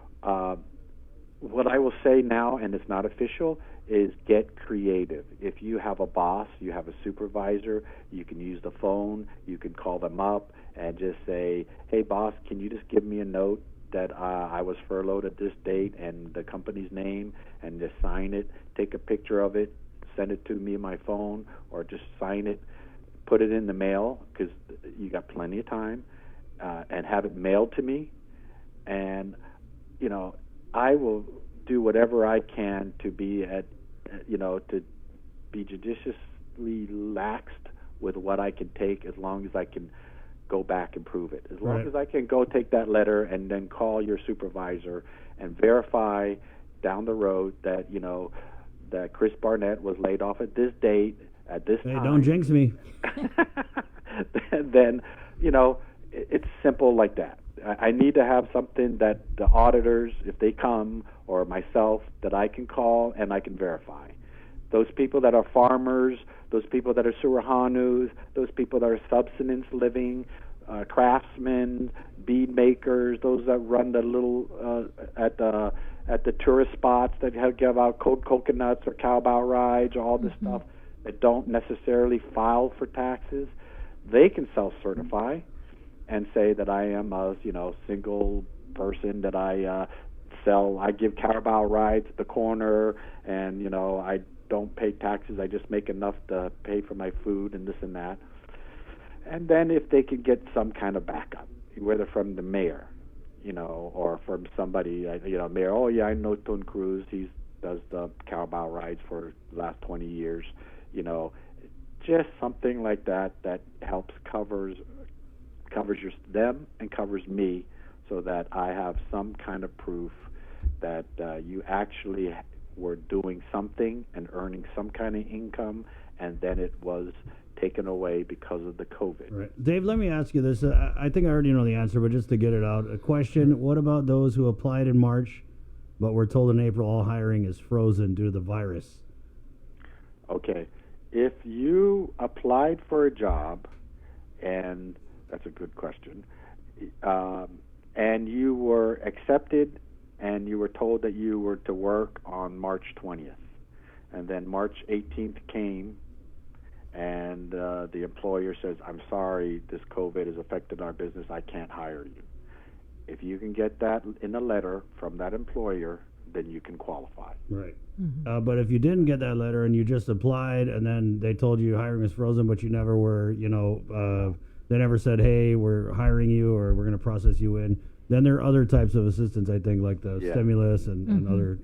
what I will say now, and it's not official, is get creative. If you have a boss, you have a supervisor, you can use the phone, you can call them up and just say, hey, boss, can you just give me a note that I was furloughed at this date and the company's name, and just sign it, take a picture of it, send it to me on my phone, or just sign it, put it in the mail, because you got plenty of time, and have it mailed to me. And, I will do whatever I can to be to be judiciously laxed with what I can take as long as I can go back and prove it. As long Right. as I can go take that letter and then call your supervisor and verify down the road that, that Chris Barnett was laid off at this date, at this Hey, time. don't jinx me. Then, it's simple like that. I need to have something that the auditors, if they come, or myself, that I can call and I can verify. Those people that are farmers, those people that are Surahanus, those people that are subsistence living, craftsmen, bead makers, those that run the little at the tourist spots that give out cold coconuts or cowboy rides or all this stuff that don't necessarily file for taxes, they can self-certify and say that I am a single person, that I give cowboy rides at the corner, and I don't pay taxes. I just make enough to pay for my food and this and that. And then if they could get some kind of backup, whether from the mayor, or from somebody, mayor, oh yeah, I know Tun Cruz, he does the cowboy rides for the last 20 years, just something like that helps covers them and covers me, so that I have some kind of proof that you actually were doing something and earning some kind of income, and then it was taken away because of the COVID. Right. Dave, let me ask you this. I think I already know the answer, but just to get it out, a question. What about those who applied in March, but were told in April all hiring is frozen due to the virus? Okay. If you applied for a job, and that's a good question, and you were accepted and you were told that you were to work on March 20th, and then March 18th came, and the employer says, I'm sorry, this COVID has affected our business, I can't hire you. If you can get that in a letter from that employer, then you can qualify. Right. But if you didn't get that letter and you just applied and then they told you hiring is frozen, but you never were, they never said, hey, we're hiring you or we're going to process you in, then there are other types of assistance, I think, like the stimulus and other.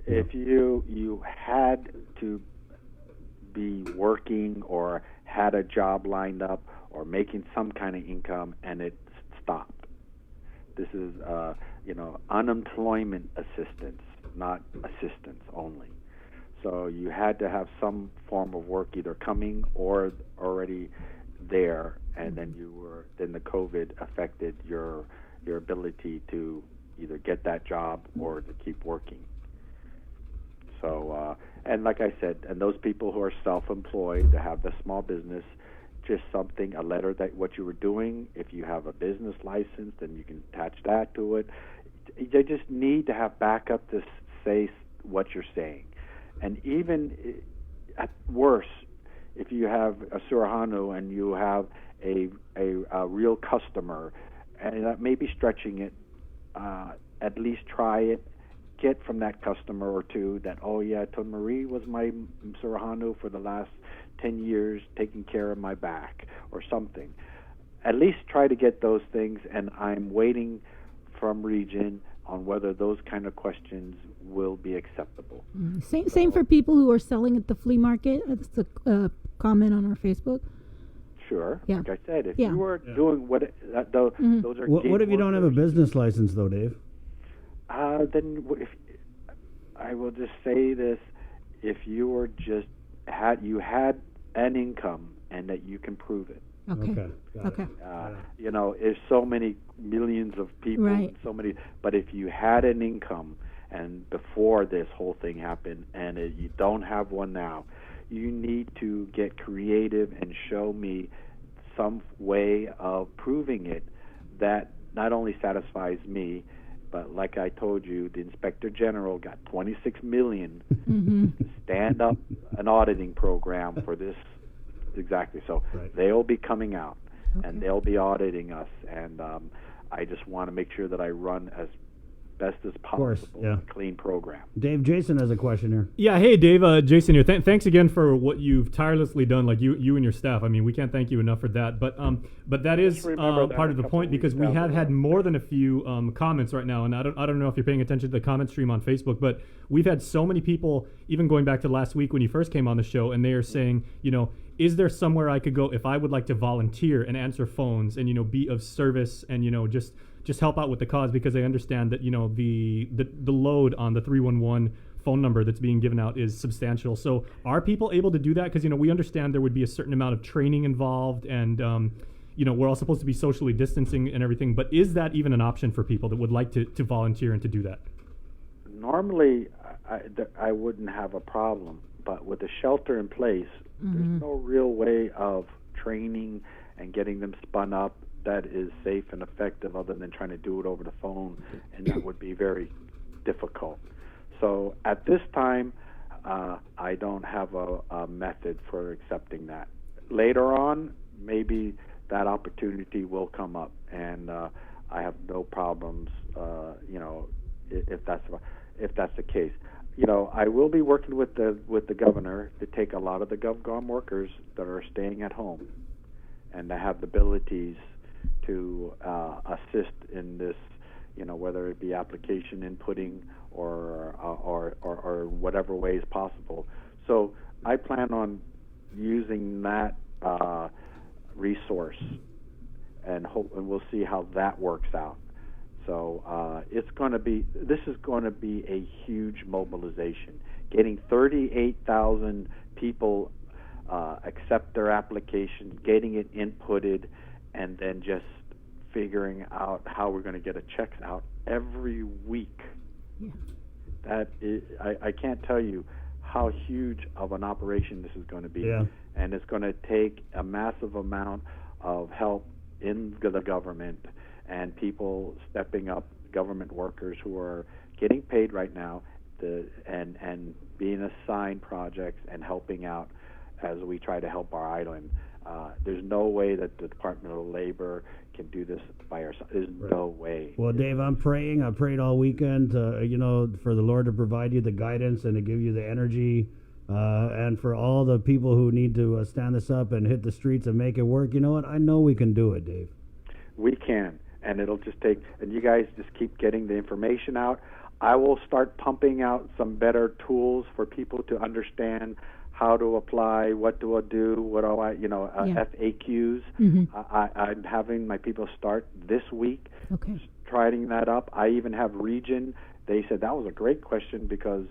If you had to be working or had a job lined up or making some kind of income and it stopped, this is unemployment assistance, not assistance only. So you had to have some form of work either coming or already there, and then then the COVID affected your ability to either get that job or to keep working. So, and like I said, and those people who are self-employed, to have the small business, just something, a letter that what you were doing. If you have a business license, then you can attach that to it. They just need to have backup to say what you're saying. And even at worse, if you have a Surahanu and you have a real customer, and that may be stretching it, at least try it. Get from that customer or two that, oh yeah, Tun Marie was my Surahanu for the last 10 years taking care of my back or something. At least try to get those things, and I'm waiting from Region on whether those kind of questions will be acceptable. Same for people who are selling at the flea market. That's a comment on our Facebook. Sure. Yeah. Like I said, if you were doing what those are. What if you don't have a business license, though, Dave? Then if I will just say this: if you were just had an income and that you can prove it. Okay. Okay. There's so many millions of people, right. so many. But if you had an income and before this whole thing happened, and you don't have one now, you need to get creative and show me some way of proving it that not only satisfies me, but like I told you, the Inspector General got $26 million to stand up an auditing program for this. Exactly. So they'll be coming out and they'll be auditing us, and I just want to make sure that I run as best as possible. course, yeah. A clean program. Dave, Jason has a question here. Yeah, hey Dave, Jason here. Thanks again for what you've tirelessly done, like you and your staff. I mean, we can't thank you enough for that. But that is remember that part a of the couple point, because weeks we down have the had road. more than a few comments right now, and I don't know if you're paying attention to the comment stream on Facebook, but we've had so many people, even going back to last week when you first came on the show, and they are saying, is there somewhere I could go if I would like to volunteer and answer phones and be of service and just help out with the cause, because they understand that the load on the 311 phone number that's being given out is substantial. So are people able to do that? Because we understand there would be a certain amount of training involved, and we're all supposed to be socially distancing and everything. But is that even an option for people that would like to volunteer and to do that? Normally, I wouldn't have a problem, but with the shelter in place, there's no real way of training and getting them spun up that is safe and effective other than trying to do it over the phone, and that would be very difficult. So at this time, I don't have a method for accepting that. Later on, maybe that opportunity will come up, and I have no problems, if that's the case. I will be working with the governor to take a lot of the GovCom workers that are staying at home and that have the abilities to assist in this, whether it be application inputting or whatever ways possible. So I plan on using that resource, and we'll see how that works out. So this is going to be a huge mobilization. Getting 38,000 people accept their application, getting it inputted, and then just figuring out how we're going to get a checks out every week. Yeah. That is, I can't tell you how huge of an operation this is going to be. Yeah. And it's going to take a massive amount of help in the government and people stepping up, government workers who are getting paid right now, and being assigned projects and helping out as we try to help our island. There's no way that the Department of Labor can do this by ourselves. There's no way. Well, Dave, I'm praying. I prayed all weekend, for the Lord to provide you the guidance and to give you the energy, and for all the people who need to stand this up and hit the streets and make it work. You know what? I know we can do it, Dave. We can, and it'll just take. And you guys just keep getting the information out. I will start pumping out some better tools for people to understand how to apply, what do I do, what do I, FAQs. I'm having my people start this week, trying that up. I even have Region. They said that was a great question because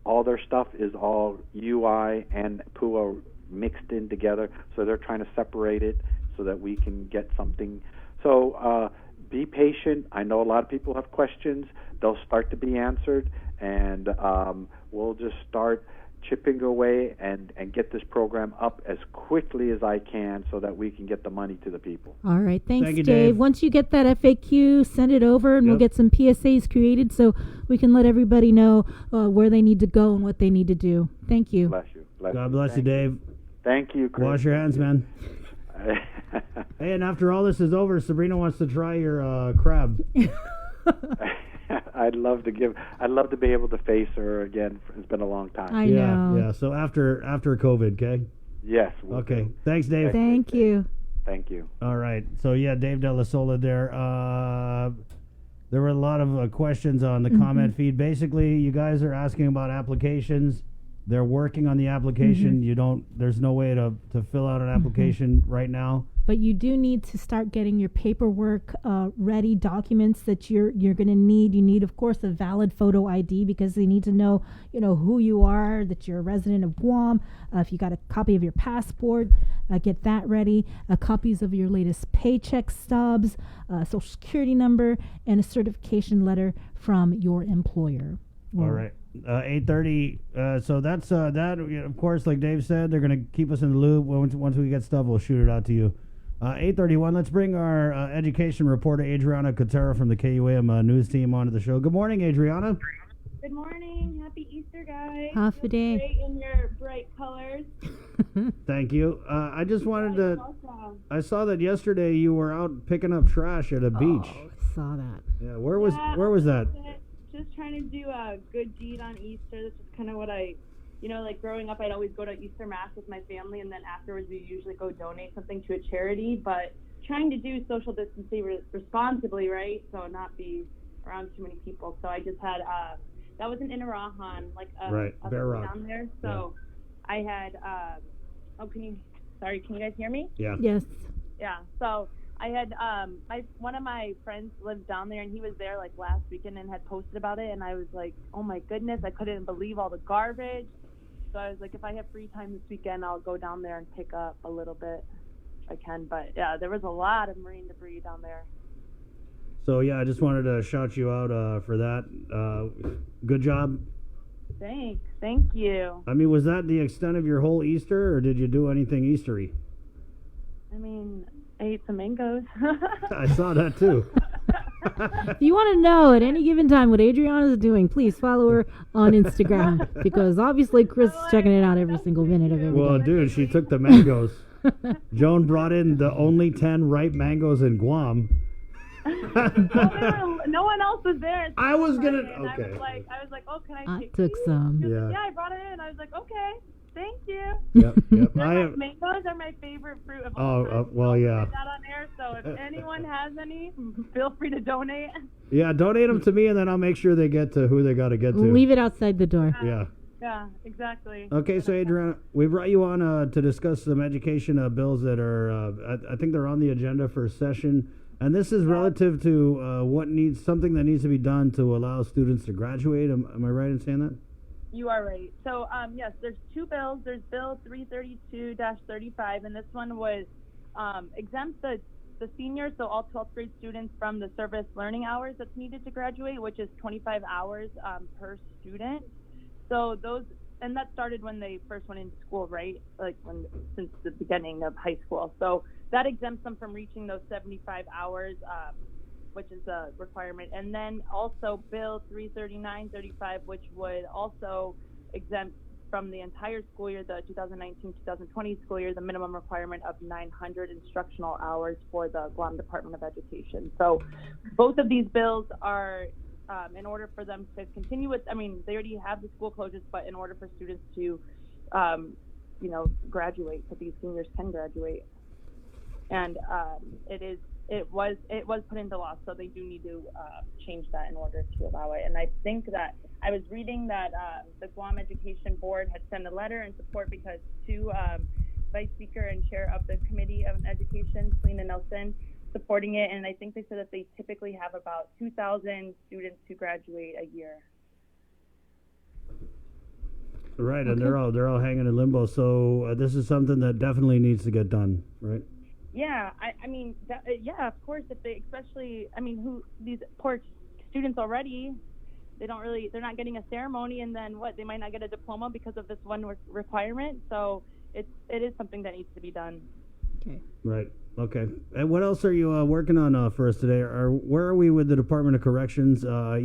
all their stuff is all UI and PUA mixed in together, so they're trying to separate it so that we can get something. So be patient. I know a lot of people have questions. They'll start to be answered, and we'll just start chipping away and get this program up as quickly as I can so that we can get the money to the people. All right. Thanks, Thank you, Dave. Dave. Once you get that FAQ, send it over, and we'll get some PSAs created so we can let everybody know where they need to go and what they need to do. Thank you. Bless you. God bless you, Dave. Thank you, Chris. Wash your hands, man. Hey, and after all this is over, Sabrina wants to try your crab. I'd love to be able to face her again. It's been a long time. I know. Yeah. So after COVID, okay? Yes. Okay. Thanks, Dave. Thank you. Thank you. All right. So yeah, Dave De La Sola there. There were a lot of questions on the comment feed. Basically, you guys are asking about applications. They're working on the application. There's no way to fill out an application right now. But you do need to start getting your paperwork ready, documents that you're going to need. You need, of course, a valid photo ID because they need to know, who you are, that you're a resident of Guam. If you got a copy of your passport, get that ready. Copies of your latest paycheck stubs, social security number, and a certification letter from your employer. All right. 8:30. So that's that. Of course, like Dave said, they're going to keep us in the loop. Once we get stuff, we'll shoot it out to you. 8:31. Let's bring our education reporter Adriana Cotera from the KUAM news team onto the show. Good morning, Adriana. Good morning. Happy Easter, guys. Half a day. Great in your bright colors. Thank you. I just wanted to. Awesome. I saw that yesterday you were out picking up trash at a beach. Saw that. Yeah. Where was that? just trying to do a good deed on Easter. That's just kind of what I, like growing up, I'd always go to Easter Mass with my family, and then afterwards we usually go donate something to a charity, but trying to do social distancing responsibly, right? So not be around too many people. So I just had, that was an Inarahan, like a Bear Rock down there. So I had, can you guys hear me? Yeah. Yes. Yeah. So I had, one of my friends lived down there, and he was there like last weekend and had posted about it. And I was like, oh my goodness, I couldn't believe all the garbage. So I was like, if I have free time this weekend, I'll go down there and pick up a little bit if I can. But yeah, there was a lot of marine debris down there. So yeah, I just wanted to shout you out for that. Good job. Thanks. Thank you. I mean, was that the extent of your whole Easter, or did you do anything Eastery? I mean, I ate some mangoes. I saw that too. If you want to know at any given time what Adriana is doing, please follow her on Instagram, because obviously Chris is checking it out every single minute of every Well, day. dude, she took the mangoes. Joan brought in the only 10 ripe mangoes in Guam. No one else was there. I was gonna. And Okay. I was like, oh, can I take took these? some. She was like, Yeah. yeah, I brought it in. I was like, okay, thank you. Yep. Mangoes are my favorite fruit of all Oh, time. well, yeah. Put that on air, so if anyone has any, feel free to donate. Yeah, donate them to me, and then I'll make sure they get to who they got to get to. Leave it outside the door. Yeah. Yeah, exactly. Okay, so Adriana, we brought you on to discuss some education bills that are, I think they're on the agenda for session. And this is relative to something that needs to be done to allow students to graduate. Am I right in saying that? You are right. So, yes, there's two bills. There's Bill 332-35, and this one was exempt the seniors, so all 12th grade students, from the service learning hours that's needed to graduate, which is 25 hours per student. So and that started when they first went into school, right? Like since the beginning of high school. So that exempts them from reaching those 75 hours, which is a requirement. And then also Bill 339-35, which would also exempt from the entire school year, the 2019-2020 school year, the minimum requirement of 900 instructional hours for the Guam Department of Education. So both of these bills are, in order for them to continue with, they already have the school closures, but in order for students to, graduate, so these seniors can graduate. And it was put into law, so they do need to change that in order to allow it. And I think that I was reading that the Guam Education Board had sent a letter in support, because two Vice Speaker and Chair of the Committee of Education, Selena Nelson, supporting it, and I think they said that they typically have about 2,000 students who graduate a year. Right, and they're all hanging in limbo. So this is something that definitely needs to get done, right? Yeah, yeah, of course. If they, especially, these poor students already, they're not getting a ceremony, and then they might not get a diploma because of this one requirement. So it is something that needs to be done. Okay. Right. Okay. And what else are you working on for us today? Where are we with the Department of Corrections? I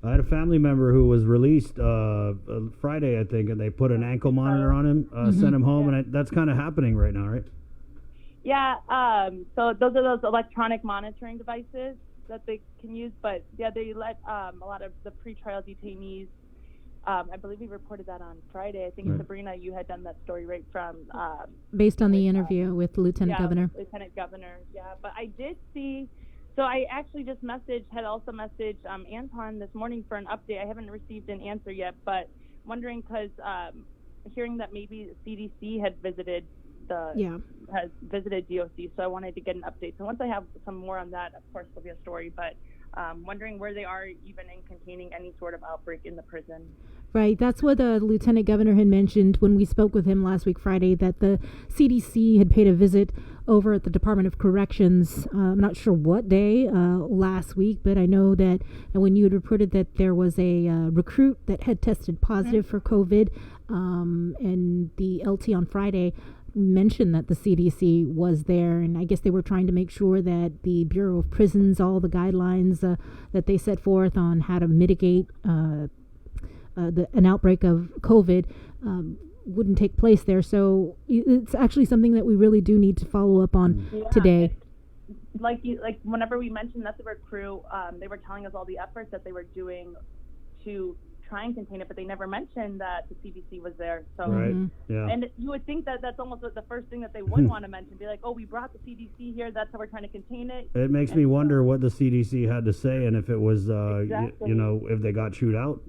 had a family member who was released Friday, I think, and they put an ankle monitor on him, sent him home, and that's kind of happening right now, right? Yeah. So those are those electronic monitoring devices that they can use, but yeah, they let a lot of the pretrial detainees. I believe we reported that on Friday. I think, Sabrina, you had done that story right from... based on the interview with the Lieutenant Governor. Lieutenant Governor, yeah. But I did see... So I actually just had also messaged Anton this morning for an update. I haven't received an answer yet, but wondering, because hearing that maybe CDC had visited DOC, so I wanted to get an update. So once I have some more on that, of course, there'll be a story, but wondering where they are even in containing any sort of outbreak in the prison. Right, that's what the Lieutenant Governor had mentioned when we spoke with him last week, Friday, that the CDC had paid a visit over at the Department of Corrections. I'm not sure what day last week, but I know that when you had reported that there was a recruit that had tested positive for COVID, and the LT on Friday mentioned that the CDC was there, and I guess they were trying to make sure that the Bureau of Prisons, all the guidelines that they set forth on how to mitigate an outbreak of COVID wouldn't take place there. So it's actually something that we really do need to follow up on today. like whenever we mentioned that's our crew, they were telling us all the efforts that they were doing to try and contain it, but they never mentioned that the CDC was there. So, Right. Yeah. And you would think that that's almost the first thing that they would want to mention, be like, oh, we brought the CDC here, that's how we're trying to contain it. It makes me wonder what the CDC had to say, and if it was, Exactly. if they got chewed out.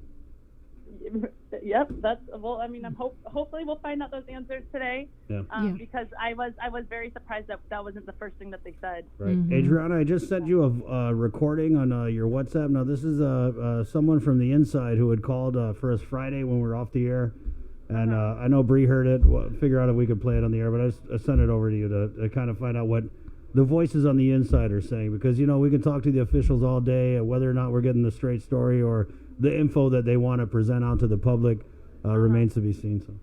Yep, that's well. I mean, hopefully we'll find out those answers today. Yeah. Because I was very surprised that wasn't the first thing that they said. Right. Adriana, I just sent you a recording on your WhatsApp. Now, this is someone from the inside who had called for us Friday when we were off the air. And I know Bree heard it. Figure out if we could play it on the air, but I sent it over to you to kind of find out what the voices on the inside are saying. Because, we can talk to the officials all day, whether or not we're getting the straight story or the info that they want to present out to the public remains to be seen. So.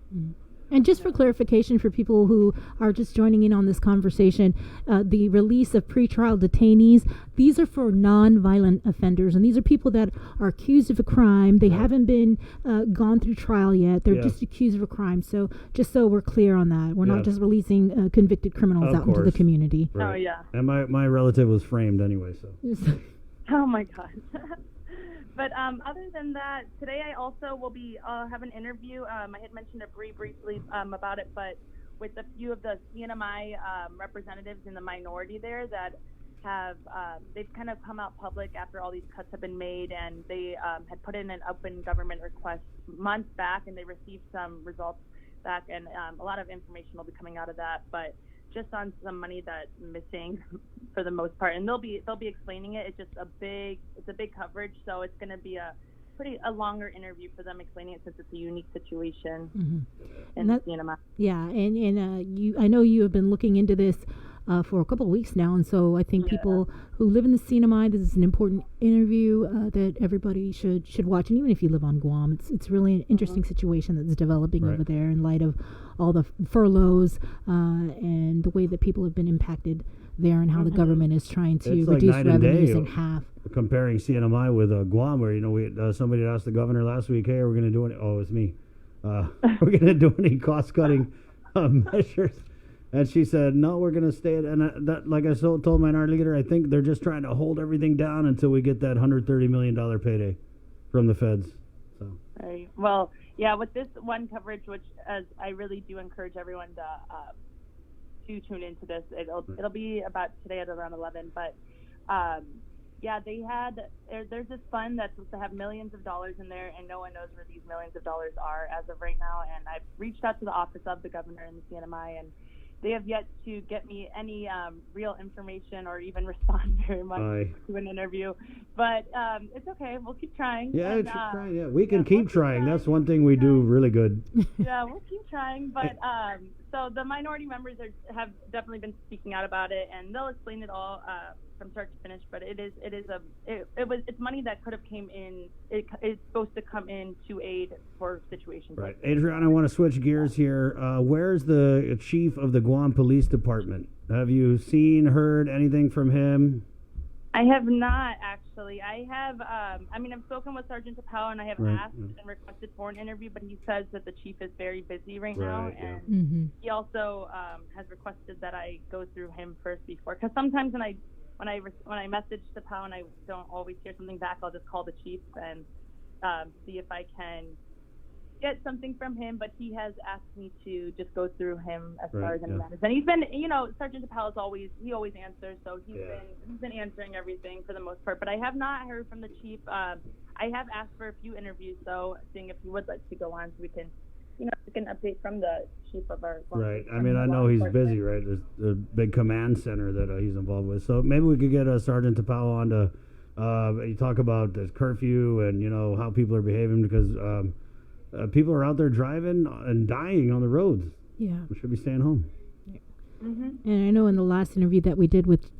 And just for clarification for people who are just joining in on this conversation, the release of pretrial detainees, these are for non-violent offenders. And these are people that are accused of a crime. They haven't been gone through trial yet. They're just accused of a crime. So just so we're clear on that, we're not just releasing convicted criminals out into the community. Right. Oh, yeah. And my relative was framed anyway, so. Oh, my God. But other than that, today I also will be have an interview. I had mentioned it briefly about it, but with a few of the CNMI representatives in the minority there that have they've kind of come out public after all these cuts have been made, and they had put in an open government request months back, and they received some results back, and a lot of information will be coming out of that, but just on some money that's missing for the most part, and they'll be explaining it. It's just a big coverage, so it's going to be a longer interview for them explaining it since it's a unique situation. And that, CNMI. Yeah, and I know you have been looking into this for a couple of weeks now, and so I think people who live in the CNMI, this is an important interview that everybody should watch, and even if you live on Guam, it's really an interesting situation that's developing over there in light of all the furloughs and the way that people have been impacted there, and how the government is trying to reduce revenues in half. Comparing CNMI with Guam, where we somebody had asked the governor last week, "Hey, are we going to do any?" Oh, it's me. We're going to do any cost cutting measures? And she said, "No, we're going to stay at." And that, like I told Minority Leader, I think they're just trying to hold everything down until we get that $130 million payday from the feds. So. Right. Well, yeah. With this one coverage, which as I really do encourage everyone to tune into this, it'll be about today at around 11. But yeah, there's this fund that's supposed to have millions of dollars in there, and no one knows where these millions of dollars are as of right now. And I've reached out to the office of the governor and the CNMI, and they have yet to get me any real information or even respond very much to an interview. But it's okay. We'll keep trying. Yeah, keep trying. Yeah, we can keep trying. That's one thing we do really good. Yeah, we'll keep trying. But so the minority members have definitely been speaking out about it, and they'll explain it all from start to finish. But it's money that could have came in. It's supposed to come in to aid for situations. Right, Adriana, I want to switch gears here. Where's the chief of the Guam Police Department? Have you heard anything from him? I have not, actually. I have, I've spoken with Sergeant Tapao, and I have asked and requested for an interview, but he says that the chief is very busy right now, and he also has requested that I go through him first before, because sometimes when I message Tapao and I don't always hear something back, I'll just call the chief and see if I can get something from him, but he has asked me to just go through him as far as any matters. And he's been, Sergeant Tapao always answers, so he's been answering everything for the most part. But I have not heard from the chief. I have asked for a few interviews, though, seeing if he would like to go on, so we can update from the chief of our. Right. I mean, I know he's busy, right? There's the big command center that he's involved with. So maybe we could get Sergeant Tapao on to you talk about this curfew and how people are behaving, because people are out there driving and dying on the roads. Yeah. We should be staying home. And I know in the last interview that we did with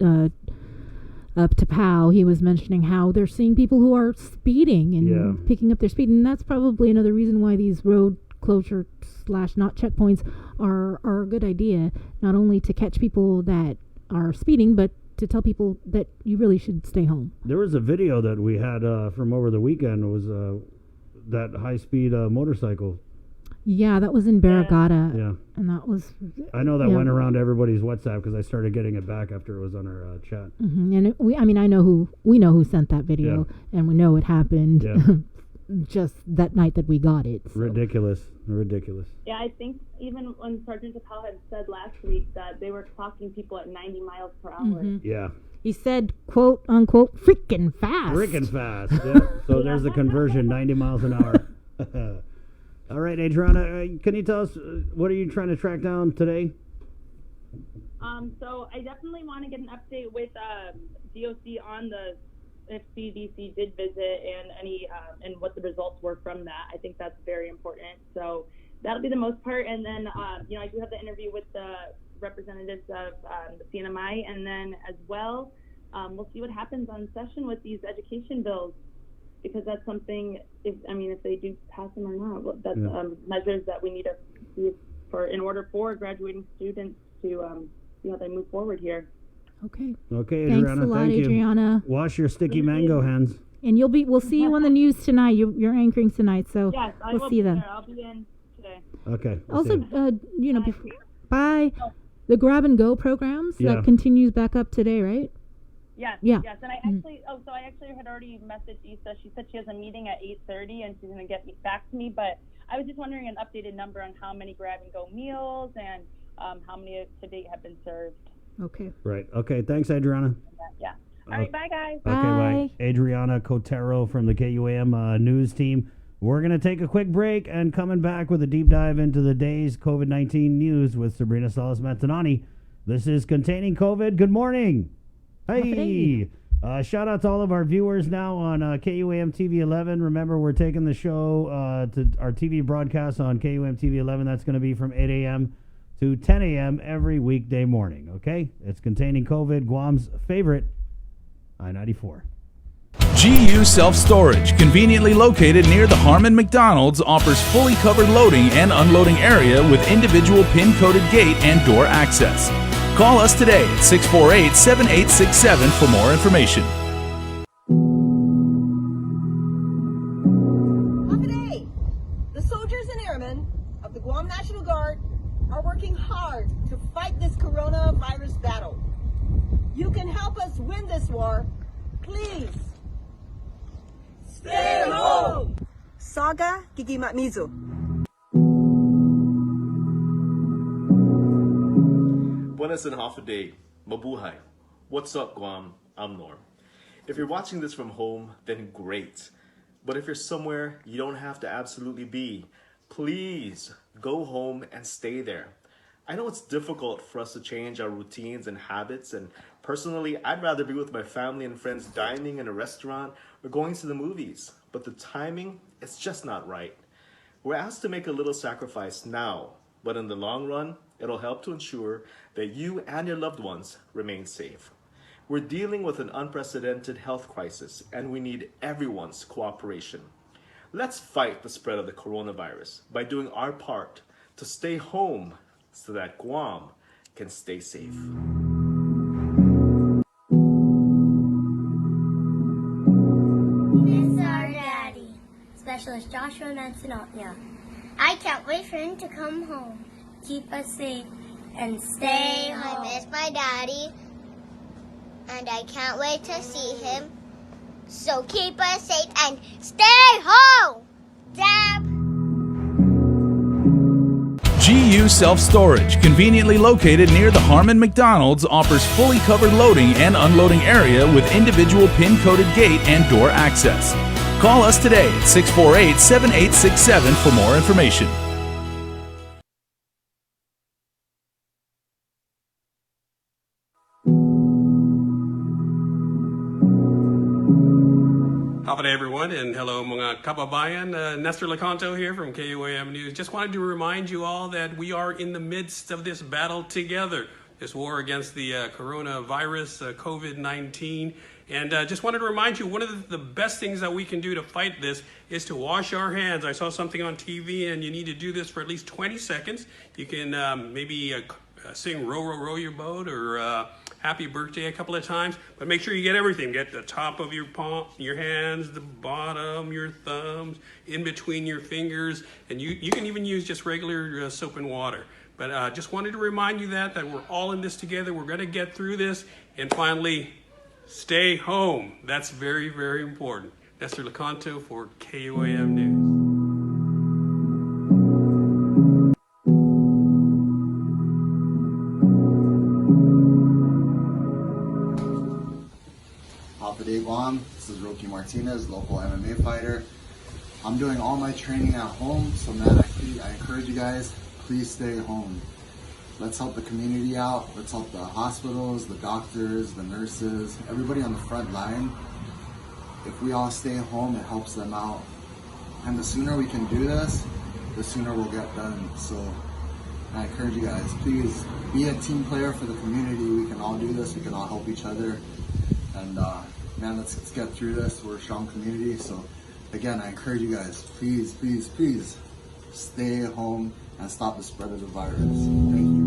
Tapao, he was mentioning how they're seeing people who are speeding and picking up their speed. And that's probably another reason why these road closure / not checkpoints are a good idea, not only to catch people that are speeding, but to tell people that you really should stay home. There was a video that we had from over the weekend. It was that high-speed motorcycle Yeah, that was in Barragata. Yeah. And that was... I know that yeah. went around everybody's WhatsApp because I started getting it back after it was on our chat. And we know who sent that video, and we know it happened just that night that we got it. So. Ridiculous. Yeah, I think even when Sergeant Tapal had said last week that they were clocking people at 90 miles per hour. Yeah. He said, quote unquote, freaking fast. Yeah. So there's the conversion, 90 miles an hour. All right, Adriana, can you tell us what are you trying to track down today? So I definitely want to get an update with DOC on if CDC did visit and any and what the results were from that. I think that's very important. So that'll be the most part. And then I do have the interview with the representatives of the CNMI, and then as well, we'll see what happens on session with these education bills, because that's something. If they do pass them or not, that's measures that we need to see in order for graduating students to see how they move forward here. Okay. Okay, Adriana. Thanks a lot, thank you. Adriana. Wash your sticky mango hands. And we'll see you on the news tonight. You're anchoring tonight, so yes, I we'll will see be you then. there. I'll be in today. Okay. Also, bye. The grab and go programs that continues back up today, right? Yes. Yeah. Yes. And I actually had already messaged Issa. She said she has a meeting at 8:30 and she's going to get back to me. But I was just wondering an updated number on how many grab and go meals and how many to date have been served. Okay. Right. Okay. Thanks, Adriana. Yeah. All right. Bye, guys. Okay, bye. Adriana Cotero from the KUAM news team. We're going to take a quick break and coming back with a deep dive into the day's COVID-19 news with Sabrina Salas-Matanani. This is Containing COVID. Good morning. Hey. Shout out to all of our viewers now on KUAM TV 11. Remember, we're taking the show to our TV broadcast on KUAM TV 11. That's going to be from 8 a.m. to 10 a.m. every weekday morning, okay? It's Containing COVID, Guam's favorite I-94. GU Self-Storage, conveniently located near the Harmon McDonald's, offers fully covered loading and unloading area with individual pin-coded gate and door access. Call us today at 648-7867 for more information. Today, the soldiers and airmen of the Guam National Guard are working hard to fight this coronavirus battle. You can help us win this war. Please stay home. Saga Gigimatmizu. Buenas and half a day. Mabuhay. What's up, Guam? I'm Norm. If you're watching this from home, then great. But if you're somewhere you don't have to absolutely be, please go home and stay there. I know it's difficult for us to change our routines and habits, and personally, I'd rather be with my family and friends dining in a restaurant or going to the movies. But the timing, it's just not right. We're asked to make a little sacrifice now, but in the long run, it'll help to ensure that you and your loved ones remain safe. We're dealing with an unprecedented health crisis, and we need everyone's cooperation. Let's fight the spread of the coronavirus by doing our part to stay home so that Guam can stay safe. Miss our daddy, Specialist Joshua Manzanotnia. I can't wait for him to come home. Keep us safe and stay home. I miss my daddy, and I can't wait to see him. So keep us safe and stay home. Dab. GU Self-Storage, conveniently located near the Harmon McDonald's, offers fully covered loading and unloading area with individual pin-coded gate and door access. Call us today at 648-7867 for more information. Howdy everyone, and hello mga kababayan. Nestor Lecanto here from KUAM News. Just wanted to remind you all that we are in the midst of this battle together, this war against the coronavirus, COVID-19. And just wanted to remind you, one of the best things that we can do to fight this is to wash our hands. I saw something on TV, and you need to do this for at least 20 seconds. You can maybe sing "Row, Row, Row Your Boat" or "Happy Birthday" a couple of times. But make sure you get everything. Get the top of your palm, your hands, the bottom, your thumbs, in between your fingers, and you can even use just regular soap and water. But just wanted to remind you that we're all in this together. We're going to get through this. And finally, stay home. That's very, very important. Nestor Lecanto for KUAM News. Day Guam. This is Rocky Martinez, local MMA fighter. I'm doing all my training at home, so man, I encourage you guys, please stay home. Let's help the community out. Let's help the hospitals, the doctors, the nurses, everybody on the front line. If we all stay home, it helps them out. And the sooner we can do this, the sooner we'll get done. So I encourage you guys, please be a team player for the community. We can all do this. We can all help each other. And man, let's get through this. We're a strong community. So again, I encourage you guys, please, please, please stay at home and stop the spread of the virus. Thank you.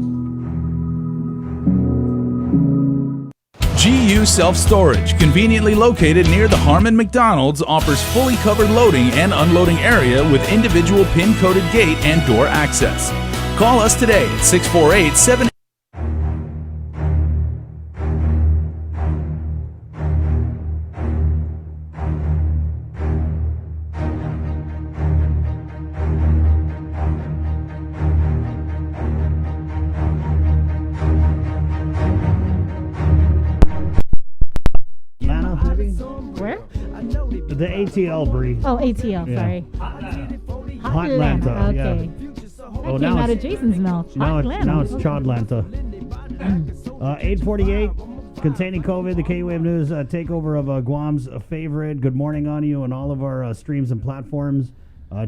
GU Self-Storage, conveniently located near the Harmon McDonald's, offers fully covered loading and unloading area with individual pin-coded gate and door access. Call us today at 648-7... The ATL, Bree. Oh, ATL, Yeah. sorry. Hot Atlanta, okay. Oh, That came out of Jason's mouth. Now Hotlanta. it's Chodlanta. 848, containing COVID, the KUAM News takeover of Guam's favorite. Good morning on you and all of our streams and platforms.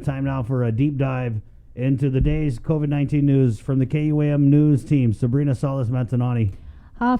Time now for a deep dive into the day's COVID-19 news from the KUAM News team. Sabrina Salas-Mantanani.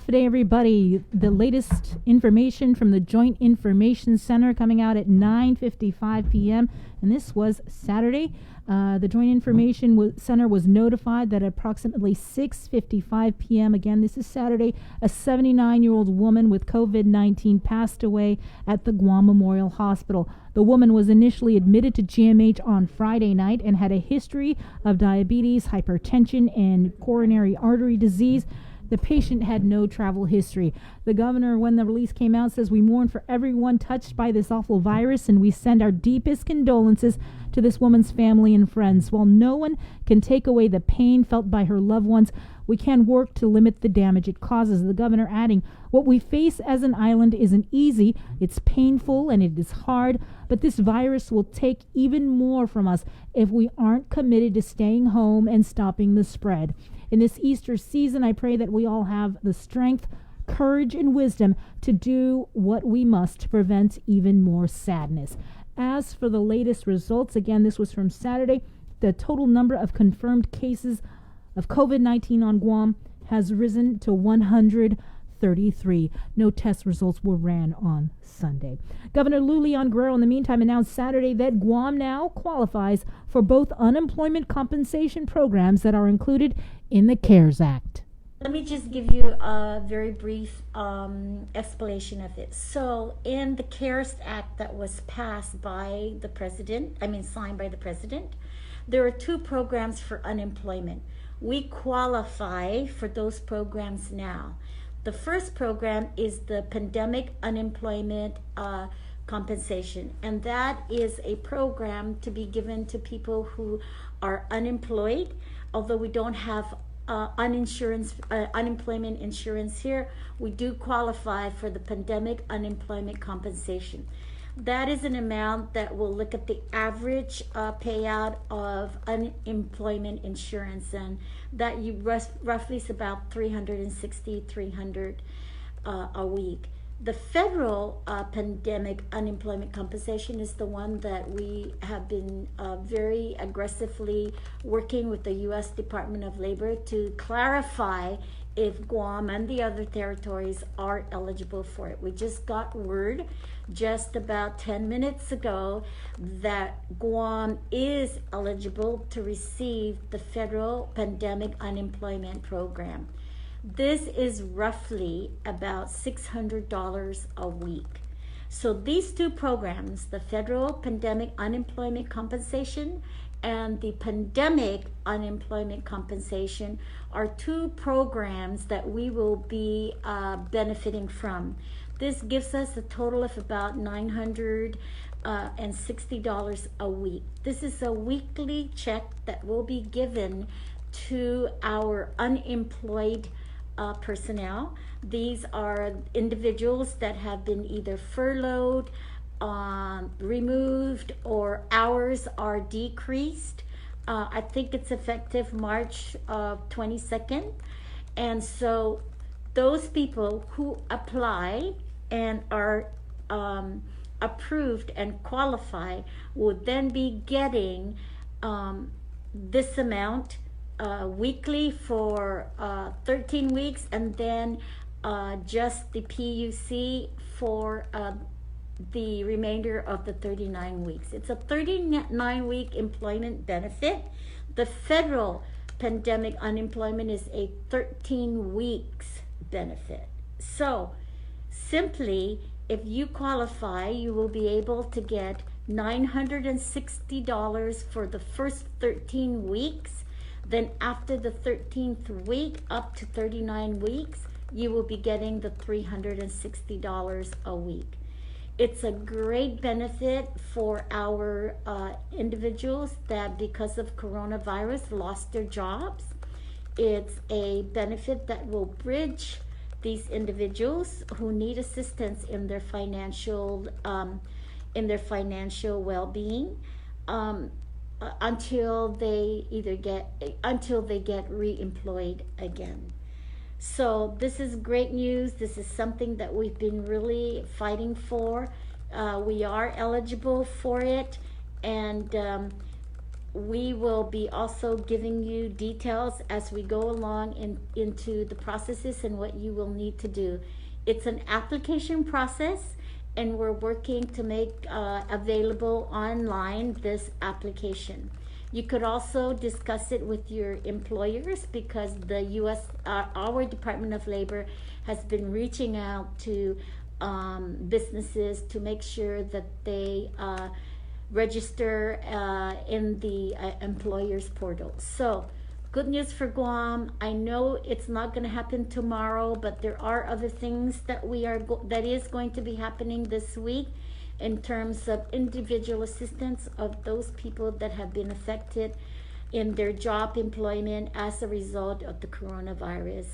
Today, everybody, the latest information from the Joint Information Center coming out at 9:55 p.m. And this was Saturday. The Joint Information Center was notified that at approximately 6:55 p.m., again, this is Saturday, a 79-year-old woman with COVID-19 passed away at the Guam Memorial Hospital. The woman was initially admitted to GMH on Friday night and had a history of diabetes, hypertension, and coronary artery disease. The patient had no travel history. The governor, when the release came out, says, "We mourn for everyone touched by this awful virus, and we send our deepest condolences to this woman's family and friends. While no one can take away the pain felt by her loved ones, we can work to limit the damage it causes." The governor adding, "What we face as an island isn't easy. It's painful and it is hard, but this virus will take even more from us if we aren't committed to staying home and stopping the spread. In this Easter season, I pray that we all have the strength, courage, and wisdom to do what we must to prevent even more sadness." As for the latest results, again, this was from Saturday, the total number of confirmed cases of COVID-19 on Guam has risen to 133. No test results were ran on Sunday. Governor Lou Leon Guerrero, in the meantime, announced Saturday that Guam now qualifies for both unemployment compensation programs that are included in the CARES Act. Let me just give you a very brief explanation of it. So in the CARES Act that was passed by the president, signed by the president, there are two programs for unemployment. We qualify for those programs now. The first program is the pandemic unemployment compensation, and that is a program to be given to people who are unemployed. Although we don't have unemployment insurance here, we do qualify for the pandemic unemployment compensation. That is an amount that will look at the average payout of unemployment insurance, and that roughly is about $360 a week. The federal pandemic unemployment compensation is the one that we have been very aggressively working with the U.S. Department of Labor to clarify if Guam and the other territories are eligible for it. We just got word just about 10 minutes ago that Guam is eligible to receive the federal pandemic unemployment program. This is roughly about $600 a week. So these two programs, the federal pandemic unemployment compensation and the pandemic unemployment compensation, are two programs that we will be benefiting from. This gives us a total of about $960 a week. This is a weekly check that will be given to our unemployed personnel. These are individuals that have been either furloughed, removed, or hours are decreased. I think it's effective March 22nd. And so those people who apply and are approved and qualify will then be getting this amount weekly for 13 weeks, and then just the PUC for the remainder of the 39 weeks. It's a 39-week employment benefit. The federal pandemic unemployment is a 13 weeks benefit. So simply, if you qualify, you will be able to get $960 for the first 13 weeks. Then after the 13th week, up to 39 weeks, you will be getting the $360 a week. It's a great benefit for our individuals that because of coronavirus lost their jobs. It's a benefit that will bridge these individuals who need assistance in their financial well-being until they get re-employed again. So this is great news. This is something that we've been really fighting for. We are eligible for it, and we will be also giving you details as we go along into the processes and what you will need to do. It's an application process, and we're working to make available online this application. You could also discuss it with your employers, because the our Department of Labor has been reaching out to businesses to make sure that they register in the employers portal. So good news for Guam. I know it's not going to happen tomorrow, but there are other things that that is going to be happening this week in terms of individual assistance of those people that have been affected in their job employment as a result of the coronavirus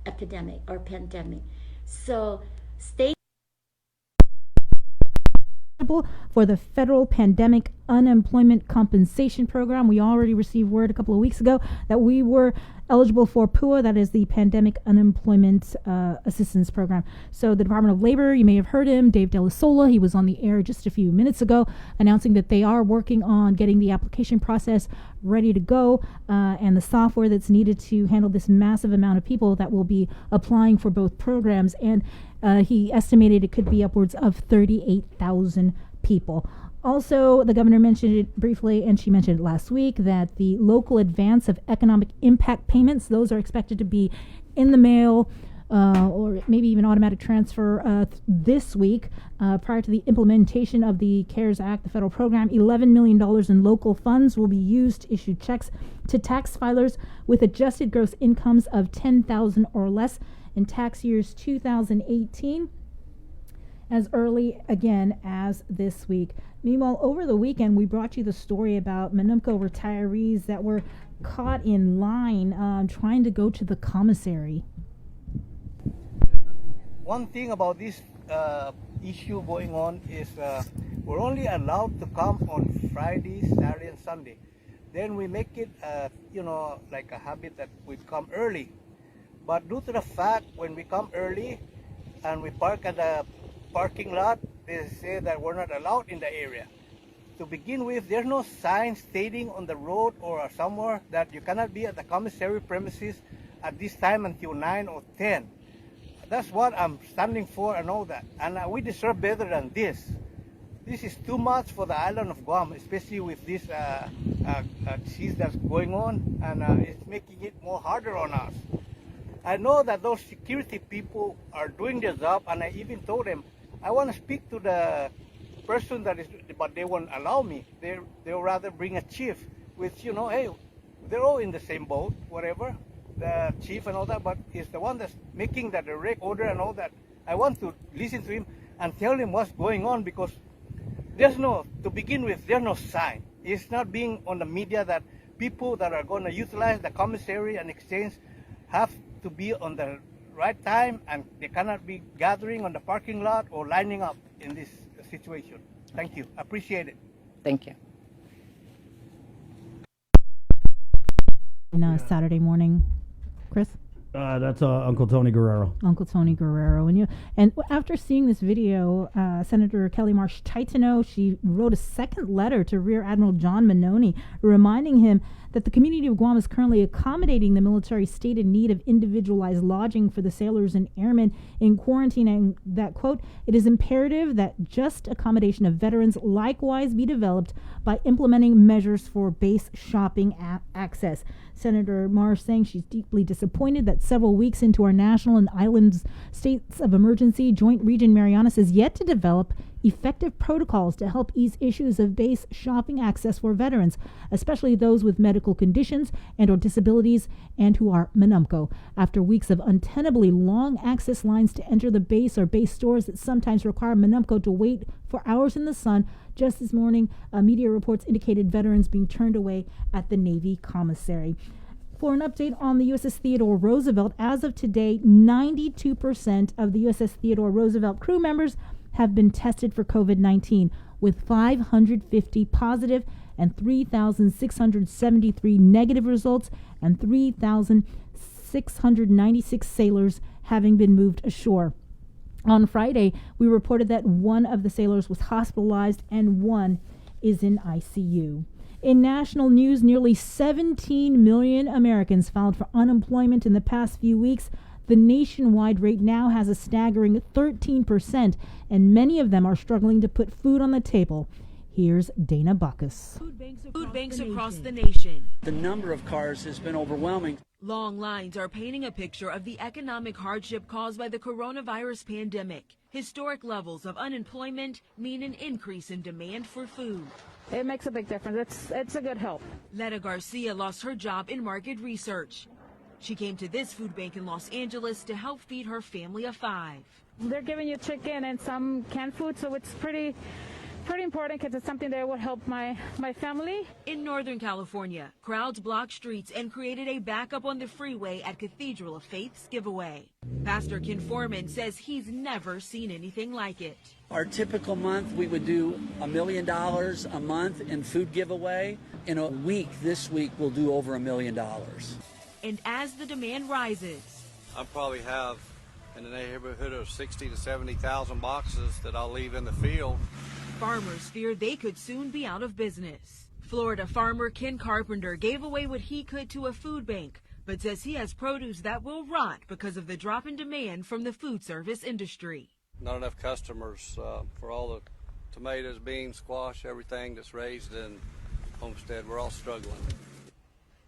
epidemic or pandemic. So stay for the federal pandemic unemployment compensation program. We already received word a couple of weeks ago that we were eligible for PUA, that is the Pandemic Unemployment Assistance Program. So the Department of Labor, you may have heard him, Dave De La Sola, he was on the air just a few minutes ago announcing that they are working on getting the application process ready to go and the software that's needed to handle this massive amount of people that will be applying for both programs. And he estimated it could be upwards of 38,000 people. Also, the governor mentioned it briefly, and she mentioned it last week, that the local advance of economic impact payments, those are expected to be in the mail or maybe even automatic transfer this week prior to the implementation of the CARES Act, the federal program. $11 million in local funds will be used to issue checks to tax filers with adjusted gross incomes of $10,000 or less in tax years 2018 as early again as this week. Meanwhile, over the weekend, we brought you the story about Manumco retirees that were caught in line trying to go to the commissary. One thing about this issue going on is we're only allowed to come on Friday, Saturday, and Sunday. Then we make it, like a habit that we come early. But due to the fact when we come early and we park at the parking lot, they say that we're not allowed in the area. To begin with, there's no sign stating on the road or somewhere that you cannot be at the commissary premises at this time until 9 or 10. That's what I'm standing for and all that. And we deserve better than this. This is too much for the island of Guam, especially with this disease that's going on, and it's making it more harder on us. I know that those security people are doing their job, and I even told them, I want to speak to the person that is, but they won't allow me. They'll rather bring a chief, which, you know, hey, they're all in the same boat, whatever, the chief and all that, but it's the one that's making that direct order and all that. I want to listen to him and tell him what's going on, because to begin with, there's no sign. It's not being on the media that people that are going to utilize the commissary and exchange have to be on the right time, and they cannot be gathering on the parking lot or lining up in this situation. Thank you. Appreciate it. Thank you. Saturday morning, Chris? That's Uncle Tony Guerrero. Uncle Tony Guerrero. And after seeing this video, Senator Kelly Marsh Titano, she wrote a second letter to Rear Admiral John Manoni, reminding him that the community of Guam is currently accommodating the military's stated need of individualized lodging for the sailors and airmen in quarantine, and that, quote, it is imperative that just accommodation of veterans likewise be developed by implementing measures for base shopping access. Senator Marsh saying she's deeply disappointed that several weeks into our national and island states of emergency, Joint Region Marianas is yet to develop effective protocols to help ease issues of base shopping access for veterans, especially those with medical conditions and or disabilities and who are Manumco. After weeks of untenably long access lines to enter the base or base stores that sometimes require Manumco to wait for hours in the sun, just this morning, media reports indicated veterans being turned away at the Navy Commissary. For an update on the USS Theodore Roosevelt, as of today, 92% of the USS Theodore Roosevelt crew members have been tested for COVID-19, with 550 positive and 3,673 negative results, and 3,696 sailors having been moved ashore. On Friday, we reported that one of the sailors was hospitalized and one is in ICU. In national news, nearly 17 million Americans filed for unemployment in the past few weeks. The nationwide rate now has a staggering 13%, and many of them are struggling to put food on the table. Here's Dana Bacchus. Food banks across the nation. The number of cars has been overwhelming. Long lines are painting a picture of the economic hardship caused by the coronavirus pandemic. Historic levels of unemployment mean an increase in demand for food. It makes a big difference. It's a good help. Letta Garcia lost her job in market research. She came to this food bank in Los Angeles to help feed her family of 5. They're giving you chicken and some canned food, so it's pretty important because it's something that would help my family. In Northern California, crowds blocked streets and created a backup on the freeway at Cathedral of Faith's giveaway. Pastor Ken Foreman says he's never seen anything like it. Our typical month, we would do $1 million a month in food giveaway. In a week, this week, we'll do over $1 million. And as the demand rises, I probably have in the neighborhood of 60 to 70,000 boxes that I'll leave in the field. Farmers fear they could soon be out of business. Florida farmer Ken Carpenter gave away what he could to a food bank, but says he has produce that will rot because of the drop in demand from the food service industry. Not enough customers for all the tomatoes, beans, squash, everything that's raised in Homestead. We're all struggling.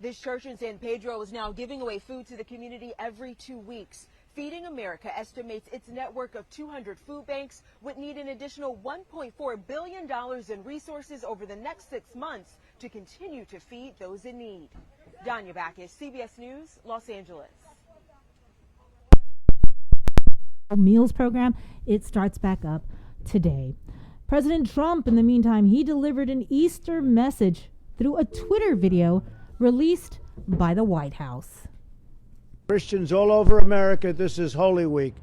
This church in San Pedro is now giving away food to the community every 2 weeks. Feeding America estimates its network of 200 food banks would need an additional $1.4 billion in resources over the next 6 months to continue to feed those in need. Danya Bacchus, CBS News, Los Angeles. Meals program, it starts back up today. President Trump, in the meantime, he delivered an Easter message through a Twitter video released by the White House. Christians all over America, this is Holy Week.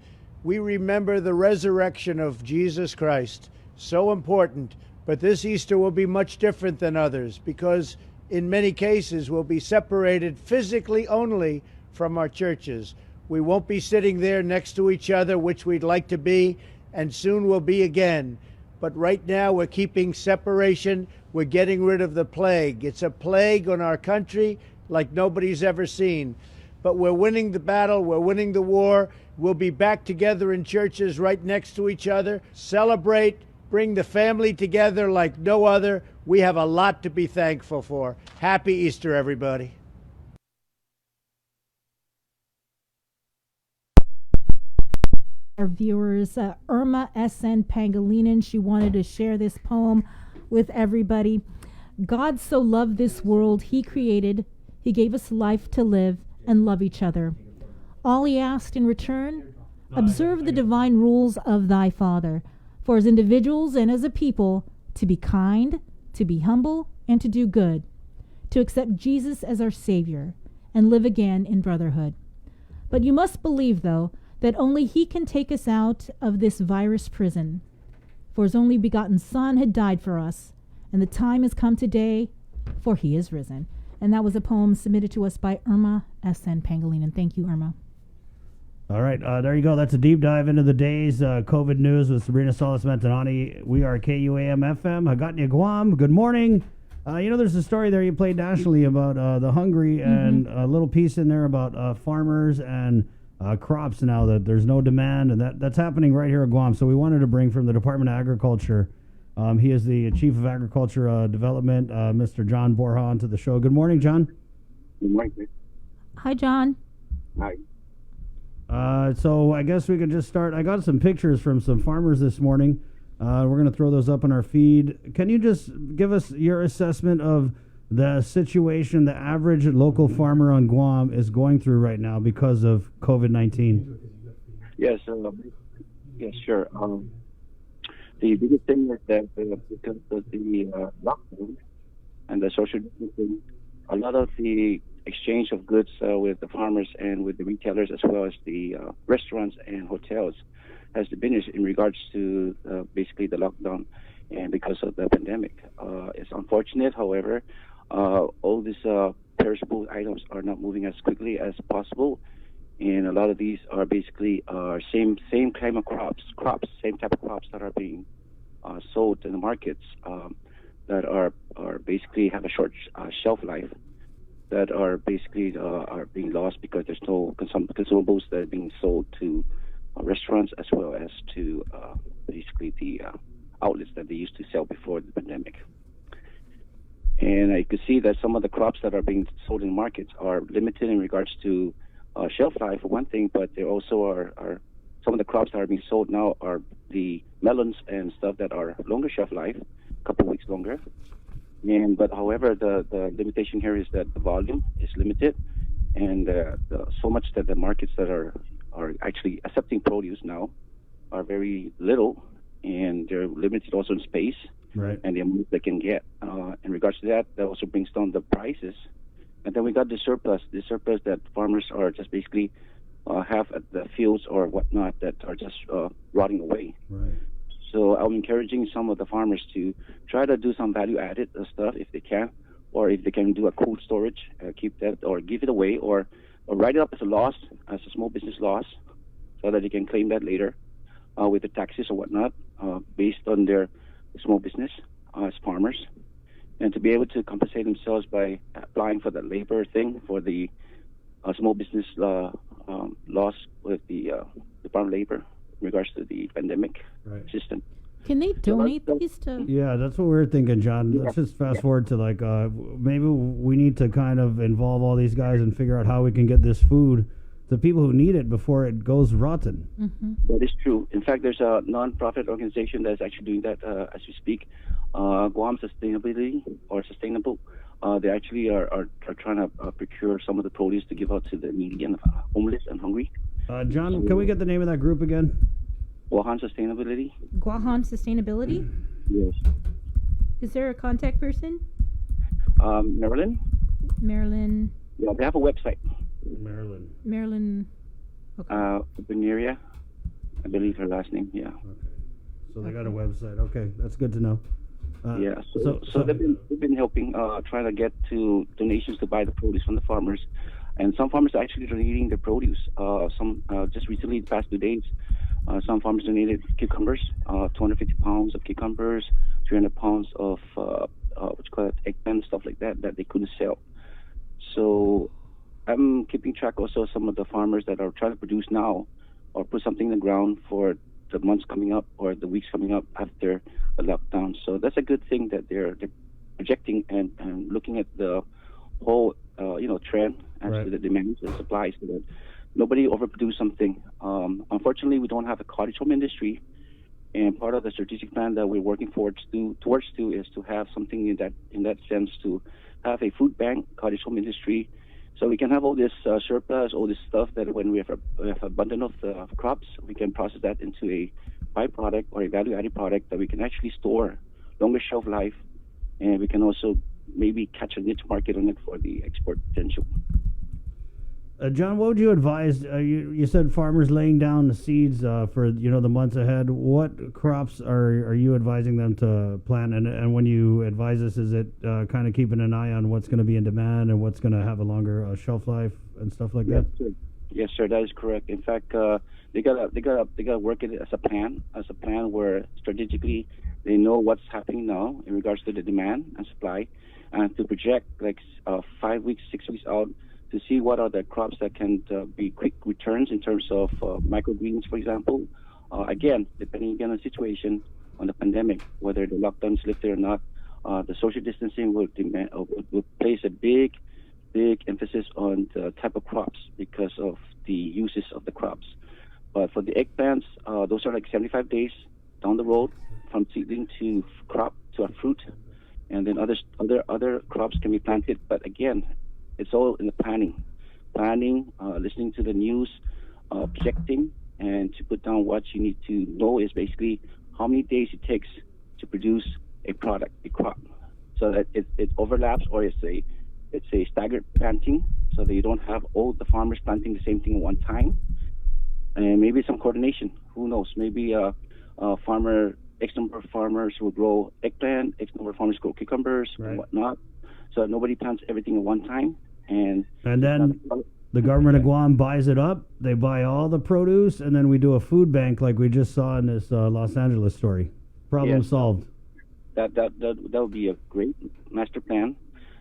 We remember the resurrection of Jesus Christ. So important. But this Easter will be much different than others because in many cases we'll be separated physically only from our churches. We won't be sitting there next to each other, which we'd like to be, and soon we'll be again. But right now we're keeping separation. We're getting rid of the plague. It's a plague on our country like nobody's ever seen. but we're winning the battle. We're winning the war. We'll be back together in churches right next to each other. Celebrate, bring the family together like no other. We have a lot to be thankful for. Happy Easter, everybody. Our viewers, Irma S.N. Pangilinan, she wanted to share this poem with everybody. God so loved this world he created, he gave us life to live and love each other. All he asked in return, observe the divine rules of thy Father, for as individuals and as a people, to be kind, to be humble, and to do good, to accept Jesus as our Savior, and live again in brotherhood. But you must believe, though, that only he can take us out of this virus prison. For his only begotten Son had died for us, and the time has come today, for he is risen. And that was a poem submitted to us by Irma S.N. Pangilinan. Thank you, Irma. All right, there you go. That's a deep dive into the day's COVID news with Sabrina Solis-Mantanani. We are KUAM-FM, Hagatnya, Guam. Good morning. There's a story there you played nationally about the hungry and a little piece in there about farmers and crops now that there's no demand, and that's happening right here at Guam. So we wanted to bring from the Department of Agriculture. He is the Chief of Agriculture Development, Mr. John Borja, onto the show. Good morning, John. Good morning. Hi, John. Hi. So I guess we could just start. I got some pictures from some farmers this morning. We're going to throw those up on our feed. Can you just give us your assessment of the situation the average local farmer on Guam is going through right now because of COVID-19? Yes, yes, sure. The biggest thing is that because of the lockdown and the social distancing, a lot of the exchange of goods with the farmers and with the retailers, as well as the restaurants and hotels, has diminished in regards to basically the lockdown and because of the pandemic. It's unfortunate, however, all these perishable items are not moving as quickly as possible, and a lot of these are basically same kind of crops, same type of crops that are being sold in the markets that are basically have a short shelf life, that are basically are being lost because there's no consumables that are being sold to restaurants as well as to basically the outlets that they used to sell before the pandemic. And I could see that some of the crops that are being sold in markets are limited in regards to shelf life, for one thing, but there also are some of the crops that are being sold now are the melons and stuff that are longer shelf life, a couple of weeks longer. But however, the limitation here is that the volume is limited, and so much that the markets that are actually accepting produce now are very little, and they're limited also in space. Right. And the amount they can get. In regards to that, that also brings down the prices. And then we got the surplus that farmers are just basically have at the fields or whatnot that are just rotting away. Right. So I'm encouraging some of the farmers to try to do some value-added stuff if they can, or if they can do a cold storage, keep that, or give it away, or write it up as a loss, as a small business loss, so that they can claim that later with the taxes or whatnot, based on their small business as farmers, and to be able to compensate themselves by applying for the labor thing for the small business loss with the Department of Labor in regards to the pandemic system. Can they donate these to? Yeah, that's what we're thinking, John. Let's just fast forward to maybe we need to kind of involve all these guys and figure out how we can get this food to people who need it before it goes rotten. That is true. In fact, there's a non-profit organization that's actually doing that as we speak. Guam Sustainability or Sustainable. They actually are trying to procure some of the produce to give out to the needy and homeless and hungry. John, can we get the name of that group again? Guam Sustainability. Guam Sustainability? Yes. Is there a contact person? Marilyn. Yeah, they have a website. Marilyn. Okay. Beneria, I believe her last name. Yeah. Okay. So they got a website. Okay, that's good to know. Yeah. So they've been helping, trying to get to donations to buy the produce from the farmers, and some farmers are actually donating their produce. Some just recently, the past 2 days, some farmers donated cucumbers, 250 pounds of cucumbers, 300 pounds of eggplant, stuff like that they couldn't sell. So I'm keeping track also of some of the farmers that are trying to produce now or put something in the ground for the months coming up or the weeks coming up after the lockdown. So that's a good thing that they're projecting and looking at the whole trend as to the demand and supply, so that nobody overproduce something. Unfortunately, we don't have a cottage home industry, and part of the strategic plan that we're working towards is to have something in that sense, to have a food bank cottage home industry, so we can have all this surplus, all this stuff that when we have abundance of crops, we can process that into a byproduct or a value-added product that we can actually store, longer shelf life, and we can also maybe catch a niche market on it for the export potential. John, what would you advise? You said farmers laying down the seeds for the months ahead. What crops are you advising them to plant? And when you advise this, is it kind of keeping an eye on what's going to be in demand and what's going to have a longer shelf life and stuff like that? Yes, sir, that is correct. In fact, they gotta work it as a plan where strategically they know what's happening now in regards to the demand and supply, and to project like 5 weeks, 6 weeks out to see what are the crops that can be quick returns in terms of microgreens, for example. Again, depending again on the situation, on the pandemic, whether the lockdown is lifted or not, the social distancing will place a big emphasis on the type of crops because of the uses of the crops. But for the eggplants, those are like 75 days down the road from seedling to crop to a fruit, and then other crops can be planted. But again, it's all in the planning, listening to the news, projecting, and to put down what you need to know is basically how many days it takes to produce a product, a crop, so that it overlaps, or it's a staggered planting, so that you don't have all the farmers planting the same thing at one time, and maybe some coordination. Who knows? Maybe X number of farmers will grow eggplant, X number of farmers grow cucumbers and whatnot, so nobody plants everything at one time. And then the government of Guam buys it up. They buy all the produce, and then we do a food bank like we just saw in this Los Angeles story. Problem solved. That would be a great master plan.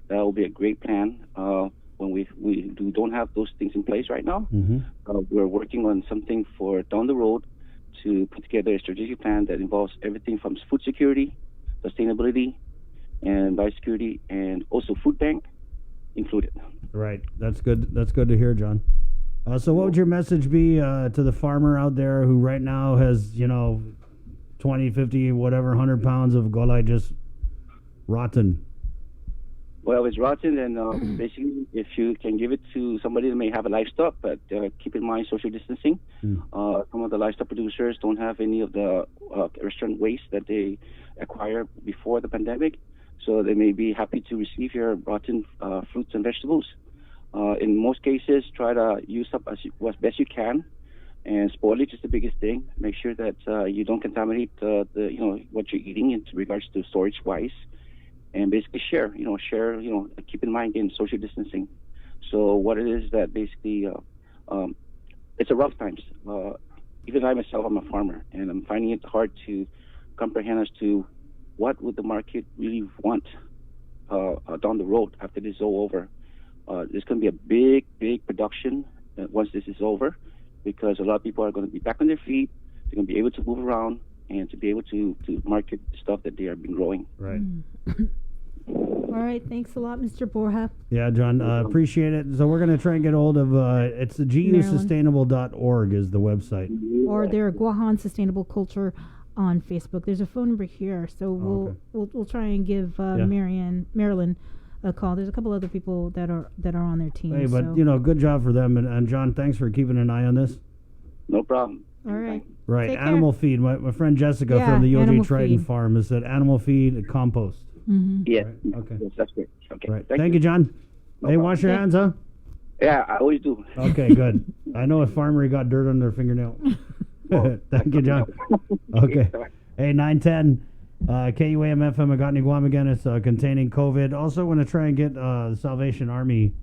That will be a great plan. When we don't have those things in place right now, we're working on something for down the road to put together a strategic plan that involves everything from food security, sustainability, and biosecurity, and also food bank included. Right. That's good. That's good to hear, John. So what would your message be to the farmer out there who right now has, 20, 50, whatever, 100 pounds of golai just rotten? Well, it's rotten, and basically, if you can give it to somebody that may have a livestock, but keep in mind social distancing. Some of the livestock producers don't have any of the restaurant waste that they acquired before the pandemic, so they may be happy to receive your rotten fruits and vegetables. In most cases, try to use up as best you can, and spoilage is the biggest thing. Make sure that you don't contaminate what you're eating in regards to storage wise. And basically share, keep in mind again social distancing. So what it is that basically, it's a rough times. Even I myself, I'm a farmer, and I'm finding it hard to comprehend as to what would the market really want down the road after this is all over. There's going to be a big production once this is over, because a lot of people are going to be back on their feet. They're going to be able to move around and to be able to market stuff that they have been growing. Right. All right. Thanks a lot, Mr. Borja. Yeah, John, appreciate it. So we're going to try and get a hold of, it's the gusustainable.org is the website. Or their Guahan Sustainable Culture on Facebook. There's a phone number here, so we'll try and give Marilyn a call. There's a couple other people that are on their team. Hey, but good job for them. And John, thanks for keeping an eye on this. No problem. All right. Right. Take Animal care. feed. My friend Jessica from the OJ Triton Farm has said animal feed and compost. Yeah. Right. Okay. Yes, that's great. Okay. Right. Thank you, John. No hey, problem. wash your hands, huh? Yeah, I always do. Okay, good. I know a farmer he got dirt on their fingernail. Thank you, John. Okay. Hey, 910 KUAM FM Agotni Guam again. It's containing COVID. Also want to try and get the Salvation Army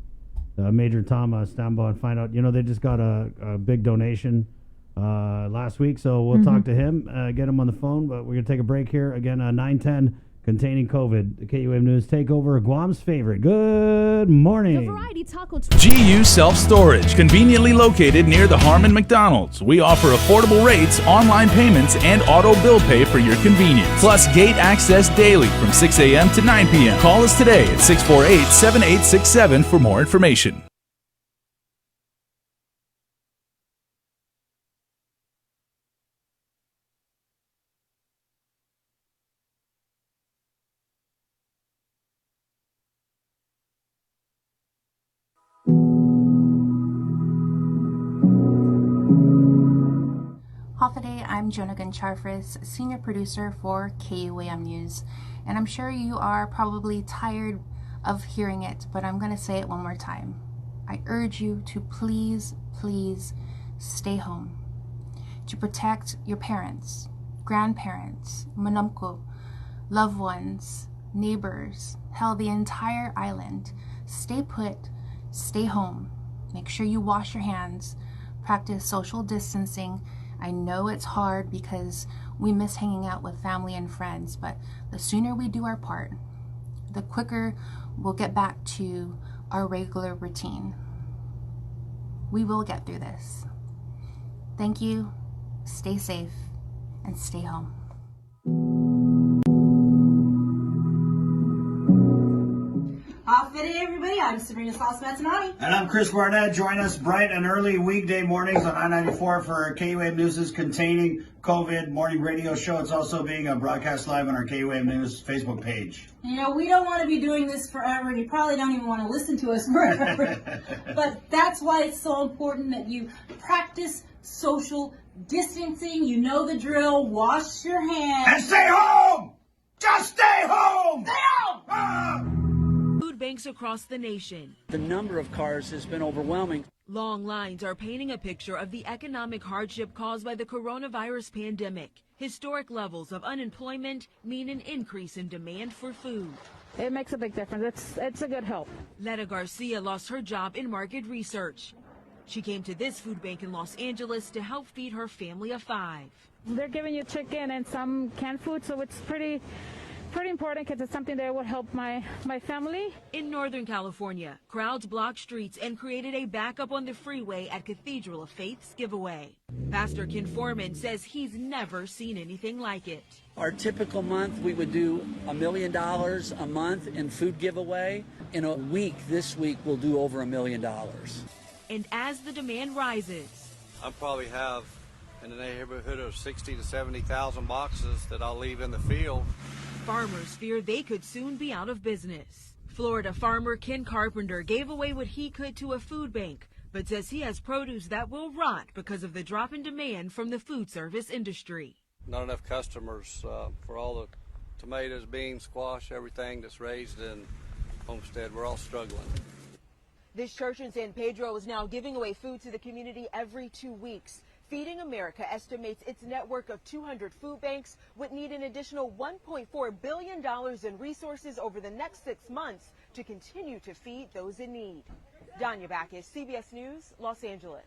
Major Tom stand by and find out. They just got a big donation last week, so we'll talk to him, get him on the phone. But we're gonna take a break here again. 910 containing COVID. The KUAM News Takeover, Guam's favorite. Good morning. Variety Taco GU Self Storage, conveniently located near the Harmon McDonald's. We offer affordable rates, online payments, and auto bill pay for your convenience. Plus gate access daily from 6 a.m. to 9 p.m. Call us today at 648-7867 for more information. Hoffaday, I'm Jonagan Charfris, senior producer for KUAM News, and I'm sure you are probably tired of hearing it, but I'm going to say it one more time. I urge you to please, please stay home, to protect your parents, grandparents, manamko, loved ones, neighbors, hell, the entire island. Stay put, stay home. Make sure you wash your hands, practice social distancing. I know it's hard because we miss hanging out with family and friends, but the sooner we do our part, the quicker we'll get back to our regular routine. We will get through this. Thank you, stay safe, and stay home. Off it, everybody. I'm Sabrina Salsmatanani. And I'm Chris Barnett. Join us bright and early weekday mornings on I-94 for KUAM News' Containing COVID morning radio show. It's also being broadcast live on our KUAM News Facebook page. You know, we don't want to be doing this forever, and you probably don't even want to listen to us forever. But that's why it's so important that you practice social distancing. You know the drill. Wash your hands. And stay home! Just stay home! Stay home! Ah! Food banks across the nation. The number of cars has been overwhelming. Long lines are painting a picture of the economic hardship caused by the coronavirus pandemic. Historic levels of unemployment mean an increase in demand for food. It makes a big difference. It's a good help. Letta Garcia lost her job in market research. She came to this food bank in Los Angeles to help feed her family of 5. They're giving you chicken and some canned food, so it's pretty important because it's something that would help my family. In Northern California, crowds blocked streets and created a backup on the freeway at Cathedral of Faith's giveaway. Pastor Ken Foreman says he's never seen anything like it. Our typical month, we would do $1 million a month in food giveaway. In a week, this week, we'll do over $1 million. And as the demand rises, I probably have in the neighborhood of 60 to 70,000 boxes that I'll leave in the field. farmers fear they could soon be out of business. Florida farmer Ken Carpenter gave away what he could to a food bank, but says he has produce that will rot because of the drop in demand from the food service industry. Not enough customers for all the tomatoes, beans, squash, everything that's raised in Homestead. We're all struggling. This church in San Pedro is now giving away food to the community every 2 weeks. Feeding America estimates its network of 200 food banks would need an additional $1.4 billion in resources over the next 6 months to continue to feed those in need. Danya Backus, CBS News, Los Angeles.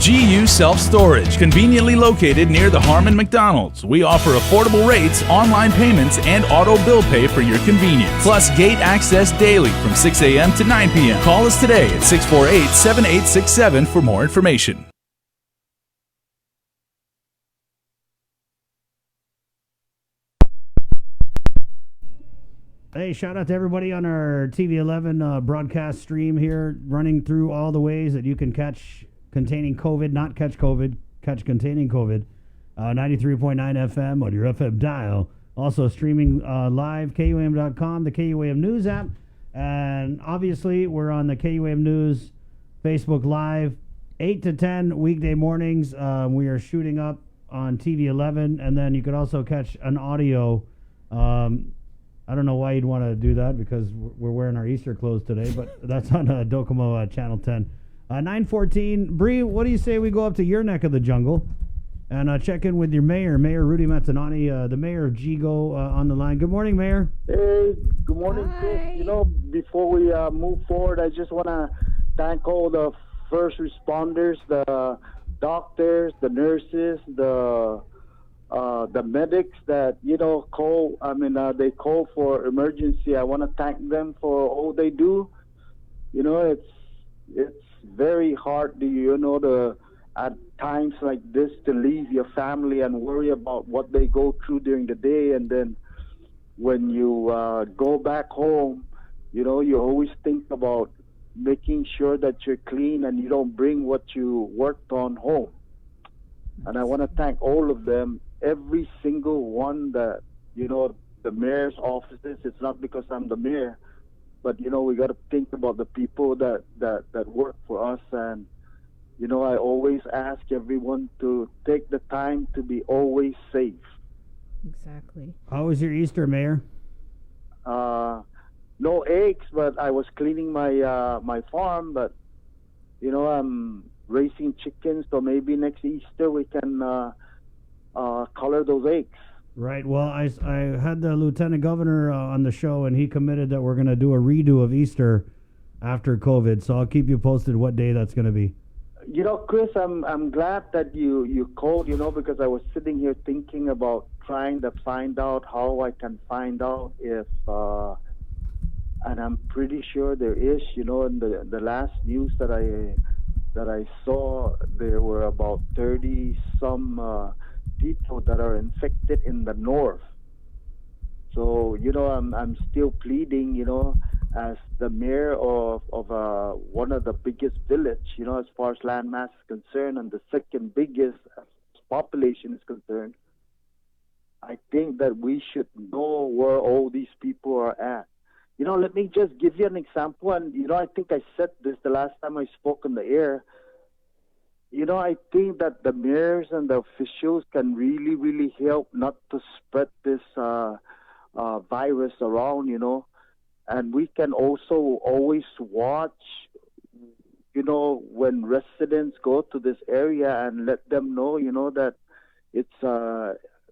GU Self Storage, conveniently located near the Harmon McDonald's. We offer affordable rates, online payments, and auto bill pay for your convenience. Plus gate access daily from 6 a.m. to 9 p.m. Call us today at 648-7867 for more information. Hey, shout out to everybody on our TV 11 broadcast stream here, running through all the ways that you can catch containing COVID, not catch COVID, catch containing COVID. 93.9 FM on your FM dial. Also streaming live, KUAM.com, the KUAM News app. And obviously, we're on the KUAM News Facebook Live, 8 to 10 weekday mornings. We are shooting up on TV 11. And then you could also catch an audio. I don't know why you'd want to do that because we're wearing our Easter clothes today, but that's on Docomo Channel 10. 914. Bree, what do you say we go up to your neck of the jungle and check in with your mayor, Mayor Rudy Matanani, the mayor of Gigo, on the line. Good morning, Mayor. Hey, good morning, Chris. You know, before we move forward, I just want to thank all the first responders, the doctors, the nurses, the the medics that call. They call for emergency. I want to thank them for all they do. It's very hard, at times like this to leave your family and worry about what they go through during the day, and then when you go back home, you always think about making sure that you're clean and you don't bring what you worked on home. And I want to thank all of them, every single one that, the mayor's offices. It's not because I'm the mayor, but, we got to think about the people that work for us. And, I always ask everyone to take the time to be always safe. Exactly. How was your Easter, Mayor? No aches, but I was cleaning my farm, but, I'm raising chickens, so maybe next Easter we can color those eggs. Right. Well, I had the Lieutenant Governor on the show, and he committed that we're going to do a redo of Easter after COVID, so I'll keep you posted what day that's going to be. Chris, I'm glad that you called, because I was sitting here thinking about trying to find out how I can find out if, and I'm pretty sure there is, in the last news that I saw, there were about 30 some people that are infected in the north. So, I'm still pleading, as the mayor of one of the biggest village, as far as land mass is concerned, and the second biggest as population is concerned. I think that we should know where all these people are at. Let me just give you an example, and I think I said this the last time I spoke on the air. I think that the mayors and the officials can really, really help not to spread this virus around, and we can also always watch, when residents go to this area and let them know, that it's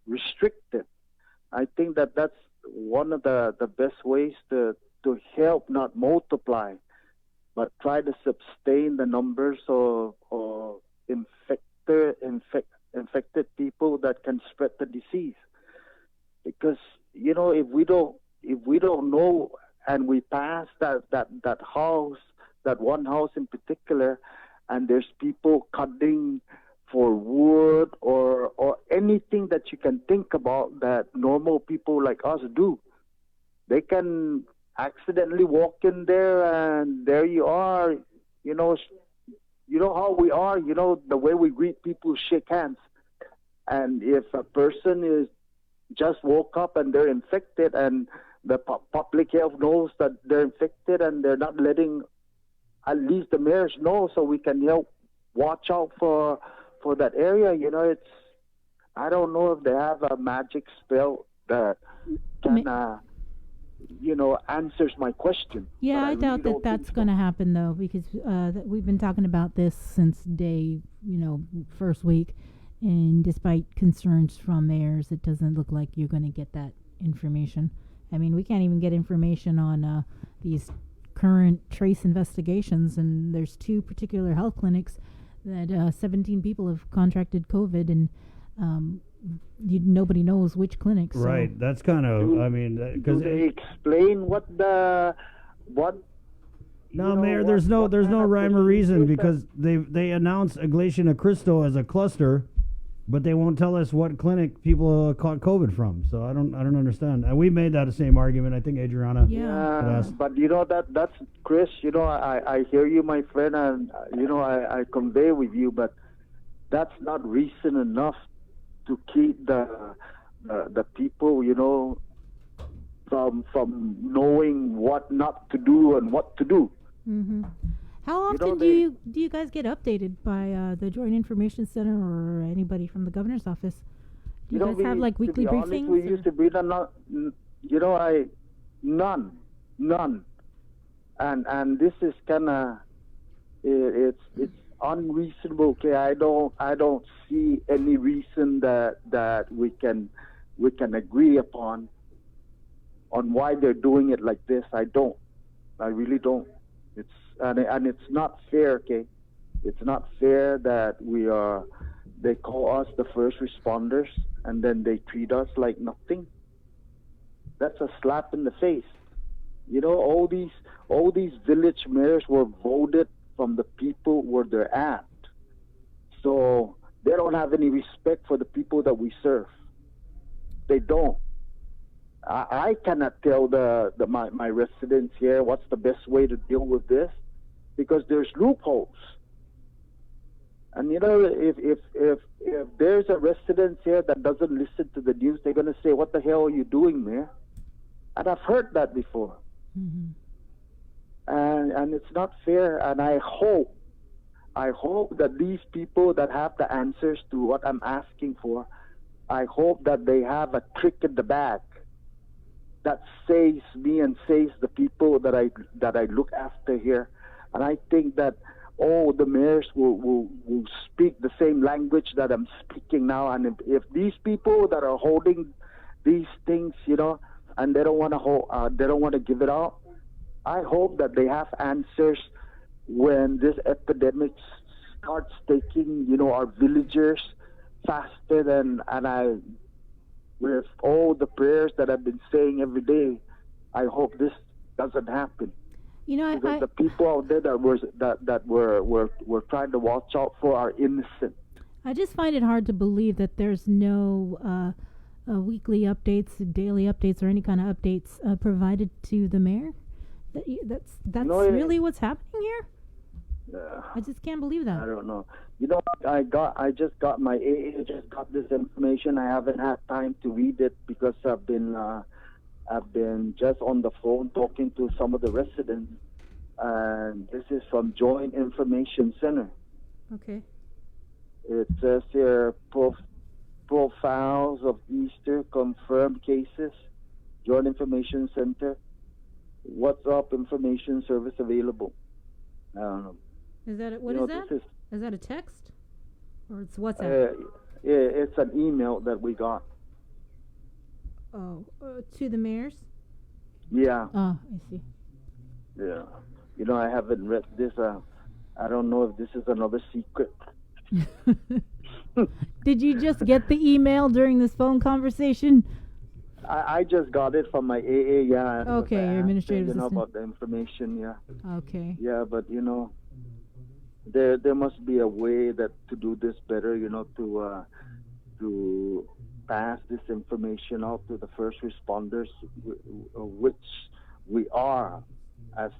restricted. I think that that's one of the best ways to help not multiply, but try to sustain the numbers of infected people that can spread the disease. Because if we don't know, and we pass that house, that one house in particular, and there's people cutting for wood or anything that you can think about that normal people like us do, they can accidentally walk in there, and there you are. You know how we are, the way we greet people, shake hands. And if a person is just woke up and they're infected, and the public health knows that they're infected, and they're not letting at least the mayors know, so we can help watch out for that area. I don't know if they have a magic spell that can answers my question. Yeah, I doubt that that's going to happen, though, because we've been talking about this since day, first week, and despite concerns from mayors, it doesn't look like you're going to get that information. I mean, we can't even get information on these current trace investigations, and there's 2 particular health clinics that 17 people have contracted COVID, and nobody knows which clinics. So. Right. That's kind of. Do they explain what? No, Mayor. There's no rhyme or reason, because they announced Iglesia de Cristo as a cluster, but they won't tell us what clinic people caught COVID from. So I don't understand. And we made that same argument. I think Adriana. Yeah. But that's Chris. I hear you, my friend, and I convey with you, but that's not reason enough to keep the people, from knowing what not to do and what to do. Mm-hmm. How often do you guys get updated by the Joint Information Center or anybody from the governor's office? Do you guys have like weekly briefings? We used to be none, and this is kind of it's unreasonable. Okay, I don't see any reason that we can agree upon on why they're doing it like this. I really don't. It's not fair. Okay, it's not fair that we are They call us the first responders, and then they treat us like nothing. That's a slap in the face. You know, all these village mayors were voted from the people where they're at. So they don't have any respect for the people that we serve. They don't. I cannot tell my residents here what's the best way to deal with this, because there's loopholes. And you know, if there's a resident here that doesn't listen to the news, they're gonna say, "What the hell are you doing, Mayor?" And I've heard that before. Mm-hmm. And it's not fair. And I hope that these people that have the answers to what I'm asking for, I hope that they have a trick in the bag that saves me and saves the people that I look after here. And I think that all the mayors will speak the same language that I'm speaking now. And if these people that are holding these things, you know, and they don't want to give it out, I hope that they have answers when this epidemic starts taking, you know, our villagers faster than, with all the prayers that I've been saying every day, I hope this doesn't happen. You know, because the people out there that we're trying to watch out for are innocent. I just find it hard to believe that there's no weekly updates, daily updates, or any kind of updates provided to the mayor. That's really what's happening here. I just can't believe that. I don't know. You know, I just got my AA just got this information. I haven't had time to read it because I've been just on the phone talking to some of the residents. And this is from Joint Information Center. Okay. It says here, profiles of Easter confirmed cases. Joint Information Center. What's up? Information service available. I don't know. Is that what is that? Is that a text, or it's WhatsApp? Yeah, it's an email that we got. Oh, to the mayors. Yeah. Oh, I see. Yeah. You know, I haven't read this. I don't know if this is another secret. Did you just get the email during this phone conversation? I just got it from my AA, yeah. Okay, your administrative assistant. You know about the information, yeah. Okay. Yeah, but you know, there must be a way that to do this better, you know, to pass this information out to the first responders, which we are as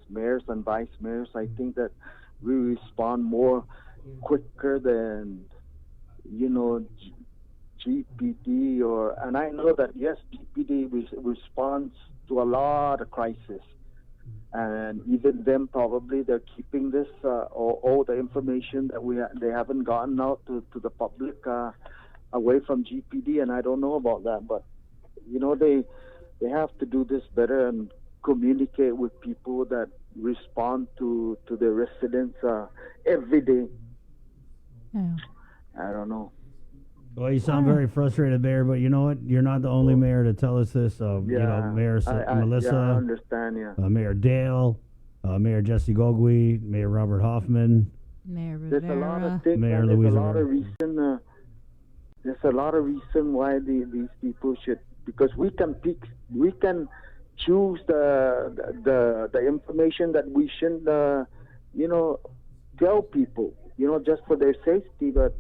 mayors and vice mayors. I think that we respond more quicker than, you know, GPD and I know that yes, GPD responds to a lot of crisis, and even them probably they're keeping this all the information that they haven't gotten out to the public away from GPD, and I don't know about that, but you know they have to do this better and communicate with people that respond to their residents every day. Yeah. I don't know. Well, you sound very frustrated, Mayor, but you know what? You're not the only mayor to tell us this. You know, Mayor Melissa, yeah, I understand, yeah. Mayor Dale, Mayor Jesse Gogwe, Mayor Robert Hoffman, Mayor Rivera, there's a lot of things, Mayor there's Louisa. a lot of reason. There's a lot of reason why these people should, because we can choose the information that we shouldn't, you know, tell people, you know, just for their safety, but.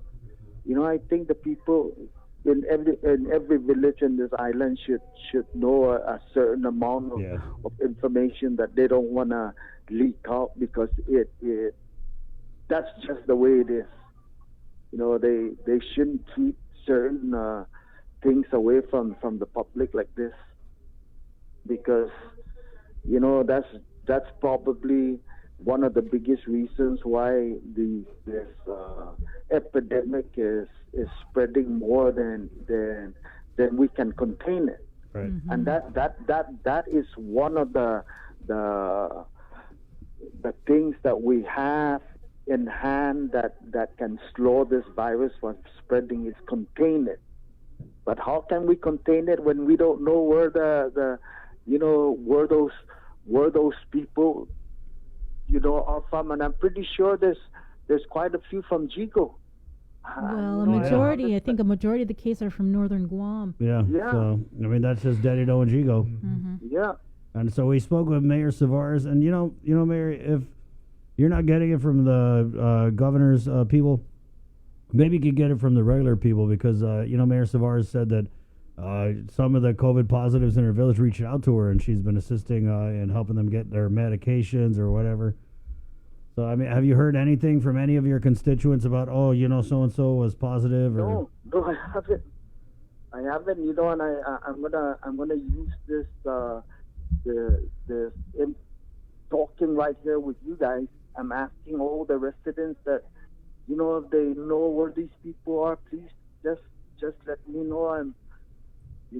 You know, I think the people in every village in this island should know a certain amount of information that they don't want to leak out, because that's just the way it is. You know, they shouldn't keep certain things away from the public like this, because you know that's probably one of the biggest reasons why this epidemic is spreading more than we can contain it. Right. Mm-hmm. And that is one of the things that we have in hand that can slow this virus from spreading, is contain it. But how can we contain it when we don't know where where those people, you know, are from? And I'm pretty sure there's quite a few from Jigo. Well, a majority, I think a majority of the cases are from northern Guam. Yeah. So, I mean, that's just Daddy Do and Jigo. Yeah. And so we spoke with Mayor Savars, and you know, Mayor, if you're not getting it from the governor's people, maybe you could get it from the regular people because, Mayor Savars said that some of the COVID positives in her village reached out to her, and she's been assisting in helping them get their medications or whatever. So, I mean, have you heard anything from any of your constituents about, so-and-so was positive? Or? No, I haven't. And I'm gonna use this in talking right here with you guys. I'm asking all the residents that, if they know where these people are, please just let me know. And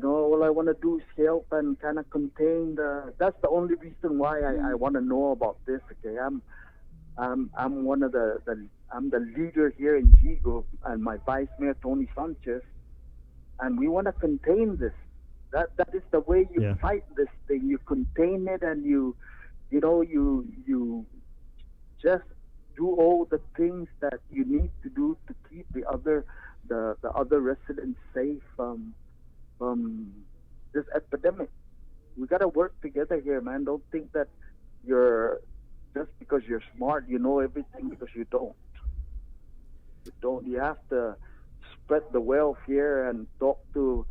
all I want to do is help and kind of contain that's the only reason why I want to know about this. Okay, I'm one of I'm the leader here in Jigo, and my vice mayor Tony Sanchez, and we want to contain this. That is the way you fight this thing. You contain it, and you just do all the things that you need to do to keep the other residents safe from this epidemic. We gotta work together here, man. Don't think that just because you're smart, you know everything, because you don't. You have to spread the wealth here and talk to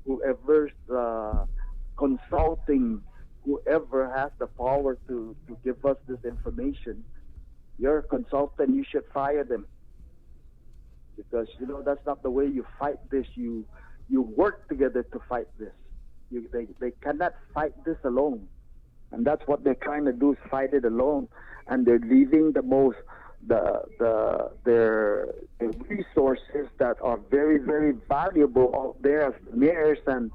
whoever's consulting, whoever has the power to give us this information. You're a consultant, you should fire them. Because, that's not the way you fight this. You work together to fight this. They cannot fight this alone. And that's what they're trying to do, is fight it alone. And they're leaving their resources that are very, very valuable out there as mayors and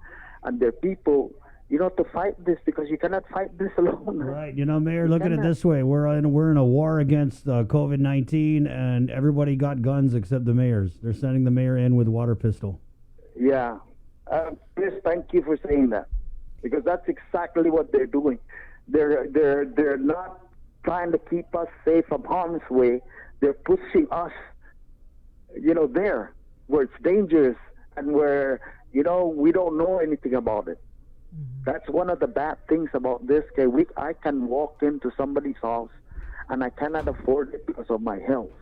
their people, to fight this, because you cannot fight this alone. Right. Mayor, look at it this way. We're in a war against COVID-19, and everybody got guns except the mayors. They're sending the mayor in with water pistol. Yeah. Chris, thank you for saying that, because that's exactly what they're doing. They're not trying to keep us safe from harm's way. They're pushing us, there where it's dangerous and where, we don't know anything about it. That's one of the bad things about this. Okay, I can walk into somebody's house and I cannot afford it because of my health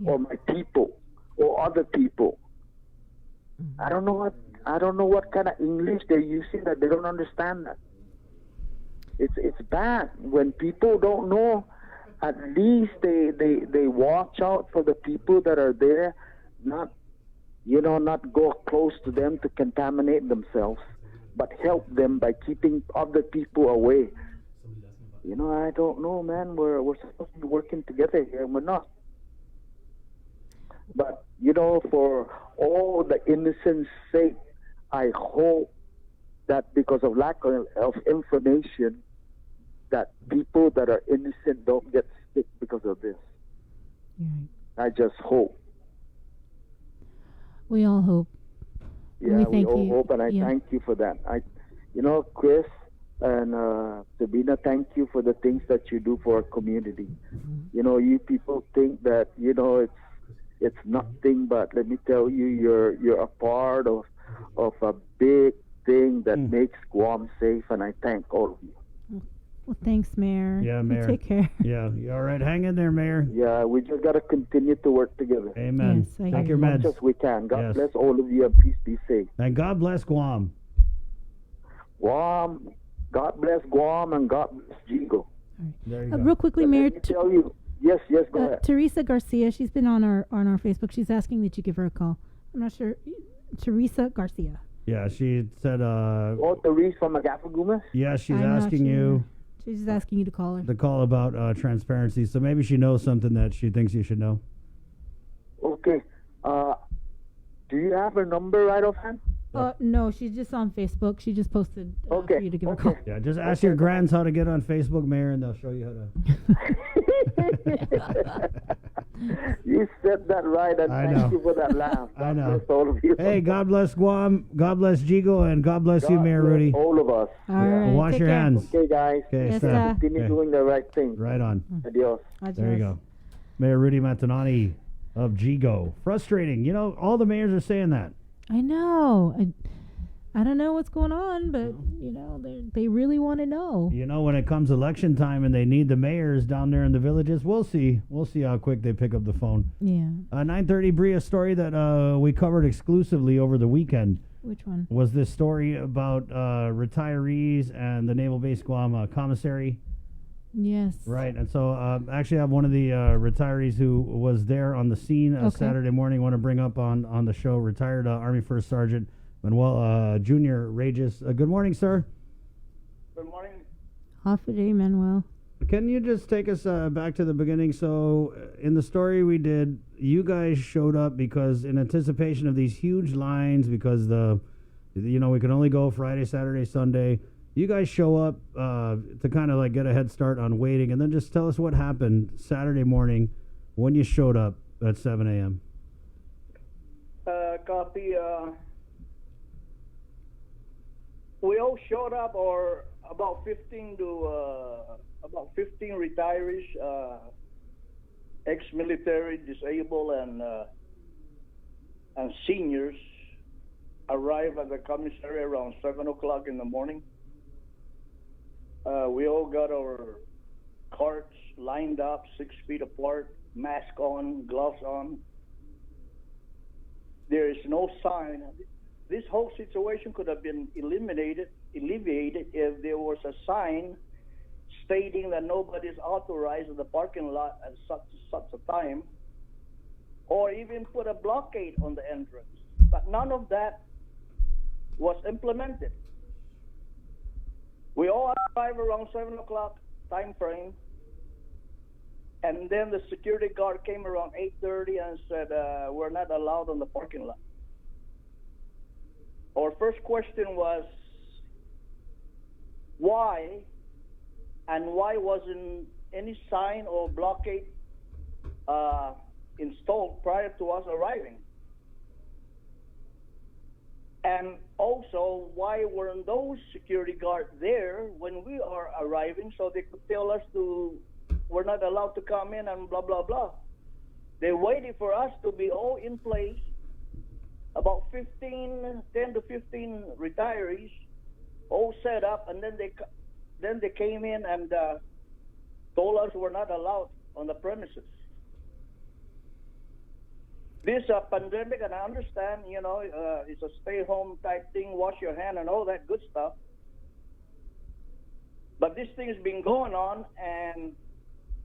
or my people or other people. I don't know what kind of English they're using that they don't understand that. It's bad when people don't know. At least they watch out for the people that are there, not go close to them to contaminate themselves, but help them by keeping other people away. I don't know, man. We're supposed to be working together here, and we're not. But for all the innocent's sake, I hope that because of lack of information, that people that are innocent don't get sick because of this. I just hope. We all hope. Yeah, we all hope, and I thank you for that. Chris and Sabrina, thank you for the things that you do for our community. You people think that it's nothing, but let me tell you, you're a part of a big thing that makes Guam safe, and I thank all of you. Well, thanks, Mayor. Yeah, Mayor. You take care. Yeah, you all right? Hang in there, Mayor. Yeah, we just got to continue to work together. Amen. Yes, Take your meds. As much as we can. God bless all of you, and please be safe. And God bless Guam. Guam. God bless Guam, and God bless Jigo. There you go. Real quickly, Mayor. Let me tell you. Yes, go ahead. Teresa Garcia, she's been on our Facebook. She's asking that you give her a call. I'm not sure. Teresa Garcia. Yeah, she said. Teresa from Agapagumas? Yeah, she's asking you. She's just asking you to call her. The call about transparency. So maybe she knows something that she thinks you should know. Okay. Do you have her number right offhand? No, she's just on Facebook. She just posted for you to give her a call. Yeah, just ask your grands how to get on Facebook, Mayor, and they'll show you how to. You said that right, and thank you for that laugh. I know. God bless all of you. Hey, God bless Guam, God bless Jigo, and God bless you, Mayor Rudy. All of us. All right. Wash Take your care. hands. Okay, guys. Okay, continue doing the right thing. Right on. Adios. There you go. Mayor Rudy Matanani of GGO. Frustrating. You know, all the mayors are saying that. I know. I don't know what's going on, but, you know, they really want to know. You know, when it comes election time and they need the mayors down there in the villages, we'll see. We'll see how quick they pick up the phone. Yeah. 9:30, Bree, a story that we covered exclusively over the weekend. Which one? Was this story about retirees and the Naval Base Guam Commissary. Yes. Right. And so actually I have one of the retirees who was there on the scene Saturday morning. Want to bring up on the show, retired Army First Sergeant Manuel Jr. Regis. Good morning, sir. Good morning. Half a day, Manuel. Can you just take us back to the beginning? So in the story we did, you guys showed up because in anticipation of these huge lines, because we could only go Friday, Saturday, Sunday. You guys show up to kind of like get a head start on waiting, and then just tell us what happened Saturday morning when you showed up at 7 a.m. Copy. We all showed up, or about 15 retirees, ex-military, disabled, and seniors arrived at the commissary around 7 o'clock in the morning. We all got our carts lined up 6 feet apart, mask on, gloves on. There is no sign. This whole situation could have been alleviated if there was a sign stating that nobody is authorized in the parking lot at such a time, or even put a blockade on the entrance. But none of that was implemented. We all arrived around 7 o'clock time frame, and then the security guard came around 8:30 and said, we're not allowed on the parking lot. Our first question was, why? And why wasn't any sign or blockade installed prior to us arriving? And also, why weren't those security guards there when we are arriving so they could tell us we're not allowed to come in and blah, blah, blah. They waited for us to be all in place, about 10 to 15 retirees, all set up, and then they came in and told us we're not allowed on the premises. This pandemic, and I understand, it's a stay-home type thing, wash your hand and all that good stuff. But this thing has been going on, and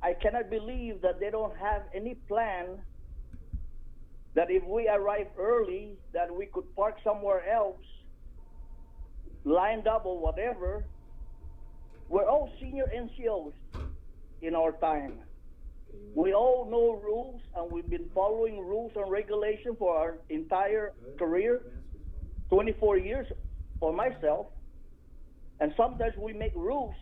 I cannot believe that they don't have any plan that if we arrive early, that we could park somewhere else, lined up or whatever. We're all senior NCOs in our time. We all know rules, and we've been following rules and regulations for our entire career, 24 years for myself. And sometimes we make rules,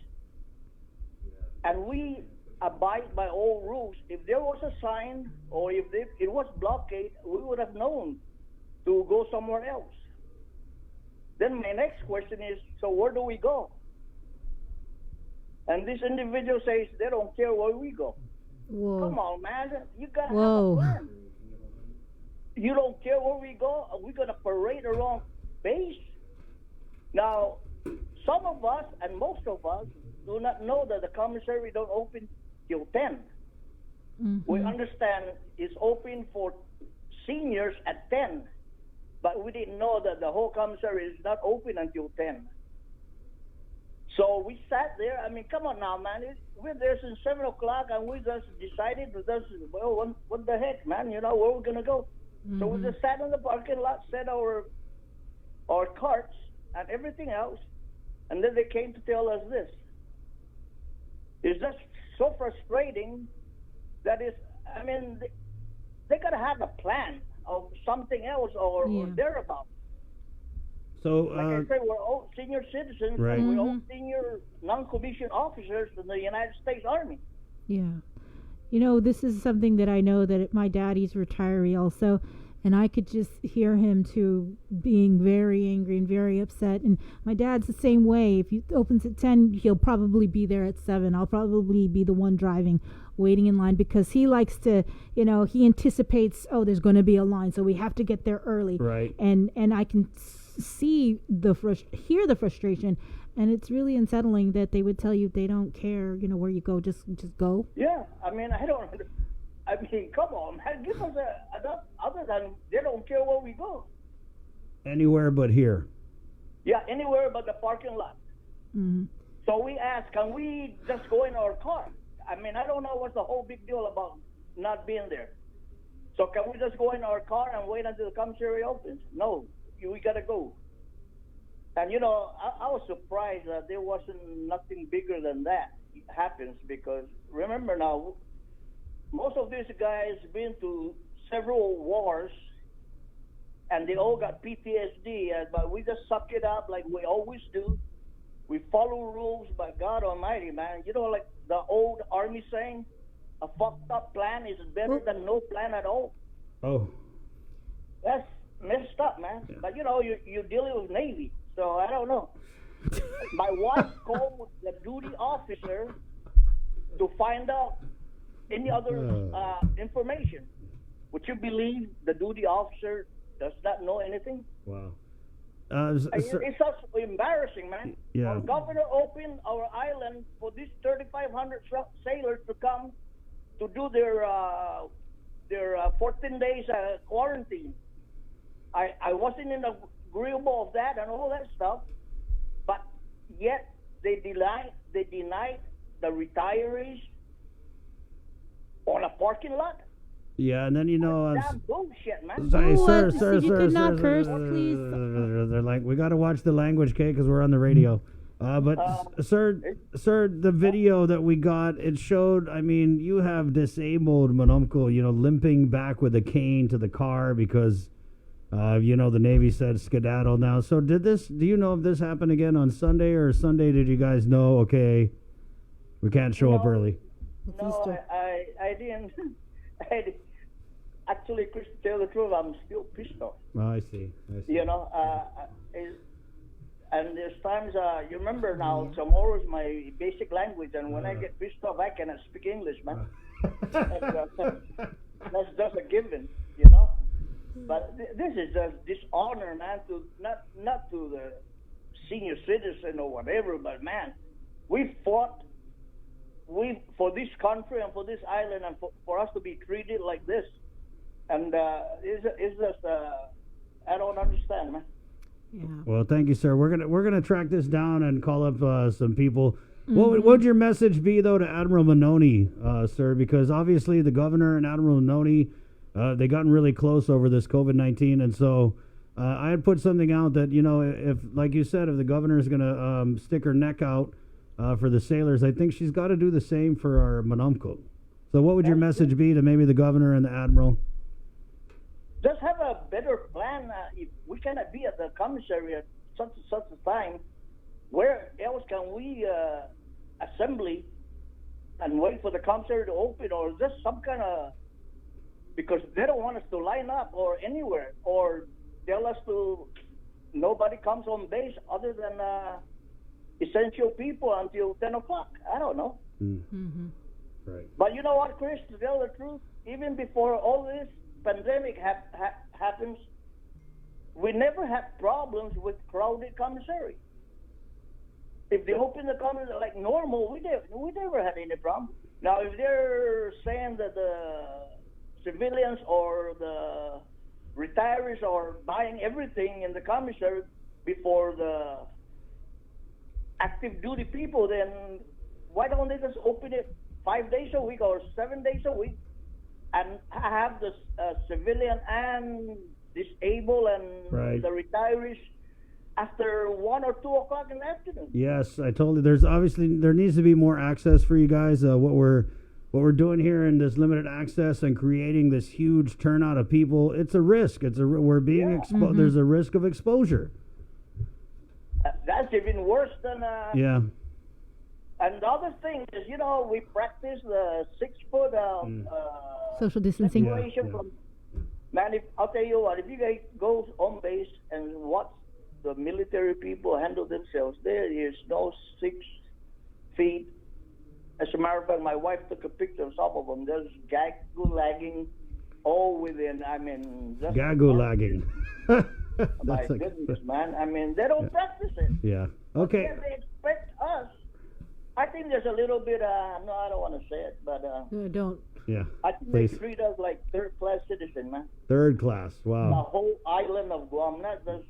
and we abide by all rules. If there was a sign or if it was blockade, we would have known to go somewhere else. Then my next question is, so where do we go? And this individual says they don't care where we go. Whoa. Come on, man. You got to have Whoa. a plan. You don't care where we go? Are we going to parade around base? Now, some of us and most of us do not know that the commissary don't open till 10. Mm-hmm. We understand it's open for seniors at 10, but we didn't know that the whole commissary is not open until 10. So we sat there. I mean, come on now, man. We're there since 7 o'clock, and we just decided what the heck, man? Where we're going to go. Mm-hmm. So we just sat in the parking lot, set our carts and everything else, and then they came to tell us this. It's just so frustrating that they got to have a plan of something else or thereabouts. So, like I said, we're all senior citizens, right. and we're all senior non-commissioned officers in the United States Army. Yeah. This is something that I know that my daddy's retiree also, and I could just hear him too being very angry and very upset. And my dad's the same way. If he opens at 10, he'll probably be there at 7. I'll probably be the one driving, waiting in line, because he likes to, he anticipates, oh, there's going to be a line, so we have to get there early. Right. And I can see hear the frustration, and it's really unsettling that they would tell you they don't care, where you go, just go. Yeah, I mean, come on, man, give us enough other than they don't care where we go. Anywhere but here. Yeah, anywhere but the parking lot. Mm-hmm. So we asked, can we just go in our car? I mean, I don't know what's the whole big deal about not being there. So can we just go in our car and wait until the commissary opens? No, we got to go. And, I was surprised that there wasn't nothing bigger than that happens, because remember now, most of these guys been to several wars, and they all got PTSD, but we just suck it up like we always do. We follow rules, by God Almighty, man. Like the old army saying, a fucked up plan is better than no plan at all. Oh. That's messed up, man. Yeah. But, you're dealing with Navy, so I don't know. My wife called the duty officer to find out any other information. Would you believe the duty officer does not know anything? Wow. It's so embarrassing, man. Yeah. Our governor opened our island for these 3,500 sailors to come to do their 14 days quarantine. I wasn't in agreeable of that and all that stuff, but yet they denied the retirees on a parking lot. Yeah, and then damn bullshit, man. Sir, you could not curse, please. They're like, we got to watch the language, okay, because we're on the radio. Sir, the video that we got, it showed, I mean, you have disabled Monomco, limping back with a cane to the car because, the Navy said skedaddle now. So do you know if this happened again on Sunday, or Sunday did you guys know, okay, we can't show up early? No, I didn't. Actually, Chris, to tell the truth, I'm still pissed off. Oh, I see. And there's times, you remember now, tomorrow is my basic language, and when I get pissed off, I cannot speak English, man. That's just a given, But this is just dishonor, man, to not to the senior citizen or whatever, but man, we fought for this country and for this island, and for us to be treated like this, and it's just I don't understand, man. Yeah. Well, thank you, sir. We're gonna track this down and call up some people. Mm-hmm. What would your message be though to Admiral Manoni, sir? Because obviously the governor and Admiral Manoni, they gotten really close over this COVID-19, and so I had put something out that if, like you said, if the governor is gonna stick her neck out for the sailors, I think she's got to do the same for our Monomco. So what would your message be to maybe the governor and the admiral? Just have a better plan. If we cannot be at the commissary at such a time, where else can we assembly and wait for the commissary to open, or just some kind of, because they don't want us to line up or anywhere, or tell us to nobody comes on base other than essential people until 10 o'clock. I don't know. Mm-hmm. Right. But you know what, Chris, to tell the truth, even before all this pandemic happens, we never had problems with crowded commissary. If they open the commissary like normal, we never had any problem. Now, if they're saying that the civilians or the retirees are buying everything in the commissary before the active duty people, then why don't they just open it 5 days a week or 7 days a week and have the civilian and disabled and the retirees after 1 or 2 o'clock in the afternoon? Yes, I told you. There needs to be more access for you guys. What we're doing here in this limited access and creating this huge turnout of people, it's a risk. We're being exposed. Mm-hmm. There's a risk of exposure. That's even worse than yeah. And the other thing is, we practice the 6 foot social distancing. Separation from, man, I'll tell you what, if you guys go on base and watch the military people handle themselves. There is no 6 feet. As a matter of fact, my wife took a picture of some of them. There's gag-lagging all within, I mean... Gagulagging. My goodness, man. I mean, they don't practice it. Yeah. Okay. But they expect us. I think there's a little bit, no, I don't want to say it, but... No, don't. Yeah. I think Please. they treat us like third-class citizen, man. Third class. The Wow. whole island of Guam, not just...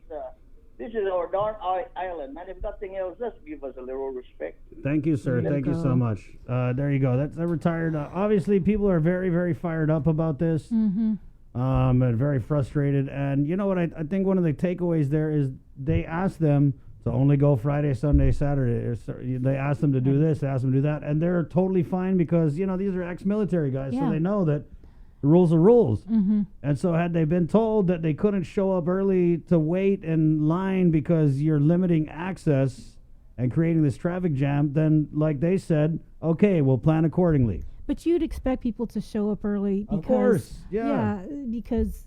this is our darn island, man. If nothing else, just give us a little respect. Thank you, sir. Thank you so much. There you go. That's a retired. Obviously, people are very, very fired up about this. Mm-hmm. And very frustrated. And you know what? I think one of the takeaways there is they asked them to only go Friday, Sunday, Saturday. They asked them to do this, they asked them to do that, and they're totally fine because, you know, these are ex-military guys, so they know that the rules are rules. Mm-hmm. And so had they been told that they couldn't show up early to wait in line because you're limiting access and creating this traffic jam, then, like they said, okay, we'll plan accordingly. But you'd expect people to show up early because, of course, yeah, because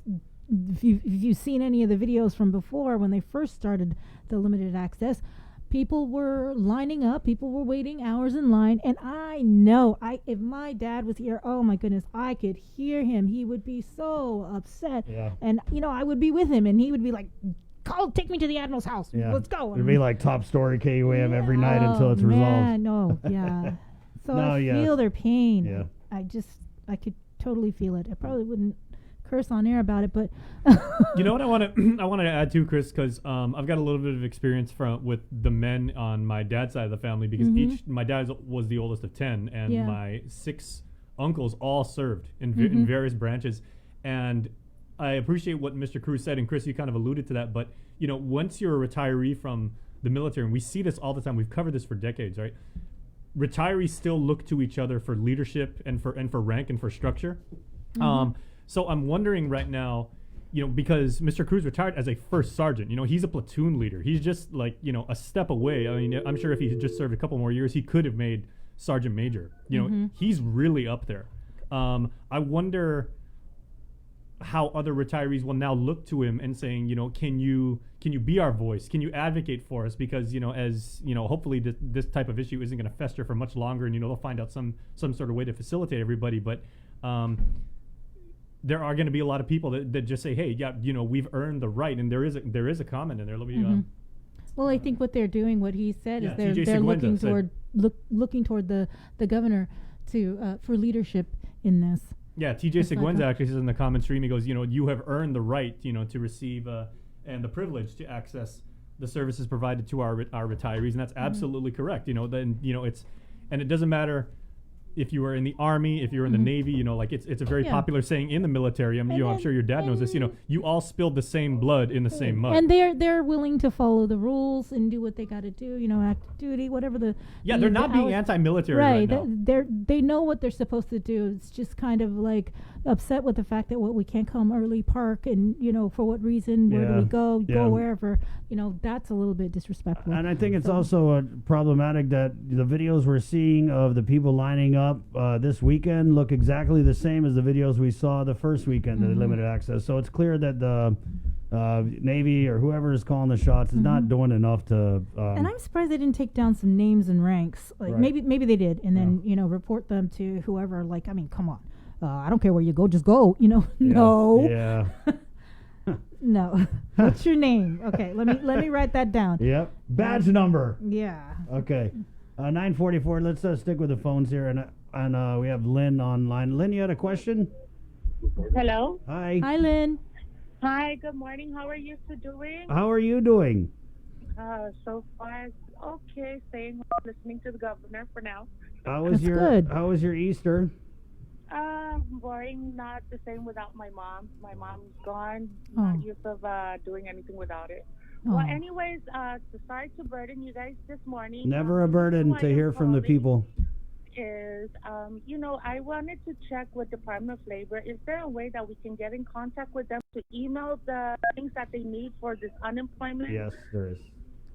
if you've seen any of the videos from before when they first started the limited access, people were lining up, people were waiting hours in line, and I know, if my dad was here, oh my goodness, I could hear him. He would be so upset, and you know, I would be with him, and he would be like, take me to the Admiral's house. Yeah. Let's go. It'd be like top story KUAM every night until it's resolved. No, yeah. So I feel their pain. Yeah. I could totally feel it. I probably wouldn't curse on air about it, but you know what I want to add too, Chris, because I've got a little bit of experience with the men on my dad's side of the family because my dad was the oldest of 10, and my 6 uncles all served in various branches, and I appreciate what Mr. Cruz said, and Chris, you kind of alluded to that, but you know, once you're a retiree from the military, and we see this all the time, we've covered this for decades, right? Retirees still look to each other for leadership and for rank and for structure. So I'm wondering right now, you know, because Mr. Cruz retired as a first sergeant, you know, he's a platoon leader. He's just like, you know, a step away. I mean, I'm sure if he had just served a couple more years, he could have made sergeant major. You know, he's really up there. I wonder how other retirees will now look to him and saying, you know, can you be our voice? Can you advocate for us? Because, you know, as you know, hopefully this type of issue isn't going to fester for much longer, and you know, they'll find out some sort of way to facilitate everybody. But there are going to be a lot of people that just say, hey, yeah, you know, we've earned the right, and there is a comment in there. Let me. Well, I think what they're doing, what he said, is they're Seguenza looking toward the governor to for leadership in this. Yeah, TJ Seguenza actually says in the comment stream, he goes, you know, you have earned the right, you know, to receive and the privilege to access the services provided to our retirees, and that's absolutely correct. You know, then you know it doesn't matter if you were in the Army, if you're in the Navy, you know, like it's a very popular saying in the military. I mean, you know, I'm sure your dad knows this. You know, you all spilled the same blood in the same mud. And they're willing to follow the rules and do what they got to do. You know, active duty, whatever the. Yeah, they're not being anti-military right now. They know what they're supposed to do. It's just kind of like upset with the fact that we can't come early, park, and you know, for what reason? Where do we go? Go wherever. You know, that's a little bit disrespectful. And I think it's also problematic that the videos we're seeing of the people lining up this weekend look exactly the same as the videos we saw the first weekend of the limited access. So it's clear that the Navy or whoever is calling the shots is not doing enough to. And I'm surprised they didn't take down some names and ranks. Like maybe they did, and then you know, report them to whoever. Like, I mean, come on, I don't care where you go, just go. You know, no. Yeah. No. What's your name? Okay, let me write that down. Yep. Badge number. Yeah. Okay. 9:44. Let's stick with the phones here, and we have Lynn online. Lynn, you had a question? Hello. Hi. Hi, Lynn. Hi. Good morning. How are you two doing? How are you doing? So far, okay. Staying home, listening to the governor for now. How was your Easter? Boring. Not the same without my mom. My mom's gone. Not used of doing anything without it. Well, anyways, sorry to burden you guys this morning. Never a burden to hear from the people. Is you know, I wanted to check with Department of Labor. Is there a way that we can get in contact with them to email the things that they need for this unemployment? Yes, there is.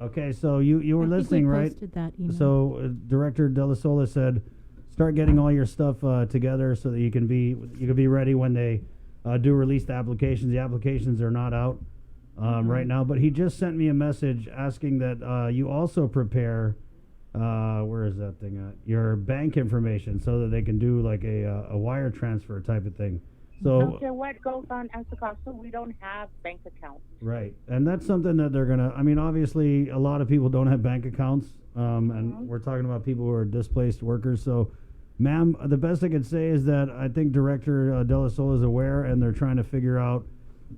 Okay, so you were listening, right? That email. So Director De La Sola said, start getting all your stuff together so that you can be ready when they do release the applications. The applications are not out. right now. But he just sent me a message asking that you also prepare, where is that thing at? Your bank information so that they can do like a wire transfer type of thing. So okay, what goes on as the cost? So we don't have bank accounts. right, and that's something that they're gonna. I mean, obviously, a lot of people don't have bank accounts, and we're talking about people who are displaced workers. So, ma'am, the best I could say is that I think Director De La Sola is aware, and they're trying to figure out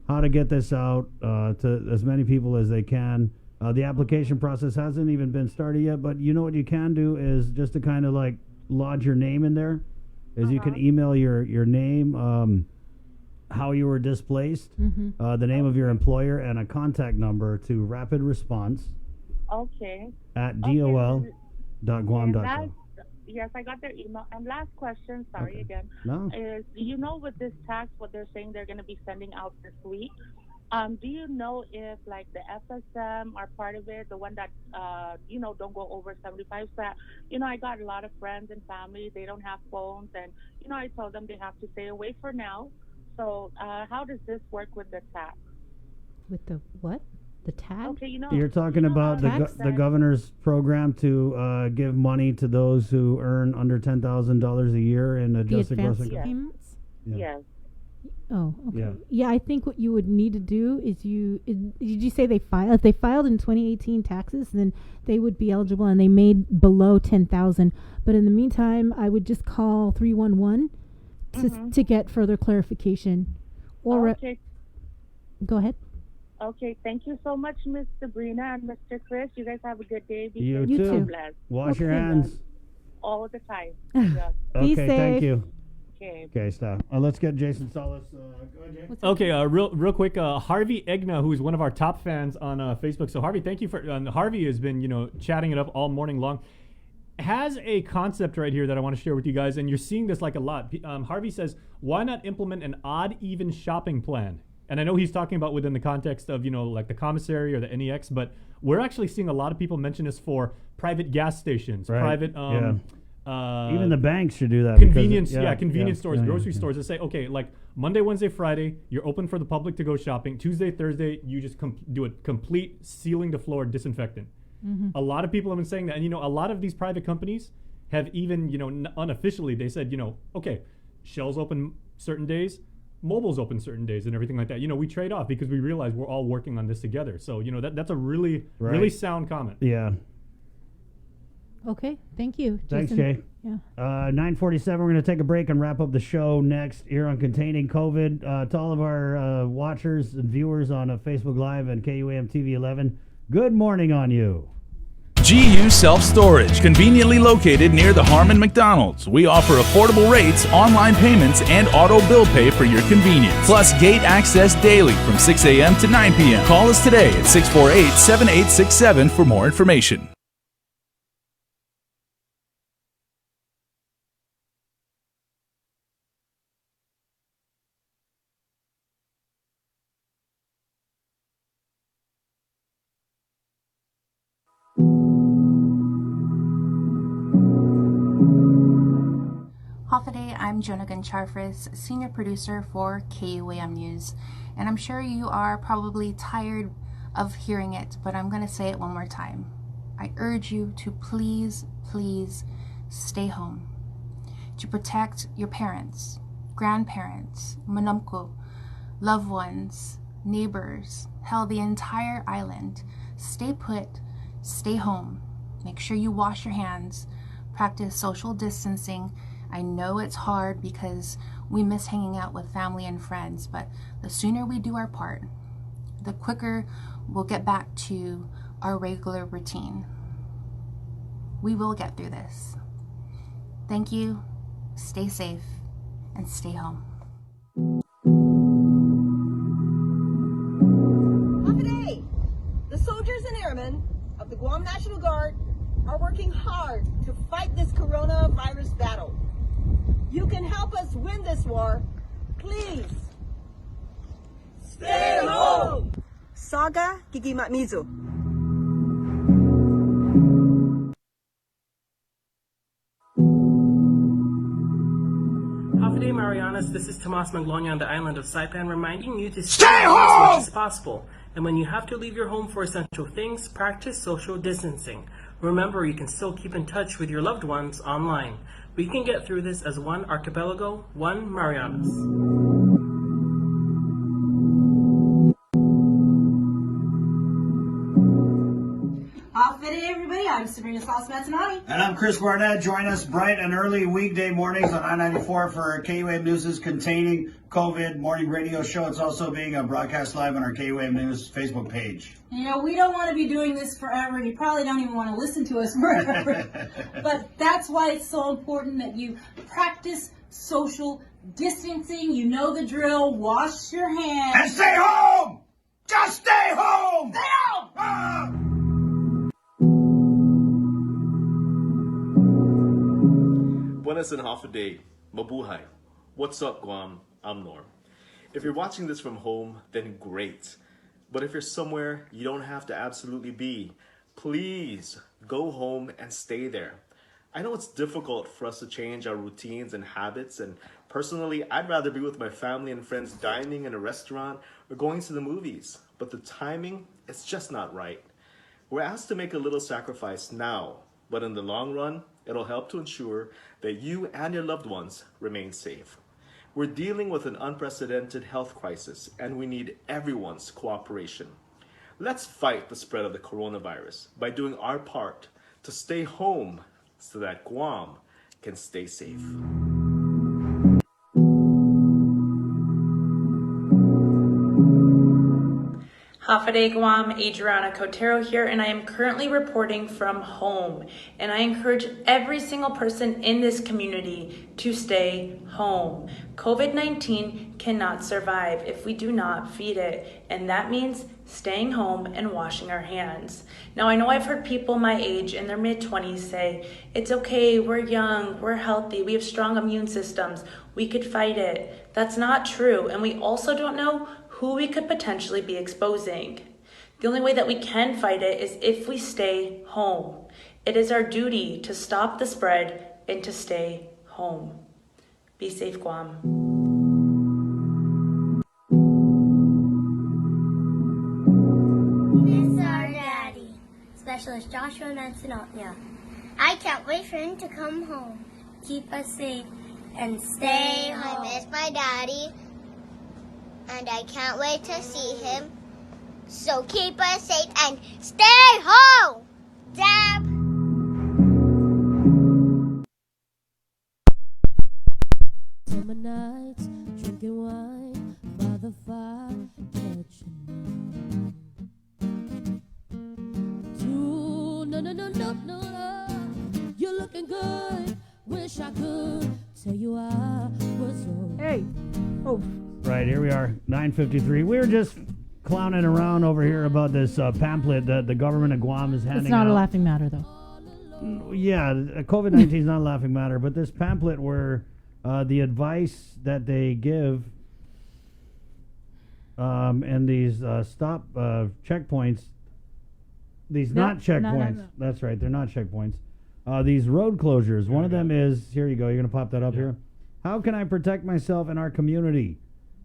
how to get this out to as many people as they can. The application process hasn't even been started yet, but you know what you can do is just to kind of like lodge your name in there, is you can email your name. How you were displaced, the name of your employer, and a contact number to Rapid Response at dol.guam.com. Yes, I got their email. And last question, sorry again, is with this tax, what they're saying they're going to be sending out this week. Do you know if like the FSM are part of it, the one that, don't go over 75 cents? I got a lot of friends and family, they don't have phones, and, I told them they have to stay away for now. So how does this work with the tax? With the what? The tag? Okay, You're talking about the governor's program to give money to those who earn under $10,000 a year in adjusted gross income. Payments? Yes. Oh, okay. Yeah, I think what you would need to do is did you say they filed? If they filed in 2018 taxes, then they would be eligible, and they made below 10,000. But in the meantime, I would just call 311 to get further clarification. Or go ahead. Okay, thank you so much, Miss Sabrina and Mr. Chris. You guys have a good day. Be You safe too. and blessed. Wash your hands. All the time. Yeah. Okay, safe. thank you. Okay. Okay, stop. Let's get Jason Solis. Go ahead, Jay. Okay, real quick, Harvey Egna, who's one of our top fans on Facebook. So Harvey, thank you for. Harvey has been, chatting it up all morning long. Has a concept right here that I want to share with you guys, and you're seeing this like a lot. Harvey says, "Why not implement an odd even shopping plan?" And I know he's talking about within the context of like the Commissary or the NEX, but we're actually seeing a lot of people mention this for private gas stations, private. Even the banks should do that. Convenience, convenience stores, grocery stores that say, okay, like Monday, Wednesday, Friday, you're open for the public to go shopping. Tuesday, Thursday, you just do a complete sealing the floor disinfectant. A lot of people have been saying that, and a lot of these private companies have even, unofficially, they said, okay, Shell's open certain days, Mobile's open certain days, and everything like that. We trade off because we realize we're all working on this together. So, that's a really, really sound comment. Yeah. Okay, thank you, Thanks, Jason. Jay. Yeah. 9:47. We're going to take a break and wrap up the show next here on Containing COVID. To all of our watchers and viewers on Facebook Live and KUAM TV 11, good morning on you. GU Self-Storage, conveniently located near the Harmon McDonald's. We offer affordable rates, online payments, and auto bill pay for your convenience. Plus gate access daily from 6 a.m. to 9 p.m. Call us today at 648-7867 for more information. Today, I'm Jonah Goncharfris, Senior Producer for KUAM News, and I'm sure you are probably tired of hearing it, but I'm going to say it one more time. I urge you to please, please stay home, to protect your parents, grandparents, manamko, loved ones, neighbors, hell, the entire island. Stay put, stay home, make sure you wash your hands, practice social distancing. I know it's hard because we miss hanging out with family and friends, but the sooner we do our part, the quicker we'll get back to our regular routine. We will get through this. Thank you, stay safe, and stay home. Today, the soldiers and airmen of the Guam National Guard are working hard to fight this coronavirus battle. You can help us win this war. Please stay home. Saga Gigimatmizu. Today, my Marianas, this is Tomas Maglonia on the island of Saipan reminding you to stay home as much as possible. And when you have to leave your home for essential things, practice social distancing. Remember, you can still keep in touch with your loved ones online. We can get through this as one archipelago, one Marianas. Hey everybody, I'm Sabrina Salsmatanani. And I'm Chris Barnett. Join us bright and early weekday mornings on I-94 for KUAM News' Containing COVID morning radio show. It's also being broadcast live on our KUAM News Facebook page. You know, we don't want to be doing this forever, and you probably don't even want to listen to us forever. But that's why it's so important that you practice social distancing. You know the drill. Wash your hands. And stay home! Just stay home! Stay home! Ah! Buenas and half a day. Mabuhay. What's up, Guam? I'm Norm. If you're watching this from home, then great. But if you're somewhere you don't have to absolutely be, please go home and stay there. I know it's difficult for us to change our routines and habits, and personally, I'd rather be with my family and friends dining in a restaurant or going to the movies. But the timing, it's just not right. We're asked to make a little sacrifice now, but in the long run, it'll help to ensure that you and your loved ones remain safe. We're dealing with an unprecedented health crisis, and we need everyone's cooperation. Let's fight the spread of the coronavirus by doing our part to stay home so that Guam can stay safe. Hafaday Guam, Adriana Cotero here, and I am currently reporting from home. And I encourage every single person in this community to stay home. COVID-19 cannot survive if we do not feed it, and that means staying home and washing our hands. Now, I know I've heard people my age in their mid-20s say, it's okay, we're young, we're healthy, we have strong immune systems, we could fight it. That's not true, and we also don't know who we could potentially be exposing. The only way that we can fight it is if we stay home. It is our duty to stop the spread and to stay home. Be safe, Guam. Miss our daddy, Specialist Joshua Mansonotia. I can't wait for him to come home. Keep us safe and stay home. I miss my daddy, and I can't wait to see him. So keep us safe and stay home. Dab. Summer nights, drinking wine by the fire, catching on. No. You're looking good. Wish I could tell you I was so. Hey. Oh. Right, here we are, 9:53. We were just clowning around over here about this pamphlet that the government of Guam is handing out. It's not a laughing matter, though. Yeah, COVID-19 is not a laughing matter, but this pamphlet where the advice that they give and these stop checkpoints, these not checkpoints. No. That's right, they're not checkpoints. These road closures. One of them is, here you go, you're going to pop that up here. How can I protect myself and our community?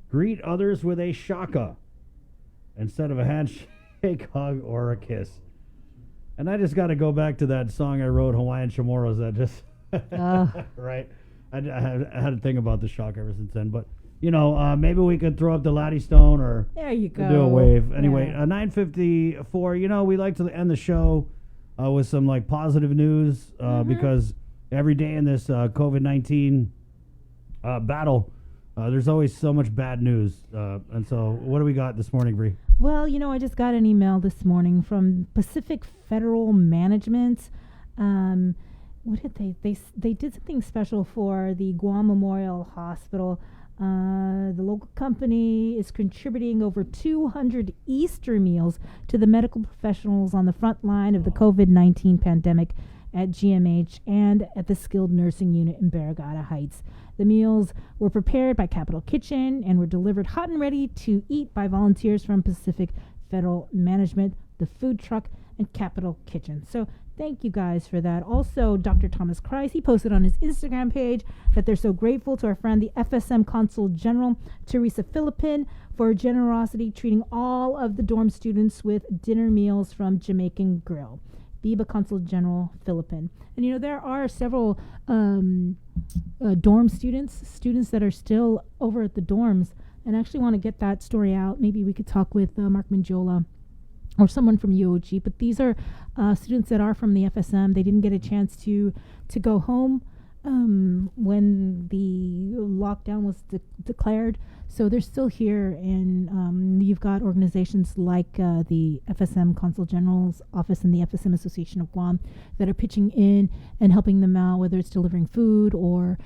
Greet others with a shaka instead of a handshake, hug, or a kiss. And I just got to go back to that song I wrote, Hawaiian Chamorros, that just, right? I had to think about the shock ever since then. But, you know, maybe we could throw up the Laddie Stone or there you go. Do a wave. Anyway, 9:54, you know, we like to end the show with some, like, positive news because every day in this COVID-19 battle, there's always so much bad news. And so what do we got this morning, Bree? Well, you know, I just got an email this morning from Pacific Federal Management. What did they did something special for the Guam Memorial Hospital. The local company is contributing over 200 Easter meals to the medical professionals on the front line of the COVID-19 pandemic at GMH and at the skilled nursing unit in Barrigada Heights. The meals were prepared by Capital Kitchen and were delivered hot and ready to eat by volunteers from Pacific Federal Management, the food truck, and Capital Kitchen. So Thank you guys for that. Also, Dr. Thomas Christ, he posted on his Instagram page that they're so grateful to our friend, the FSM Consul General, Teresa Philippin, for her generosity treating all of the dorm students with dinner meals from Jamaican Grill. Biba Consul General Philippin. And there are several dorm students that are still over at the dorms, and I actually want to get that story out. Maybe we could talk with Mark Mangiola or someone from UOG, but these are students that are from the FSM. They didn't get a chance to go home when the lockdown was declared, so they're still here. And you've got organizations like the FSM Consul General's Office and the FSM Association of Guam that are pitching in and helping them out, whether it's delivering food or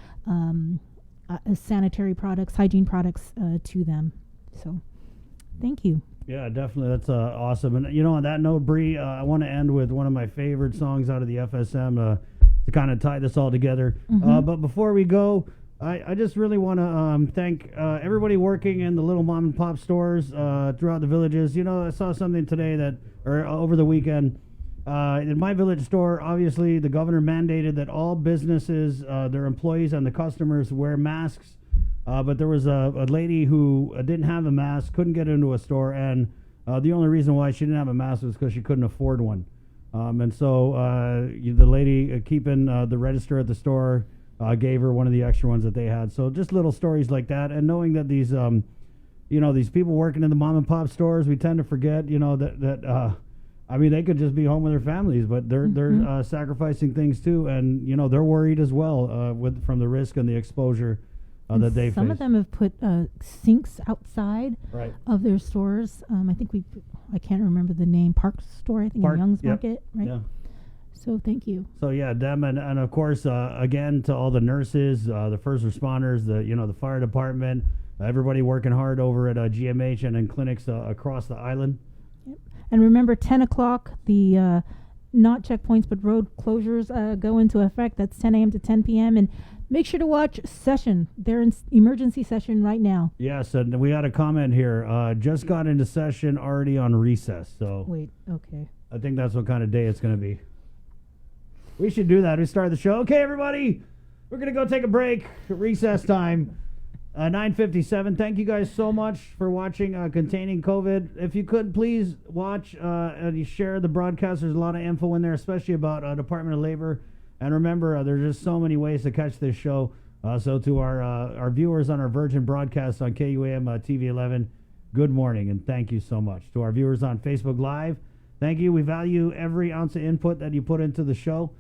sanitary products, hygiene products to them. So thank you. Yeah, definitely. That's awesome. And, on that note, Bree, I want to end with one of my favorite songs out of the FSM to kind of tie this all together. Mm-hmm. But before we go, I just really want to thank everybody working in the little mom and pop stores throughout the villages. I saw something today or over the weekend. In my village store, obviously, the governor mandated that all businesses, their employees and the customers wear masks. But there was a lady who didn't have a mask, couldn't get into a store, and the only reason why she didn't have a mask was because she couldn't afford one. And so the lady keeping the register at the store gave her one of the extra ones that they had. So just little stories like that, and knowing that these, these people working in the mom and pop stores, we tend to forget, that they could just be home with their families, but they're sacrificing things too, and they're worried as well from the risk and the exposure. That they Some face. of them have put sinks outside right. of their stores. I think I can't remember the name, Park Store, I think in Young's Market, right? Yeah. So thank you. So yeah, them and of course again to all the nurses, the first responders, the fire department, everybody working hard over at GMH and in clinics across the island. Yep. And remember, 10 o'clock, the not checkpoints but road closures go into effect. That's 10 a.m. to 10 p.m. and make sure to watch Session. They're in emergency session right now. Yes, and we had a comment here. Just got into session, already on recess. So wait, okay. I think that's what kind of day it's going to be. We should do that. We start the show. Okay, everybody, we're going to go take a break. Recess time. 9:57. Thank you guys so much for watching Containing COVID. If you could, please watch and you share the broadcast. There's a lot of info in there, especially about Department of Labor. And remember, there's just so many ways to catch this show. So to our viewers on our Virgin broadcast on KUAM TV 11, good morning and thank you so much. To our viewers on Facebook Live, thank you. We value every ounce of input that you put into the show.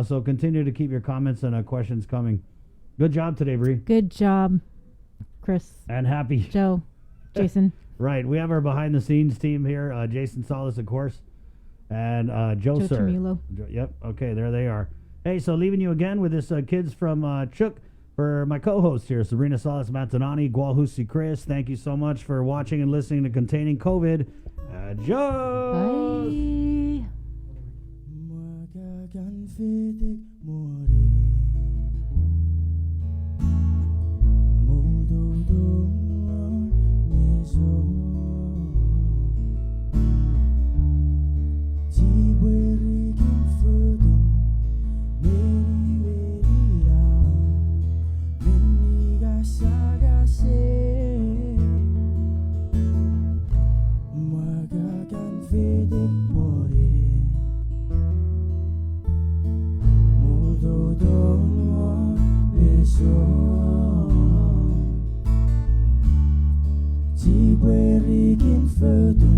So continue to keep your comments and questions coming. Good job today, Bree. Good job, Chris. And happy. Joe. Jason. Right. We have our behind-the-scenes team here. Jason Solis, of course. And Joe Sir. Tamulo. Yep. Okay, there they are. Hey, so leaving you again with this Kids from Chook for my co-host here, Sabrina Salas Matanani, Guahusi Chris. Thank you so much for watching and listening to Containing COVID. Adios. Further